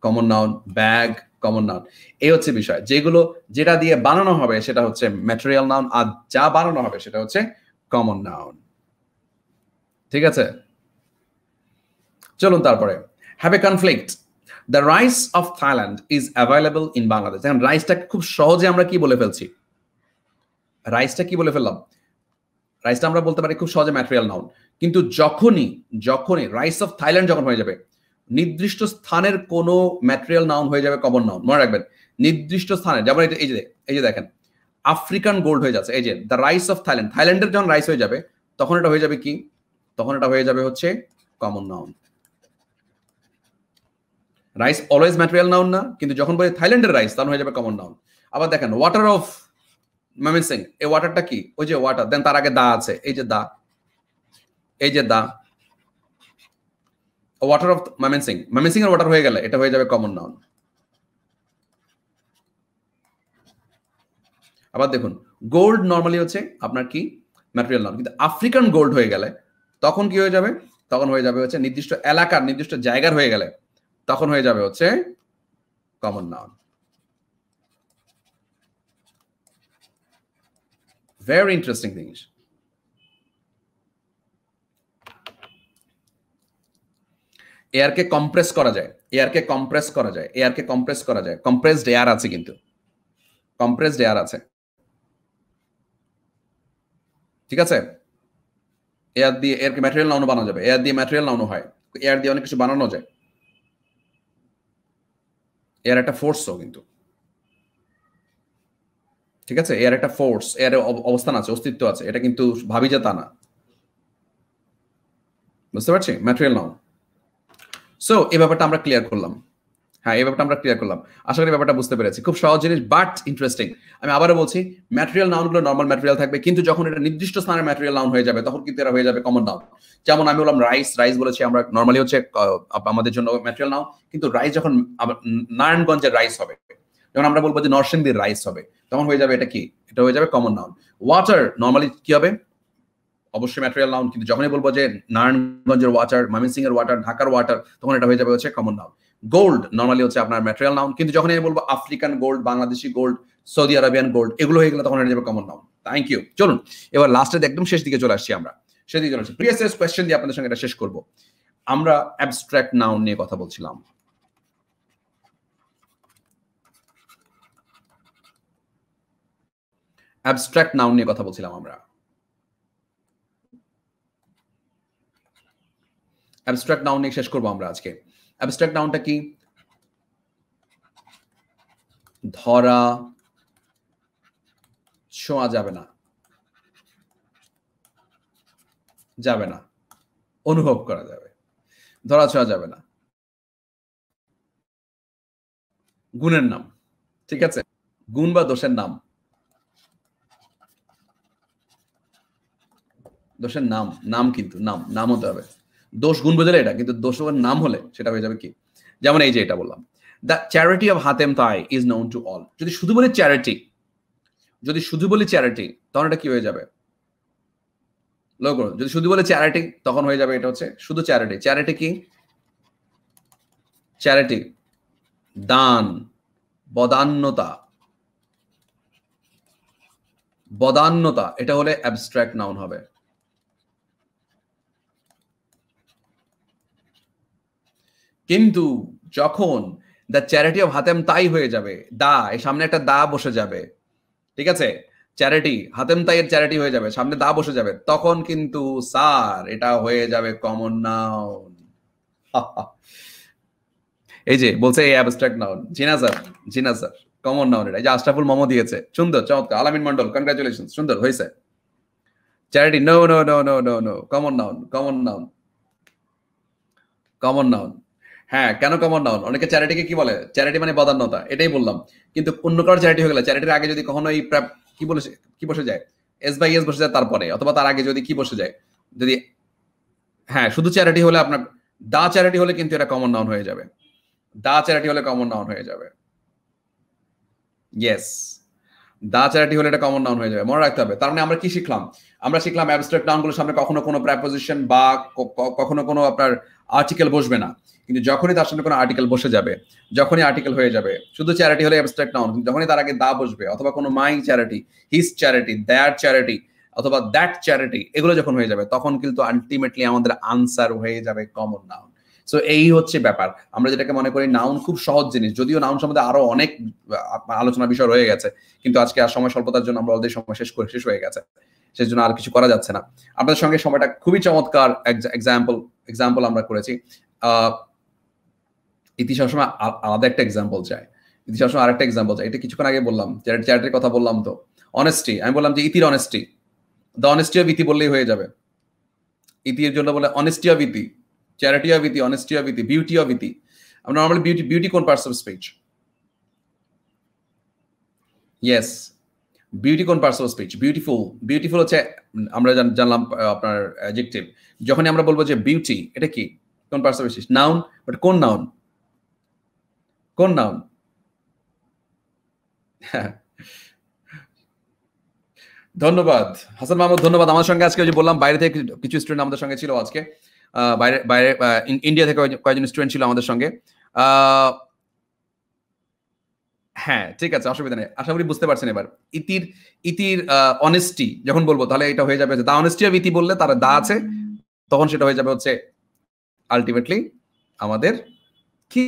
common noun. Bag, common noun. এই হচ্ছে বিষয়, যেগুলো যেটা দিয়ে বানানো হবে সেটা হচ্ছে ম্যাটেরিয়াল নাউন, আর যা বানানো হবে সেটা হচ্ছে কমন নাউন। ঠিক আছে, চলুন তারপরে। Have a conflict, the rice of Thailand is available in Bangladesh. এখন রাইসটা খুব সহজে আমরা কি বলে ফেলছি, রাইসটা কি বলে ফেললাম? রাইসটা আমরা বলতে পারি খুব সহজে ম্যাটেরিয়াল নাউন। কিন্তু যখনই যখনই রাইস অফ থাইল্যান্ড যখন হয়ে যাবে, নির্দিষ্ট স্থানের কোন ম্যাটেরিয়াল নাউন হয়ে যাবে কমন নাউন। মনে রাখবেন, নির্দিষ্ট স্থানে, যেমন এই যে দেখেন আফ্রিকান গোল্ড হয়ে যাচ্ছে, এই যে দ্য রাইস অফ থাইল্যান্ড, থাইল্যান্ডের যখন রাইস হয়ে যাবে তখন এটা হয়ে যাবে কি? তখন এটা হয়ে যাবে হচ্ছে common noun. Rice always material noun না, কিন্তু যখন বলি থাইল্যান্ডের রাইস তখন হয়ে যাবে কমন নাউন। আবার দেখেন ওয়াটার অফ ময়মনসিং, এই ওয়াটারটা কি? ওই যে ওয়াটার, দেন তার আগে দা আছে, এই যে দা, এই যে দা, ওয়াটার অফ ময়মনসিং, ময়মনসিং এর ওয়াটার হয়ে গেলে এটা হয়ে যাবে কমন নাউন। আবার দেখুন গোল্ড নরমালি হচ্ছে আপনার কি ম্যাটেরিয়াল নাউন, কিন্তু আফ্রিকান গোল্ড হয়ে গেলে তখন কি হয়ে যাবে? তখন হয়ে যাবে হচ্ছে নির্দিষ্ট এলাকার, নির্দিষ্ট জায়গার হয়ে গেলে তখন হয়ে যাবে হচ্ছে কমন নাউন। ভেরি ইন্টারেস্টিং জিনিস। এয়ারকে কম্প্রেস করা যায়, এয়ারকে কম্প্রেস করা যায়, এয়ারকে কম্প্রেস করা যায়। কম্প্রেসড এয়ার আছে, কিন্তু কম্প্রেসড এয়ার আছে, ঠিক আছে। এয়ার দিয়ে এয়ারকে ম্যাটেরিয়াল নাউন বানানো যাবে, এয়ার দিয়ে ম্যাটেরিয়াল নাউন হয়, এয়ার দিয়ে অনেক কিছু বানানো যায়। এয়ার একটা ফোর্সও কিন্তু, ঠিক আছে। এয়ার একটা ফোর্স, এয়ার অবস্থান আছে, অস্তিত্ব আছে, এটা কিন্তু ভাবি যে তা না। বুঝতে পারছি? Material noun. সো এই ব্যাপারটা আমরা ক্লিয়ার করলাম। হ্যাঁ, এই ব্যাপারটা আমরা ক্লিয়ার করলাম। আশা করি ব্যাপারটা বুঝতে পেরেছি। খুব সহজ জিনিস বাট ইন্টারেস্টিং। আমি আবারও বলছি, ম্যাটেরিয়াল নাউনগুলো নরমাল ম্যাটেরিয়াল থাকবে, কিন্তু যখন এটা নির্দিষ্ট স্থানের ম্যাটেরিয়াল নাউন হয়ে যাবে তখন কিন্তু এরা হয়ে যাবে কমন নাউন। যেমন আমি বললাম রাইস, রাইস বলেছি আমরা নরমালি হচ্ছে আমাদের জন্য ম্যাটেরিয়াল নাউন, কিন্তু রাইস যখন নারায়ণগঞ্জের রাইস হবে, যখন আমরা বলবো যে নরসিংদীর রাইস হবে, তখন হয়ে যাবে এটা কি? এটা হয়ে যাবে কমন নাউন। ওয়াটার নরমালি কি হবে? অবশ্যই ম্যাটেরিয়াল নাউন, কিন্তু যখনই বলবো যে নারায়ণগঞ্জের ওয়াটার, ময়মনসিংহ এর ওয়াটার, ঢাকার ওয়াটার, তখন এটা হয়ে যাবে হচ্ছে কমন নাউন। গোল্ড নরমালি হচ্ছে আপনার ম্যাটেরিয়াল নাউন, কিন্তু যখন আমি বলবো African gold, Bangladeshi gold, Saudi Arabian gold, এগুলো হয়ে গেলে তখন এটা যাবে কমন নাউন। Thank you. চলুন এবার লাস্টের একদম শেষ দিকে চলে আসছি আমরা। শেষ দিকে চলে আসছি। প্রিভিয়াস কোয়েশ্চেন দিয়ে আপনাদের সঙ্গে এটা শেষ করব। আমরা অ্যাবস্ট্রাক্ট নাউন নিয়ে কথা বলছিলাম। অ্যাবস্ট্রাক্ট নাউন নিয়ে কথা বলছিলাম আমরা। অ্যাবস্ট্রাক্ট নাউন নিয়ে শেষ করবো আমরা আজকে। অ্যাবস্ট্রাক্ট নাউনটা কি? ধরা ছোঁয়া যাবে না, যাবে না, অনুভব করা যাবে, ধরা ছোঁয়া যাবে না। গুণের নাম, ঠিক আছে? গুণ বা দোষের নাম, দোষের নাম, নাম কিন্তু নাম হতে হবে। দোষ গুণ বোঝালে এটা, কিন্তু দোষ নাম হলে সেটা হয়ে যাবে কি? যেমন এই যে এটা বললাম, দ্য চ্যারিটি অফ হাতেম তাই ইজ নোন টু অল। যদি শুধু বলি চ্যারিটি, যদি শুধু বলি চ্যারিটি, তখন এটা কি হয়ে যাবে? লক্ষ্য করুন, যদি শুধু বলে চ্যারিটি তখন হয়ে যাবে এটা হচ্ছে শুধু চ্যারিটি। চ্যারিটি কি? চ্যারিটি দান, বদান্যতা, বদান্যতা, এটা হলে অ্যাবস্ট্রাক্ট নাউন হবে। কিন্তু যখন দ্য চ্যারিটি অফ হাতেম তাই হয়ে যাবে, দা এর সামনে একটা দা বসে যাবে, ঠিক আছে? চ্যারিটি, হাতেম তাইয়ের চ্যারিটি হয়ে যাবে, সামনে দা বসে যাবে, তখন কিন্তু স্যার এটা হয়ে যাবে কমন নাউন। এই যে বলছে এই অ্যাবস্ট্রাক্ট নাউন। জিনা স্যার, জিনা স্যার, কমন নাউন এটা। এই যে আশরাফুল মোহাম্মদ দিয়েছে, সুন্দর, চমৎকার। আলামিন মন্ডল, কনগ্রাচুলেশন, সুন্দর হয়েছে। Charity no no no no no no, common noun, common noun, common noun. হ্যাঁ, কেন কমন নাউন? অনেকে চ্যারিটিকে কি বলে? চ্যারিটি মানে বদান্যতা, এটাই বললাম। কিন্তু অন্য কারোর চ্যারিটি হয়ে গেলে, চ্যারিটির আগে যদি কখনো এই কি বসে যায়? এস বাই এস বসে যায় তারপরে, অথবা তার আগে যদি কি বসে যায়, যদি হ্যাঁ শুধু চ্যারিটি হলে আপনার দা চ্যারিটি হলে কিন্তু এটা কমন নাউন হয়ে যাবে। দা চ্যারিটি হলে কমন নাউন হয়ে যাবে। ইয়েস, দা চ্যারিটি হলে এটা কমন নাউন হয়ে যাবে, মনে রাখতে হবে। তার মানে আমরা কি শিখলাম? আমরা শিখলাম অ্যাবস্ট্রাক্ট নাউনগুলোর সামনে কখনো কোনো প্রেপোজিশন বা কখনো কোনো আপনার আর্টিকেল বসবে না, কিন্তু যখনই তার সামনে কোনো আর্টিকেল বসে যাবে, যখনই আর্টিকেল হয়ে যাবে, শুধু চ্যারিটি হলে অ্যাবস্ট্রাক্ট নাউন, যখনই তার আগে দা বসবে, অথবা কোনো my charity, his charity, that charity, অথবা দ্যাট চ্যারিটি, এগুলো যখন হয়ে যাবে তখন কিন্তু আলটিমেটলি আমাদের আনসার হয়ে যাবে কমন নাউন। সো এই হচ্ছে ব্যাপার। আমরা যেটাকে মনে করি নাউন খুব সহজ জিনিস, যদিও নাউন সম্বন্ধে আরো অনেক আলোচনার বিষয় রয়ে গেছে, কিন্তু আজকে আর সময় স্বল্পতার জন্য আমরা অলরেডি সময় শেষ হয়ে গেছে, সেজন্য আর কিছু করা যাচ্ছে না। আপনাদের সঙ্গে সময়টা খুবই চমৎকার এক্সাম্পল আমরা করেছি। ইতিহাস সময় আলাদা একটা এক্সাম্পল চাই, ইতিহাস সময় আরেকটা এক্সাম্পল চাই। এটা কিছুক্ষণ আগে বললাম, চ্যারিটির কথা বললাম, তো অনেস্টি, আমি বললাম যে ইতির অনেস্টি, দ্য অনেস্টি অফ ইতি বললেই হয়ে যাবে। ইতির জন্য বলে অনেস্টি অফ ইতি, চ্যারিটি অফ ইতি, অনেস্টি অফ ইতি, বিউটি অফ ইতি। আমরা নরমালি বিউটি কোন parts of speech? Yes, beauty কোন পার্টস অফ স্পিচ? বিউটিফুল হচ্ছে আমরা জানলাম আপনার অ্যাডজেক্টিভ। যখনই আমরা বলবো যে বিউটি, এটা কি? কোন parts of speech? Noun. But কোন নাউন? কোন নাউন? ধন্যবাদ হাসান মাহমুদ, ধন্যবাদ। আমার সঙ্গে আজকে যে বললাম বাইরে থেকে কিছু স্টুডেন্ট আমাদের সঙ্গে ছিল আজকে, বাইরে ইন্ডিয়া থেকে কয়েকজন স্টুডেন্ট ছিল আমাদের সঙ্গে। হ্যাঁ ঠিক আছে, অসুবিধা নেই, আশা করি বুঝতে পারছেন। এবার ইতির অনেস্টি যখন বলবো, তাহলে এটা হয়ে যাবে দা অনেস্টি অফ ইতি বললে তার দা আছে, তখন সেটা হয়ে যাবে হচ্ছে আলটিমেটলি আমাদের কি।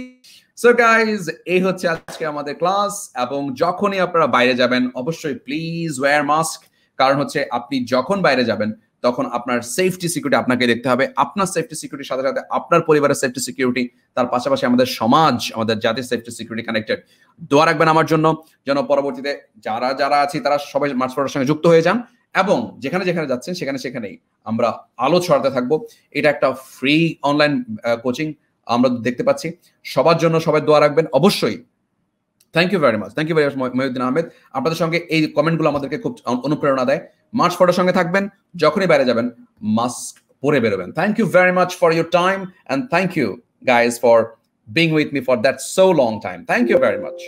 সো গাইজ, এই হচ্ছে আজকে আমাদের ক্লাস। এবং যখনই আপনারা বাইরে যাবেন অবশ্যই প্লিজ ওয়্যার মাস্ক, কারণ হচ্ছে আপনি যখন বাইরে যাবেন তখন আপনার সেফটি সিকিউরিটি আপনাকে দেখতে হবে। আপনার সেফটি সিকিউরিটির সাথে সাথে আপনার পরিবারের সেফটি সিকিউরিটি, তার পাশাপাশি আমাদের সমাজ, আমাদের জাতির সেফটি সিকিউরিটি কানেক্টেড। দোয়া রাখবেন আমার জন্য, যেন পরবর্তীতে যারা আছি তারা সবাই মার্চ ফোরামের সঙ্গে যুক্ত হয়ে যান এবং যেখানে যেখানে যাচ্ছেন সেখানে সেখানেই আমরা আলো ছড়াতে থাকবো। এটা একটা ফ্রি অনলাইন কোচিং আমরা দেখতে পাচ্ছি। সবার জন্য সবাই দোয়া রাখবেন অবশ্যই। Thank you very much, thank you very much Mohiuddin Ahmed. আপনাদের সঙ্গে এই কমেন্টগুলো আমাদেরকে খুব অনুপ্রেরণা দেয়। মার্চ ফটোর সঙ্গে থাকবেন, যখনই বাইরে যাবেন মাস্ক পরে বেরোবেন। Thank you very much for your time and thank you guys for being with me for that so long time. Thank you very much.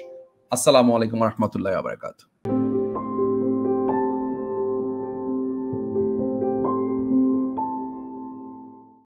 আসসালামু আলাইকুম রহমতুল্লাহ ওয়া বারাকাতুহু।